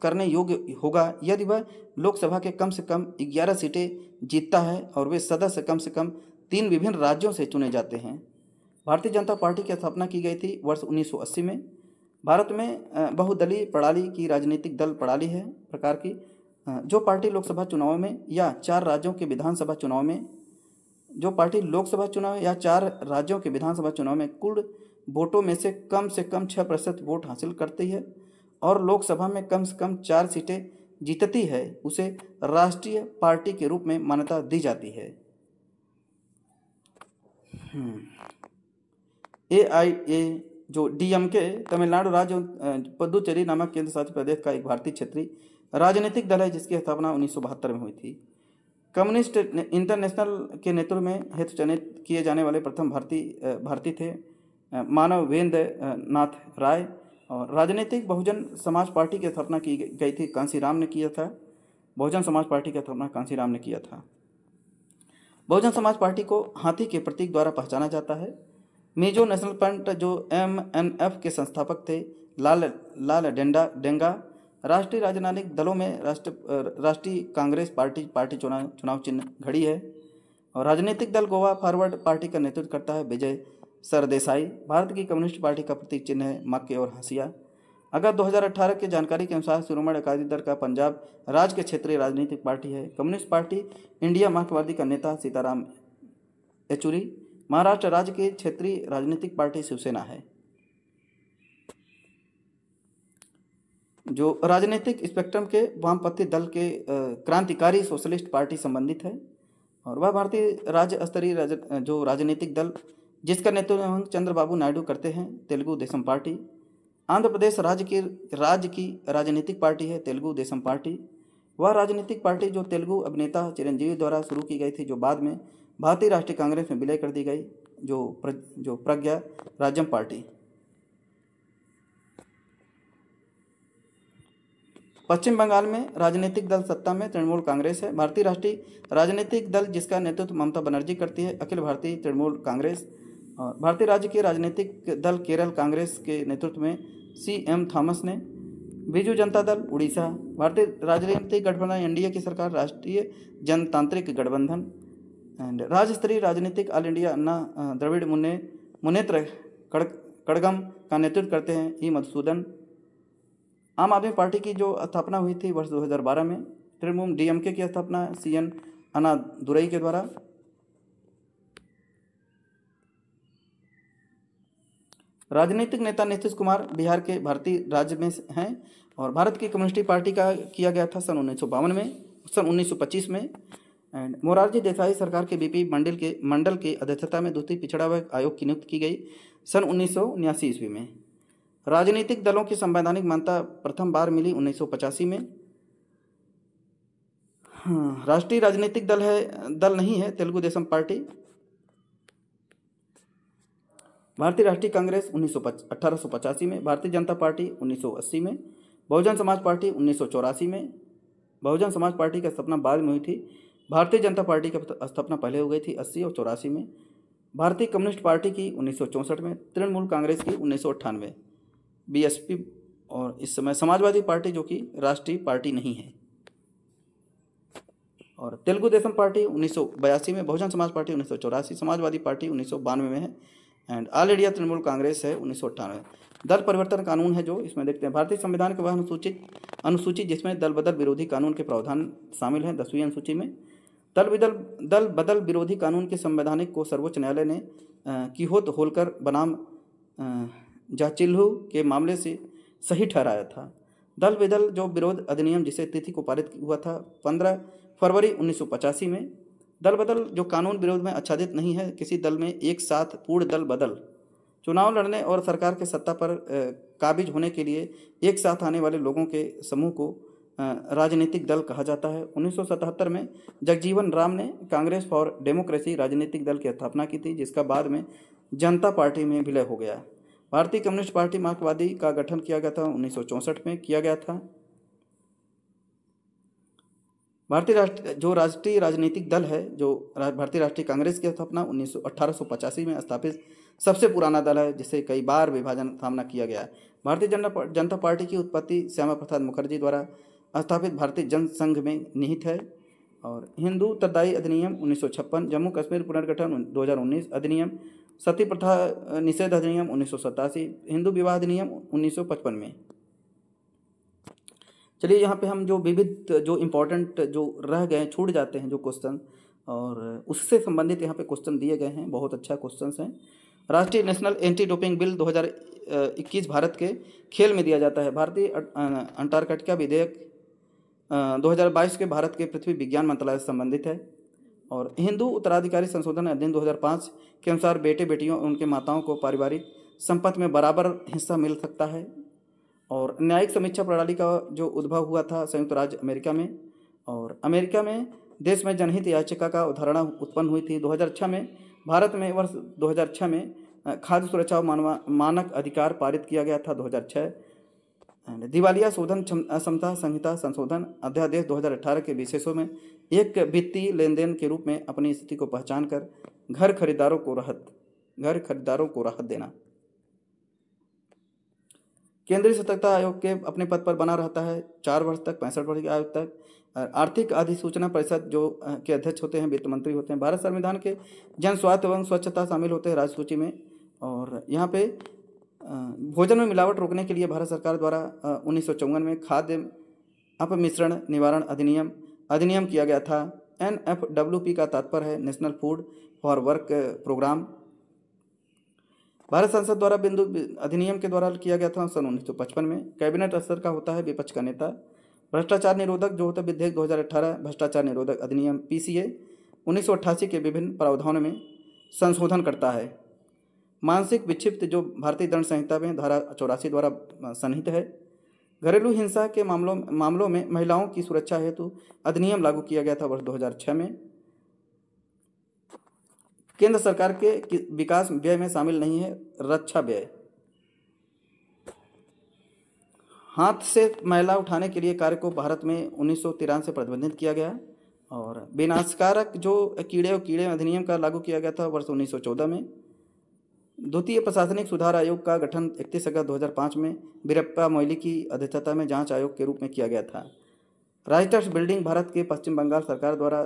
करने योग्य होगा यदि वह लोकसभा के कम से कम 11 सीटें जीतता है और वे सदस्य कम से कम 3 विभिन्न राज्यों से चुने जाते हैं। भारतीय जनता पार्टी की स्थापना की गई थी वर्ष 1980 में। भारत में बहुदलीय प्रणाली की राजनीतिक दल प्रणाली है प्रकार की जो पार्टी लोकसभा चुनाव में या 4 राज्यों के विधानसभा चुनाव में या 4 राज्यों के विधानसभा चुनाव में कुल वोटों में से कम 6% वोट हासिल करती है और लोकसभा में कम से कम 4 सीटें जीतती है, उसे राष्ट्रीय पार्टी के रूप में मान्यता दी जाती है। AIA जो DMK तमिलनाडु राज्य पुदुचेरी नामक केंद्र शासित प्रदेश का एक भारतीय क्षेत्रीय राजनीतिक दल है जिसकी स्थापना 1972 में हुई थी। कम्युनिस्ट इंटरनेशनल के नेतृत्व में हेतु चयनित किए जाने वाले प्रथम भारतीय थे मानवेंद्र नाथ राय। और राजनीतिक बहुजन समाज पार्टी की स्थापना की गई थी कांसीराम ने किया था। बहुजन समाज पार्टी की स्थापना कांसीराम ने किया था। बहुजन समाज पार्टी को हाथी के प्रतीक द्वारा पहचाना जाता है। मिजो नेशनल फ्रंट जो MNF के संस्थापक थे लाल डेंगा। राष्ट्रीय राजनीतिक दलों में राष्ट्रीय कांग्रेस पार्टी चुनाव चिन्ह घड़ी है। और राजनीतिक दल गोवा फॉरवर्ड पार्टी का नेतृत्व करता है विजय सरदेसाई। भारत की कम्युनिस्ट पार्टी का प्रतीक चिन्ह है मक्के और हंसिया। अगस्त 2018 की जानकारी के अनुसार शिरोमणि अकाली दल का पंजाब राज्य के क्षेत्रीय राजनीतिक पार्टी है। कम्युनिस्ट पार्टी इंडिया मार्क्सवादी का नेता सीताराम येचुरी। महाराष्ट्र राज्य की क्षेत्रीय राजनीतिक पार्टी शिवसेना है। जो राजनीतिक स्पेक्ट्रम के वामपंथी दल के क्रांतिकारी सोशलिस्ट पार्टी संबंधित है और वह भारतीय राज्य स्तरीय जो राजनीतिक दल जिसका नेतृत्व चंद्रबाबू नायडू करते हैं तेलुगु देशम पार्टी। आंध्र प्रदेश राज्य की राजनीतिक पार्टी है तेलुगु देशम पार्टी। वह राजनीतिक पार्टी जो तेलुगु अभिनेता चिरंजीवी द्वारा शुरू की गई थी जो बाद में भारतीय राष्ट्रीय कांग्रेस में विलय कर दी गई जो प्रज्ञा राज्यम पार्टी। पश्चिम बंगाल में राजनीतिक दल सत्ता में तृणमूल कांग्रेस है। भारतीय राष्ट्रीय राजनीतिक दल जिसका नेतृत्व ममता बनर्जी करती है अखिल भारतीय तृणमूल कांग्रेस। और भारतीय राज्य के राजनीतिक दल केरल कांग्रेस के नेतृत्व में CM थॉमस ने। बीजू जनता दल उड़ीसा। भारतीय राजनीतिक गठबंधन NDA की सरकार राष्ट्रीय जनतांत्रिक गठबंधन। एंड राज्य स्तरीय राजनीतिक ऑल इंडिया अन्ना द्रविड़ मुनेत्र कड़गम का नेतृत्व करते हैं E मधुसूदन। आम आदमी पार्टी की जो स्थापना हुई थी वर्ष 2012 में। तृणमूल DMK की स्थापना CN अन्नादुरई के द्वारा। राजनीतिक नेता नीतीश कुमार बिहार के भारतीय राज्य में हैं और भारत की कम्युनिस्ट पार्टी का किया गया था सन 1925 में। एंड मोरारजी देसाई सरकार के BP मंडल के अध्यक्षता में द्वितीय पिछड़ा वर्ग आयोग की नियुक्ति की गई सन 1979 ईस्वी में। राजनीतिक दलों की संवैधानिक मान्यता प्रथम बार मिली 1985 में। राष्ट्रीय राजनीतिक दल नहीं है तेलुगु देशम पार्टी। भारतीय राष्ट्रीय कांग्रेस 1885 में। भारतीय जनता पार्टी 1980 में। बहुजन समाज पार्टी 1984 में। बहुजन समाज पार्टी की स्थापना बाद में हुई थी। भारतीय जनता पार्टी की स्थापना पहले हो गई थी 80 और 84 में। भारतीय कम्युनिस्ट पार्टी की 1964 में। तृणमूल कांग्रेस की 1998। BSP और इस समय समाजवादी पार्टी जो कि राष्ट्रीय पार्टी नहीं है। और तेलुगु देशम पार्टी 1982 में, बहुजन समाज पार्टी 1984, समाजवादी पार्टी 1992 में है, and all India Trinamool Congress है 1998। दल परिवर्तन कानून है जो इसमें देखते हैं। भारतीय संविधान के वह अनुसूची जिसमें दल बदल विरोधी कानून के प्रावधान शामिल हैं 10वीं अनुसूची में। दल बदल विरोधी कानून के संवैधानिक को सर्वोच्च न्यायालय ने किहोत होलकर बनाम जाचिल्हू के मामले से सही ठहराया था। दल बदल जो विरोध अधिनियम जिसे तिथि को पारित हुआ था 15 फरवरी 1985 में। दल बदल जो कानून विरोध में आच्छादित नहीं है। किसी दल में एक साथ पूर्ण दल बदल चुनाव लड़ने और सरकार के सत्ता पर काबिज होने के लिए एक साथ आने वाले लोगों के समूह को राजनीतिक दल कहा जाता है। 1977 में जगजीवन राम ने कांग्रेस फॉर डेमोक्रेसी राजनीतिक दल की स्थापना की थी, जिसका बाद में जनता पार्टी में विलय हो गया। भारतीय कम्युनिस्ट पार्टी मार्क्सवादी का गठन किया गया था 1964 में किया गया था। भारतीय राष्ट्रीय राजनीतिक दल है जो भारतीय राष्ट्रीय कांग्रेस की स्थापना 1885 में स्थापित सबसे पुराना दल है, जिसे कई बार विभाजन सामना किया गया है। भारतीय जनता पार्टी की उत्पत्ति श्यामा प्रसाद मुखर्जी द्वारा स्थापित भारतीय जनसंघ में निहित है। और हिंदू उत्तरदायी अधिनियम 1956, जम्मू कश्मीर पुनर्गठन 2019 अधिनियम, सती प्रथा निषेध अधिनियम 1987, हिंदू विवाह अधिनियम 1955 में। चलिए यहाँ पे हम जो विविध जो इम्पोर्टेंट जो रह गए छूट जाते हैं जो क्वेश्चन, और उससे संबंधित यहाँ पे क्वेश्चन दिए गए हैं। बहुत अच्छा क्वेश्चन हैं। राष्ट्रीय national anti doping bill 2021 Bharat के खेल में दिया जाता है। भारतीय अंटार्कटिका विधेयक 2022 के भारत के पृथ्वी विज्ञान मंत्रालय से संबंधित है। और हिंदू उत्तराधिकारी संशोधन अधिनियम 2005 के अनुसार बेटे बेटियों और उनके माताओं को पारिवारिक संपत्ति में बराबर हिस्सा मिल सकता है। और न्यायिक समीक्षा प्रणाली का जो उद्भव हुआ था संयुक्त राज्य अमेरिका में, और अमेरिका में देश में जनहित याचिका का अवधारणा उत्पन्न हुई थी 2006 में। भारत में वर्ष 2006 में खाद्य सुरक्षा मानक अधिकार पारित किया गया था 2006। दिवालिया शोधन क्षमता संहिता संशोधन अध्यादेश 2018 के विशेषों में एक वित्तीय लेन देन के रूप में अपनी स्थिति को पहचान कर घर खरीदारों को राहत देना। केंद्रीय सतर्कता आयोग के अपने पद पर बना रहता है 4 वर्ष तक, 65 वर्ष की आयु तक। आर्थिक अधिसूचना परिषद जो के अध्यक्ष होते हैं वित्त मंत्री होते हैं। भारत संविधान के जन स्वास्थ्य एवं स्वच्छता शामिल होते हैं राज्य सूची में। और यहाँ पे भोजन में मिलावट रोकने के लिए भारत सरकार द्वारा 1954 में खाद्य अपमिश्रण निवारण अधिनियम किया गया था। NFWP का तात्पर्य है national food for work programme. Bharat संसद द्वारा बिंदु अधिनियम के द्वारा किया गया था सन 1955 में। कैबिनेट स्तर का होता है विपक्ष का नेता। भ्रष्टाचार निरोधक जो होता है विधेयक 2018 भ्रष्टाचार निरोधक अधिनियम PCA 1988 के विभिन्न प्रावधानों में संशोधन करता है। मानसिक विक्षिप्त जो भारतीय दंड संहिता में धारा 84 द्वारा सन्निहित है। घरेलू हिंसा के मामलों में महिलाओं की सुरक्षा हेतु अधिनियम लागू किया गया था वर्ष 2006 में। केंद्र सरकार के विकास व्यय में शामिल नहीं है रक्षा व्यय। हाथ से मैला उठाने के लिए कार्य को भारत में 1993 से प्रतिबंधित किया गया। और विनाशकारक जो कीड़े अधिनियम का लागू किया गया था वर्ष 1914 में। द्वितीय प्रशासनिक सुधार आयोग का गठन 31 अगस्त 2005 में वीरप्पा मोइली की अध्यक्षता में जांच आयोग के रूप में किया गया था। राइटर्स बिल्डिंग भारत के पश्चिम बंगाल सरकार द्वारा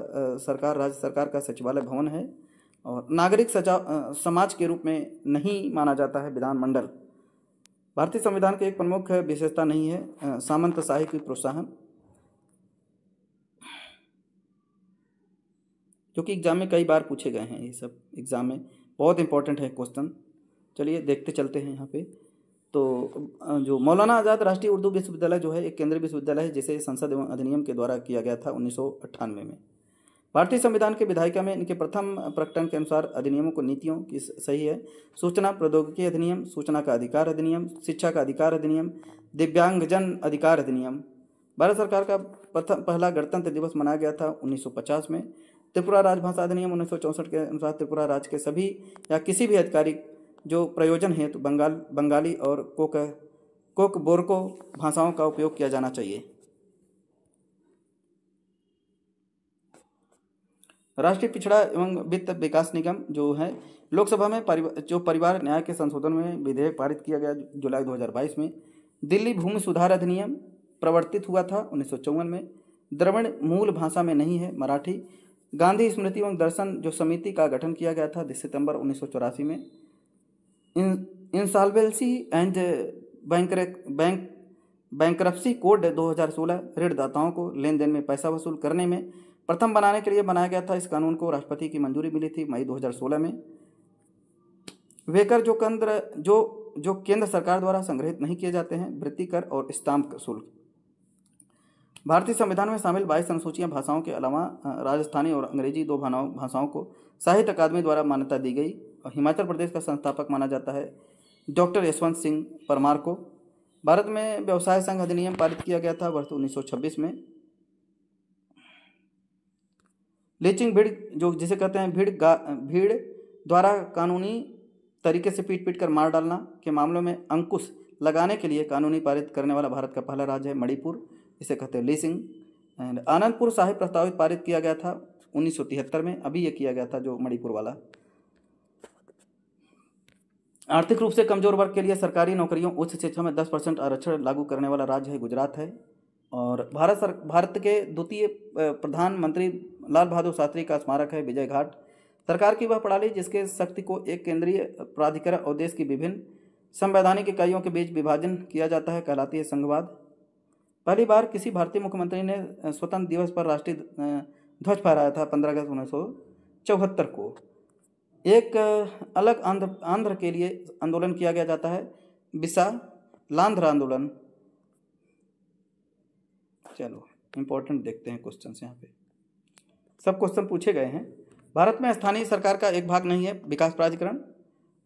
राज्य सरकार का सचिवालय भवन है। और नागरिक समाज के रूप में नहीं माना जाता है विधानमंडल। भारतीय संविधान की एक प्रमुख विशेषता नहीं है सामंतशाही की प्रोत्साहन, जो कि एग्जाम में कई बार पूछे गए हैं। ये सब एग्जाम में बहुत इंपॉर्टेंट है क्वेश्चन। चलिए देखते चलते हैं यहाँ पे। तो जो मौलाना आज़ाद राष्ट्रीय उर्दू विश्वविद्यालय जो है एक केंद्रीय विश्वविद्यालय है जिसे संसद एवं अधिनियम के द्वारा किया गया था 1998 में। भारतीय संविधान के विधायिका में इनके प्रथम प्रकटन के अनुसार अधिनियमों को नीतियों की सही है। सूचना प्रौद्योगिकी अधिनियम, सूचना का अधिकार अधिनियम, शिक्षा का अधिकार अधिनियम, दिव्यांगजन अधिकार अधिनियम। भारत सरकार का पहला गणतंत्र दिवस मनाया गया था 1950 में। त्रिपुरा राजभाषा अधिनियम 1964 के अनुसार त्रिपुरा राज्य के सभी या किसी भी आधिकारिक जो प्रयोजन हेतु बंगाली और कोकबोरको भाषाओं का उपयोग किया जाना चाहिए। राष्ट्रीय पिछड़ा एवं वित्त विकास निगम जो है लोकसभा में परिवार न्याय के संशोधन में विधेयक पारित किया गया जुलाई 2022 में। दिल्ली भूमि सुधार अधिनियम प्रवर्तित हुआ था 1954 में। द्रविड़ मूल भाषा में नहीं है, मराठी। गांधी स्मृति एवं दर्शन जो समिति का गठन किया गया था दिसंबर 1984 में। इंसॉल्वेंसी एंड बैंकरप्सी कोड 2016 ऋणदाताओं को लेन देन में पैसा वसूल करने में प्रथम बनाने के लिए बनाया गया था। इस कानून को राष्ट्रपति की मंजूरी मिली थी मई 2016 में। वेकर जो केंद्र सरकार द्वारा संग्रहित नहीं किए जाते हैं, वृत्ति कर और स्टाम्प शुल्क। भारतीय संविधान में शामिल 22 अनुसूचियां भाषाओं के अलावा राजस्थानी और अंग्रेजी 2 भाषाओं को साहित्य अकादमी द्वारा मान्यता दी गई। और हिमाचल प्रदेश का संस्थापक माना जाता है डॉक्टर यशवंत सिंह परमार को। भारत में व्यवसाय संघ अधिनियम पारित किया गया था वर्ष 1926 में। लीचिंग भीड़ जो जिसे कहते हैं भीड़ द्वारा कानूनी तरीके से पीट कर मार डालना के मामलों में अंकुश लगाने के लिए कानूनी पारित करने वाला भारत का पहला राज्य है मणिपुर, इसे कहते हैं लीसिंग। एंड आनंदपुर साहिब प्रस्तावित पारित किया गया था 1973 में, अभी ये किया गया था जो मणिपुर वाला। आर्थिक रूप से कमजोर वर्ग के लिए सरकारी नौकरियों उच्च शिक्षा में 10% आरक्षण लागू करने वाला राज्य है गुजरात है। और भारत के द्वितीय प्रधानमंत्री लाल बहादुर शास्त्री का स्मारक है विजय घाट। सरकार की वह प्रणाली जिसके शक्ति को एक केंद्रीय प्राधिकरण और देश की विभिन्न संवैधानिक इकाइयों के बीच विभाजन किया जाता है कहलाती है संघवाद। पहली बार किसी भारतीय मुख्यमंत्री ने स्वतंत्र दिवस पर राष्ट्रीय ध्वज फहराया था 15 अगस्त 1974 को। एक अलग आंध्र के लिए आंदोलन किया गया जाता है विशालांध्र आंदोलन। चलो इंपॉर्टेंट देखते हैं क्वेश्चन यहाँ पे, सब क्वेश्चन पूछे गए हैं। भारत में स्थानीय सरकार का एक भाग नहीं है विकास प्राधिकरण।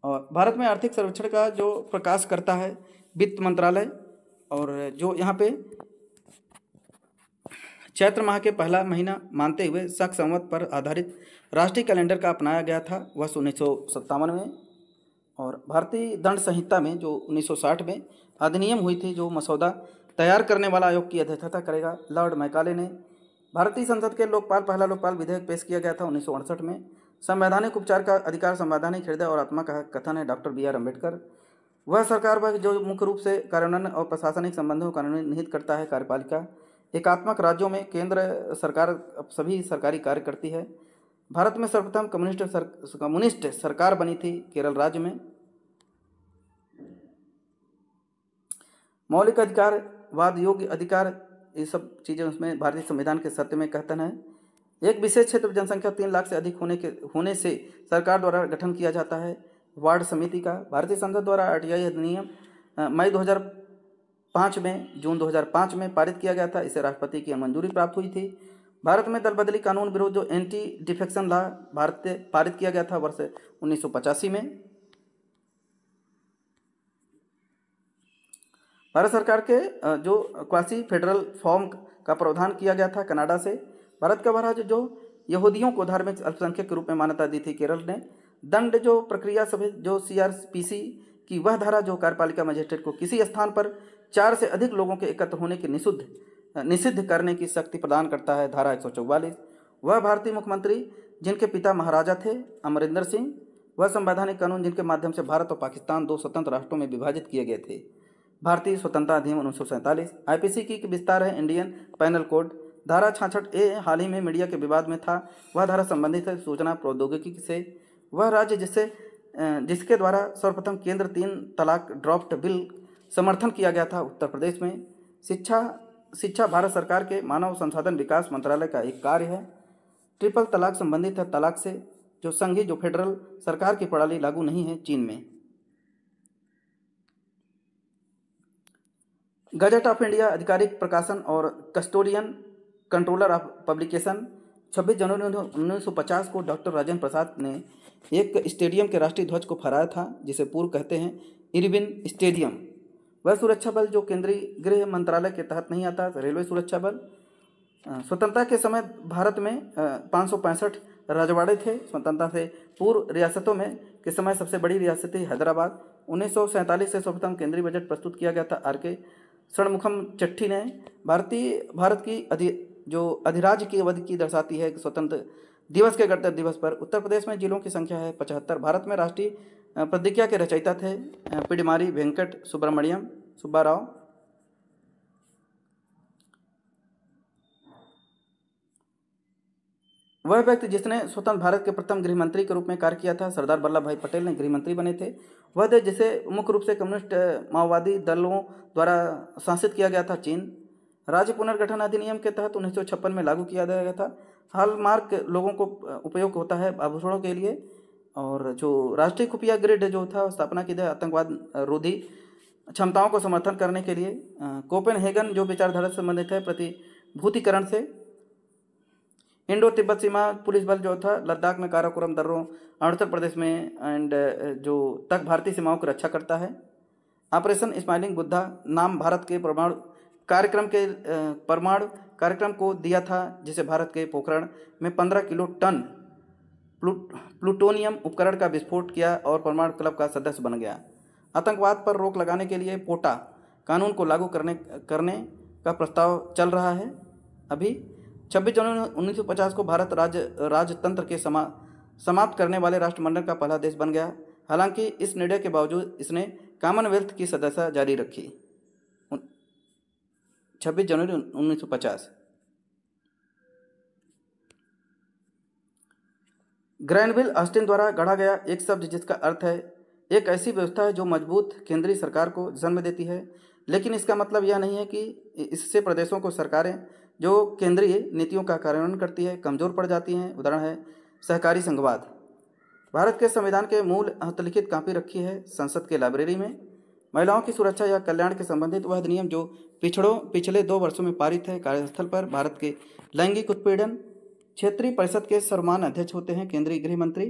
और भारत में आर्थिक सर्वेक्षण का जो प्रकाश करता है वित्त मंत्रालय। और जो यहाँ पे चैत्र माह के पहला महीना मानते हुए शक संवत पर आधारित राष्ट्रीय कैलेंडर का अपनाया गया था वर्ष 1957 में। और भारतीय दंड संहिता में जो 1960 में अधिनियम हुई थी, जो मसौदा तैयार करने वाला आयोग की अध्यक्षता करेगा लॉर्ड मैकाले ने। भारतीय संसद के पहला लोकपाल विधेयक पेश किया गया था 1968 में। संवैधानिक उपचार का अधिकार संवैधानिक हृदय और आत्मा का कथन है डॉक्टर BR अम्बेडकर। वह सरकार वह जो मुख्य रूप से कार्यान्वयन और प्रशासनिक संबंधों का निहित करता है कार्यपालिका। एकात्मक राज्यों में केंद्र सरकार सभी सरकारी कार्य करती है। भारत में सर्वप्रथम कम्युनिस्ट सरकार बनी थी केरल राज्य में। मौलिक अधिकार वाद योग्य अधिकार ये सब चीज़ें उसमें भारतीय संविधान के सत्य में कथन है। एक विशेष क्षेत्र जनसंख्या 3 लाख से अधिक होने से सरकार द्वारा गठन किया जाता है वार्ड समिति का। भारतीय संसद द्वारा RTI अधिनियम मई 2005 में जून 2005 में पारित किया गया था। इसे राष्ट्रपति की मंजूरी प्राप्त हुई थी। भारत में दल बदली कानून विरोध जो एंटी डिफेक्शन लॉ पारित किया गया था वर्ष 1985 में। भारत सरकार के जो क्वासी फेडरल फॉर्म का प्रावधान किया गया था कनाडा से। भारत का वह राज्य जो यहूदियों को धार्मिक अल्पसंख्यक के रूप में मान्यता दी थी केरल ने। दंड जो प्रक्रिया सभा जो CRPC की वह धारा जो कार्यपालिका मजिस्ट्रेट को किसी स्थान पर 4 से अधिक लोगों के एकत्र होने के निषिद्ध करने की शक्ति प्रदान करता है धारा 144। वह भारतीय मुख्यमंत्री जिनके पिता महाराजा थे अमरिंदर सिंह। वह संवैधानिक कानून जिनके माध्यम से भारत और पाकिस्तान 2 स्वतंत्र राष्ट्रों में विभाजित किए गए थे। भारतीय स्वतंत्रता अधिनियम 1947। IPC की विस्तार है इंडियन पैनल कोड। धारा 66A हाल ही में मीडिया के विवाद में था। वह धारा संबंधित है सूचना प्रौद्योगिकी से। वह राज्य जिसके द्वारा सर्वप्रथम केंद्र 3 तलाक ड्राफ्ट बिल समर्थन किया गया था उत्तर प्रदेश में। शिक्षा भारत सरकार के मानव संसाधन विकास मंत्रालय का एक कार्य है। ट्रिपल तलाक संबंधित है तलाक से, जो संघीय जो फेडरल सरकार की प्रणाली लागू नहीं है चीन में। गजट ऑफ इंडिया आधिकारिक प्रकाशन और कस्टोडियन कंट्रोलर ऑफ पब्लिकेशन। 26 जनवरी 1950 को डॉक्टर राजेंद्र प्रसाद ने एक स्टेडियम के राष्ट्रीय ध्वज को फहराया था जिसे पूर्व कहते हैं इरविन स्टेडियम। वह सुरक्षा बल जो केंद्रीय गृह मंत्रालय के तहत नहीं आता, रेलवे सुरक्षा बल। स्वतंत्रता के समय भारत में 565 रजवाड़े थे। स्वतंत्रता से पूर्व रियासतों में के समय सबसे बड़ी रियासत थी हैदराबाद। 1947 से सर्वप्रथम केंद्रीय बजट प्रस्तुत किया गया था RK षणमुखम चट्टी ने। भारत की जो अधिराज्य की अवधि की दर्शाती है स्वतंत्र दिवस के गणतंत्र दिवस पर। उत्तर प्रदेश में जिलों की संख्या है 75। भारत में राष्ट्रीय प्रतिज्ञा के रचयिता थे पिडिमारी वेंकट सुब्बाराव। वह व्यक्ति जिसने स्वतंत्र भारत के प्रथम गृहमंत्री के रूप में कार्य किया था, सरदार वल्लभ भाई पटेल ने गृहमंत्री बने थे। वह देश जिसे मुख्य रूप से कम्युनिस्ट माओवादी दलों द्वारा शासित किया गया था, चीन। राज्य पुनर्गठन अधिनियम के तहत 1956 में लागू किया गया था। हॉलमार्क लोगों को उपयोग होता है आभूषणों के लिए। और जो राष्ट्रीय खुफिया ग्रिड जो था स्थापना की गई आतंकवाद रोधी क्षमताओं को समर्थन करने के लिए। कोपेनहेगन जो विचारधारा से संबंधित है प्रतिभूतिकरण से। इंडो तिब्बत सीमा पुलिस बल जो था लद्दाख में, काराकोरम दर्रों, अरुणाचल प्रदेश में एंड जो तक भारतीय सीमाओं की रक्षा करता है। ऑपरेशन स्माइलिंग बुद्धा नाम भारत के परमाणु कार्यक्रम को दिया था, जिसे भारत के पोखरण में 15 किलो टन प्लूटोनियम उपकरण का विस्फोट किया और परमाणु क्लब का सदस्य बन गया। आतंकवाद पर रोक लगाने के लिए पोटा कानून को लागू करने का प्रस्ताव चल रहा है। अभी 26 जनवरी 1950 को भारत राजतंत्र के समाप्त करने वाले राष्ट्रमंडल का पहला देश बन गया। हालांकि इस निर्णय के बावजूद इसने कॉमनवेल्थ की सदस्यता जारी रखी। 26 जनवरी 1950। ग्रैनविल ऑस्टिन द्वारा गढ़ा गया एक शब्द जिसका अर्थ है एक ऐसी व्यवस्था है जो मजबूत केंद्रीय सरकार को जन्म देती है, लेकिन इसका मतलब यह नहीं है कि इससे प्रदेशों को सरकारें जो केंद्रीय नीतियों का कार्यान्वयन करती है कमज़ोर पड़ जाती हैं। उदाहरण है सहकारी संघवाद। भारत के संविधान के मूल हस्तलिखित कापी रखी है संसद के लाइब्रेरी में। महिलाओं की सुरक्षा या कल्याण के संबंधित वह अधिनियम जो पिछले 2 वर्षों में पारित है। कार्यस्थल पर भारत के लैंगिक उत्पीड़न। क्षेत्रीय परिषद के सर्वमान्य अध्यक्ष होते हैं केंद्रीय गृह मंत्री।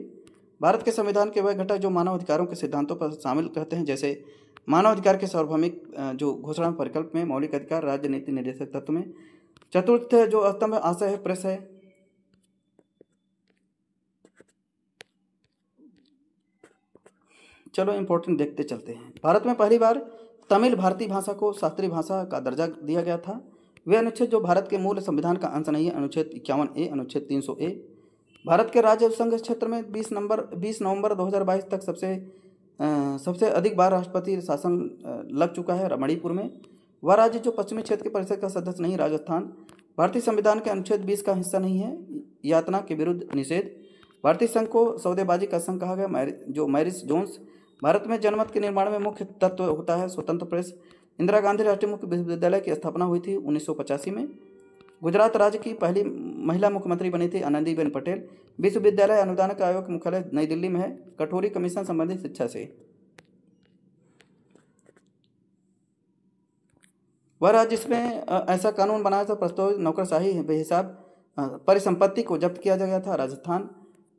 भारत के संविधान के वह घटक जो मानव अधिकारों के सिद्धांतों पर शामिल कहते हैं, जैसे मानव अधिकार के सार्वभौमिक जो घोषणा परिकल्प में, मौलिक अधिकार, राज्य नीति निर्देशक तत्व में। चतुर्थ जो स्तंभ आशय है, प्रेस है। चलो इंपॉर्टेंट देखते चलते हैं। भारत में पहली बार तमिल भारतीय भाषा को शास्त्रीय भाषा का दर्जा दिया गया था। वे अनुच्छेद जो भारत के मूल संविधान का अंश नहीं है, अनुच्छेद 51A, अनुच्छेद 300A। भारत के राज्य संघ क्षेत्र में 20 नवंबर 2022 तक सबसे अधिक बार राष्ट्रपति शासन लग चुका है मणिपुर में। वह राज्य जो पश्चिमी क्षेत्र के परिषद का सदस्य नहीं, राजस्थान। भारतीय संविधान के अनुच्छेद 20 का हिस्सा नहीं है। यातना के विरुद्ध निषेध। भारतीय संघ को सौदेबाजी का संघ कहा गया, जो मैरिस जोन्स। भारत में जनमत के निर्माण में मुख्य तत्व होता है स्वतंत्र प्रेस। इंदिरा गांधी राष्ट्रीय मुक्त विश्वविद्यालय की स्थापना हुई थी 1985 में। गुजरात राज्य की पहली महिला मुख्यमंत्री बनी थी आनंदीबेन पटेल। विश्वविद्यालय अनुदान आयोग मुख्यालय नई दिल्ली में है। कठोरी कमीशन संबंधित शिक्षा से। वह राज्य जिसमें ऐसा कानून बनाया था प्रस्तावित नौकरशाही बेहिसाब परिसंपत्ति को जब्त किया गया था, राजस्थान।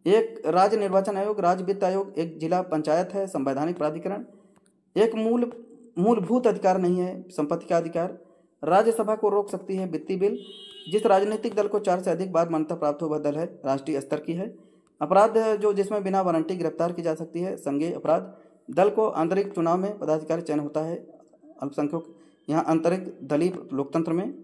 एक राज्य निर्वाचन आयोग, राज्य वित्त आयोग, एक जिला पंचायत है, संवैधानिक प्राधिकरण। एक मूलभूत अधिकार नहीं है संपत्ति का अधिकार। राज्यसभा को रोक सकती है वित्तीय बिल। जिस राजनीतिक दल को 4 से अधिक बार मान्यता प्राप्त हो वह दल है राष्ट्रीय स्तर की है। अपराध जो जिसमें बिना वारंटी गिरफ्तार की जा सकती है, संज्ञेय अपराध। दल को आंतरिक चुनाव में पदाधिकारी चयन होता है, अल्पसंख्यक यहाँ आंतरिक दलीय लोकतंत्र में।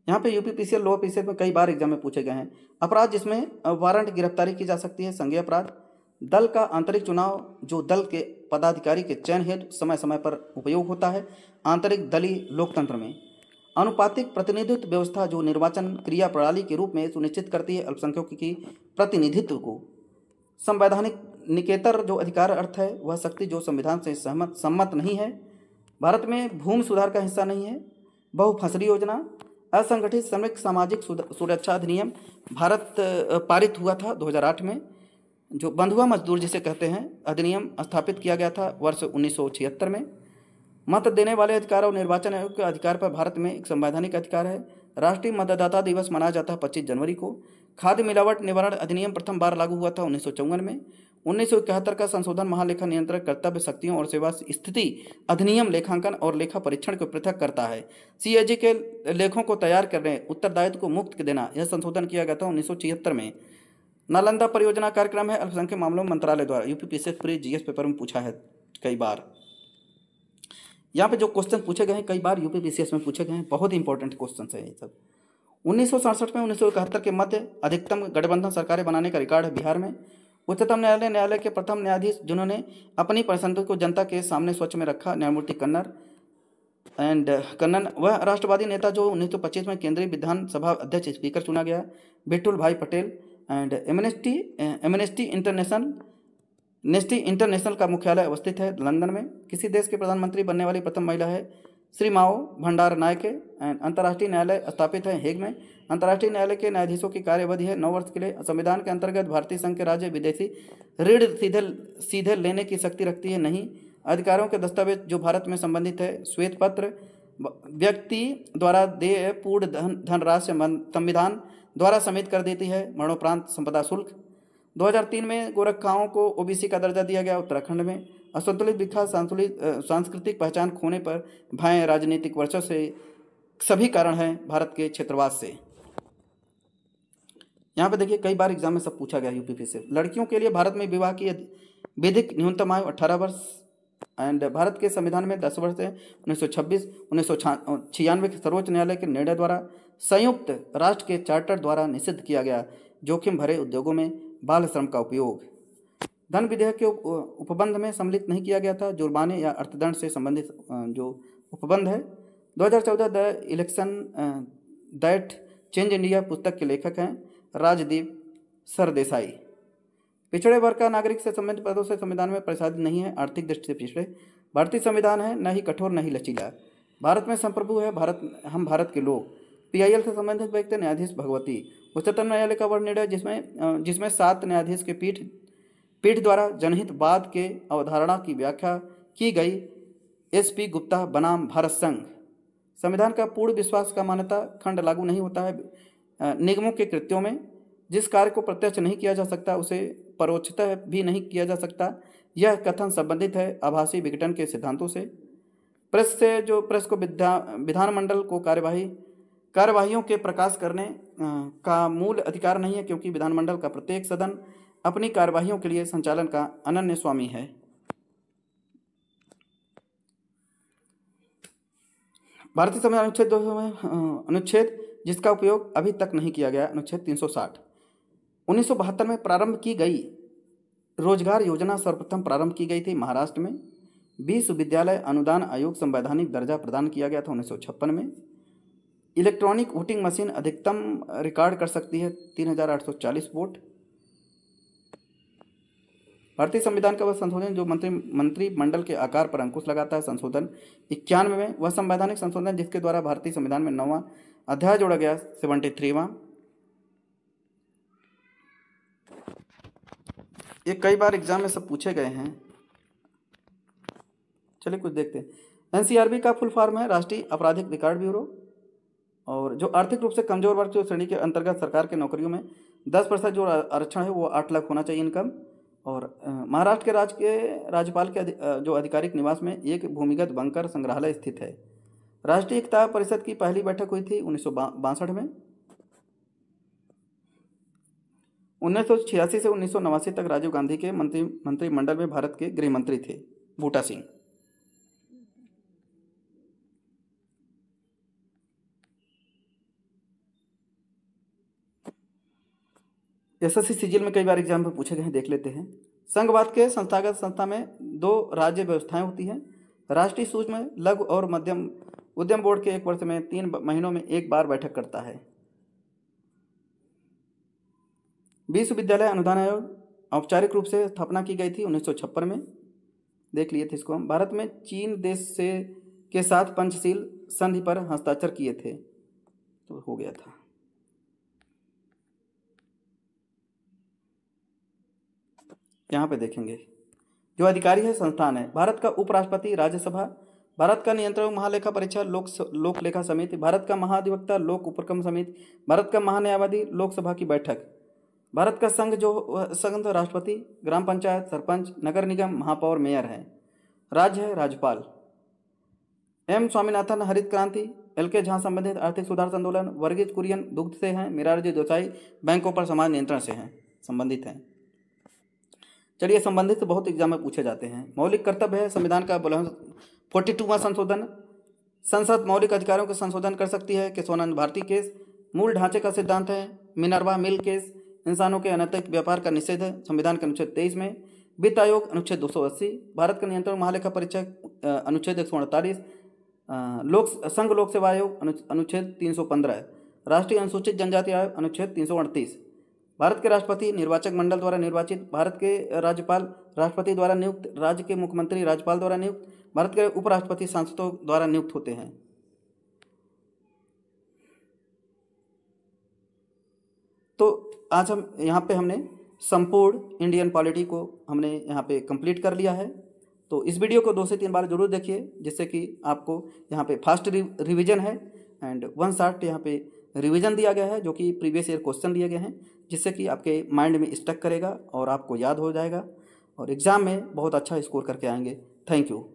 यहाँ पे यूपीपीसीएल लोअर पीसीएल में कई बार एग्जाम में पूछे गए हैं। अपराध जिसमें वारंट गिरफ्तारी की जा सकती है, संज्ञेय अपराध। दल का आंतरिक चुनाव जो दल के पदाधिकारी के चयन हेतु समय समय पर उपयोग होता है, आंतरिक दलीय लोकतंत्र में। अनुपातिक प्रतिनिधित्व व्यवस्था जो निर्वाचन क्रिया प्रणाली के रूप में सुनिश्चित करती है अल्पसंख्यकों की प्रतिनिधित्व को। संवैधानिक निकेतर जो अधिकार अर्थ है वह शक्ति जो संविधान से सम्मत नहीं है। भारत में भूमि सुधार का हिस्सा नहीं है। बहुफसली योजना। असंगठित श्रमिक सामाजिक सुरक्षा अधिनियम भारत पारित हुआ था 2008 में। जो बंधुआ मजदूर जिसे कहते हैं अधिनियम स्थापित किया गया था वर्ष 1976 में। मत देने वाले अधिकार और निर्वाचन आयोग के अधिकार पर भारत में एक संवैधानिक अधिकार है। राष्ट्रीय मतदाता दिवस मनाया जाता है 25 जनवरी को। खाद्य मिलावट निवारण अधिनियम प्रथम बार लागू हुआ था 1954 में। 1971 का संशोधन महालेखा नियंत्रक कर्तव्य शक्तियों और सेवा स्थिति अधिनियम लेखांकन और लेखा परीक्षण को पृथक करता है। सीएजी के लेखों को तैयार करने उत्तरदायित्व को मुक्त देना, यह संशोधन किया गया था 1976 में। नालंदा परियोजना कार्यक्रम है अल्पसंख्यक मामलों मंत्रालय द्वारा। यूपीपीसीएस प्री जीएस पेपर में पूछा है कई बार। यहाँ पे जो क्वेश्चन पूछे गए हैं कई बार यूपीपीसीएस में पूछे गए हैं, बहुत इंपॉर्टेंट क्वेश्चन है ये सब। 1967 में 1971 के मध्य अधिकतम गठबंधन सरकारें बनाने का रिकॉर्ड है बिहार में। उच्चतम न्यायालय के प्रथम न्यायाधीश जिन्होंने अपनी पसंद को जनता के सामने स्वच्छ में रखा, न्यायमूर्ति कन्नर। एंड कन्नन वह राष्ट्रवादी नेता जो 1925 में केंद्रीय विधानसभा अध्यक्ष स्पीकर चुना गया। बिट्टुल भाई पटेल। एंड एमनेस्टी इंटरनेशनल का मुख्यालय अवस्थित है लंदन में। किसी देश के प्रधानमंत्री बनने वाली प्रथम महिला है श्री माओ भंडार नायके। एंड अंतर्राष्ट्रीय न्यायालय स्थापित है हेग में। अंतर्राष्ट्रीय न्यायालय के न्यायाधीशों की कार्य अवधि है 9 वर्ष के लिए। संविधान के अंतर्गत भारतीय संघ के राज्य विदेशी ऋण सीधे लेने की शक्ति रखती है नहीं। अधिकारों के दस्तावेज जो भारत में संबंधित है श्वेत पत्र व्यक्ति द्वारा देय पूर्ण धनराशि संविधान द्वारा समेत कर देती है। मरणोपरांत संपदा शुल्क। 2003 में गोरखाओं को ओबीसी का दर्जा दिया गया उत्तराखंड में। असंतुलित विकास सांस्कृतिक पहचान खोने पर भय राजनीतिक वर्चस्व से सभी कारण हैं भारत के क्षेत्रवास से। यहाँ पे देखिए कई बार एग्जाम में सब पूछा गया यूपीपी से। लड़कियों के लिए भारत में विवाह की विधिक न्यूनतम आयु 18 वर्ष। एंड भारत के संविधान में 10 वर्ष है। 1996 के सर्वोच्च न्यायालय के निर्णय द्वारा संयुक्त राष्ट्र के चार्टर द्वारा निषिद्ध किया गया जोखिम भरे उद्योगों में बाल श्रम का उपयोग। धन विधेयक के उपबंध में सम्मिलित नहीं किया गया था। जुर्माने या अर्थदंड से संबंधित जो उपबंध है। 2014 the election that change India पुस्तक के लेखक हैं राजदीप सरदेसाई। पिछड़े वर्ग का नागरिक से संबंधित पदों से संविधान में प्रसारित नहीं है। आर्थिक दृष्टि से पिछड़े भारतीय संविधान है न ही कठोर न ही लचीला। भारत में संप्रभु है हम भारत के लोग। पीआईएल से संबंधित व्यक्ति न्यायाधीश भगवती। उच्चतम न्यायालय का वह निर्णय जिसमें 7 न्यायाधीश के पीठ द्वारा जनहित वाद के अवधारणा की व्याख्या की गई एसपी गुप्ता बनाम भारत संघ। संविधान का पूर्ण विश्वास का मान्यता खंड लागू नहीं होता है निगमों के कृत्यों में। जिस कार्य को प्रत्यक्ष नहीं किया जा सकता उसे परोक्षतः भी नहीं किया जा सकता। यह कथन संबंधित है आभासी विघटन के सिद्धांतों से। प्रेस को विधानमंडल को कार्यवाहियों के प्रकाश करने का मूल अधिकार नहीं है क्योंकि विधानमंडल का प्रत्येक सदन अपनी कार्यवाहियों के लिए संचालन का अनन्य स्वामी है। भारतीय संविधान अनुच्छेद 200 में अनुच्छेद जिसका उपयोग अभी तक नहीं किया गया अनुच्छेद 360। 1972 में प्रारंभ की गई रोजगार योजना सर्वप्रथम प्रारंभ की गई थी महाराष्ट्र में। विश्वविद्यालय अनुदान आयोग संवैधानिक दर्जा प्रदान किया गया था 1956 में। इलेक्ट्रॉनिक वोटिंग मशीन अधिकतम रिकॉर्ड कर सकती है 3840 वोट। भारतीय संविधान का वह संशोधन जो मंत्रिमंडल के आकार पर अंकुश लगाता है संशोधन 91 में। वह संवैधानिक संशोधन जिसके द्वारा भारतीय संविधान में 9वां अध्याय जोड़ा गया 73वां। ये कई बार एग्जाम में सब पूछे गए हैं। चलिए कुछ देखते हैं। एनसीआरबी का फुल फॉर्म है राष्ट्रीय आपराधिक रिकॉर्ड ब्यूरो। और जो आर्थिक रूप से कमजोर वर्ग जो श्रेणी के अंतर्गत सरकार के नौकरियों में 10% जो आरक्षण है वो 8 लाख होना चाहिए इनकम। और महाराष्ट्र के राज्यपाल के जो आधिकारिक निवास में एक भूमिगत बंकर संग्रहालय स्थित है। राष्ट्रीय एकता परिषद की पहली बैठक हुई थी 1962 में। 1986 से 1989 तक राजीव गांधी के मंत्रिमंडल में भारत के गृह मंत्री थे बूटा सिंह। एसएससी सीजीएल में कई बार एग्जाम में पूछे गए हैं, देख लेते हैं। संघवाद के संस्थागत संस्था में 2 राज्य व्यवस्थाएं होती हैं। राष्ट्रीय सूक्ष्म लघु और मध्यम उद्यम बोर्ड के 1 वर्ष में 3 महीनों में 1 बार बैठक करता है। विश्वविद्यालय अनुदान आयोग औपचारिक रूप से स्थापना की गई थी 1956 में। देख लिए थे इसको हम। भारत में चीन देश के साथ पंचशील संधि पर हस्ताक्षर किए थे तो हो गया था। यहाँ पे देखेंगे जो अधिकारी है संस्थान है भारत का उपराष्ट्रपति, राज्यसभा, भारत का नियंत्रक महालेखा परीक्षा, लोक लेखा समिति, भारत का महाधिवक्ता, लोक उपक्रम समिति, भारत का महान्यायवादी, लोकसभा की बैठक, भारत का संघ राष्ट्रपति, ग्राम पंचायत, सरपंच, नगर निगम, महापौर, मेयर है, राज्य है राज्यपाल। एम स्वामीनाथन हरित क्रांति, एल.के. झा संबंधित आर्थिक सुधार आंदोलन, वर्गीज कुरियन दुग्ध से हैं, मिरारजी देसाई बैंकों पर समाज नियंत्रण से हैं संबंधित हैं। चलिए संबंधित बहुत एग्जाम में पूछे जाते हैं। मौलिक कर्तव्य है संविधान का 42वां संशोधन। संसद मौलिक अधिकारों के संशोधन कर सकती है। केशवानंद भारती केस। मूल ढांचे का सिद्धांत है मिनर्वा मिल केस। इंसानों के अनैतिक व्यापार का निषेध है संविधान के अनुच्छेद 23 में। वित्त आयोग अनुच्छेद 280। भारत का नियंत्रण महालेखा परीक्षक अनुच्छेद 148। संघ लोक सेवा आयोग अनुच्छेद 315, राष्ट्रीय अनुसूचित जनजाति आयोग अनुच्छेद 338, भारत के राष्ट्रपति निर्वाचक मंडल द्वारा निर्वाचित, भारत के राज्यपाल राष्ट्रपति द्वारा नियुक्त, राज्य के मुख्यमंत्री राज्यपाल द्वारा नियुक्त, भारत के उपराष्ट्रपति सांसदों द्वारा नियुक्त होते हैं। तो आज हम यहाँ पे हमने संपूर्ण इंडियन पॉलिटी को हमने यहाँ पे कंप्लीट कर लिया है। तो इस वीडियो को 2 से 3 बार जरूर देखिए, जिससे कि आपको यहाँ पे फास्ट रिवीजन है एंड 1 शॉट यहाँ पे रिवीजन दिया गया है, जो कि प्रीवियस ईयर क्वेश्चन दिए गए हैं, जिससे कि आपके माइंड में स्टक करेगा और आपको याद हो जाएगा और एग्ज़ाम में बहुत अच्छा स्कोर करके आएंगे। Thank you.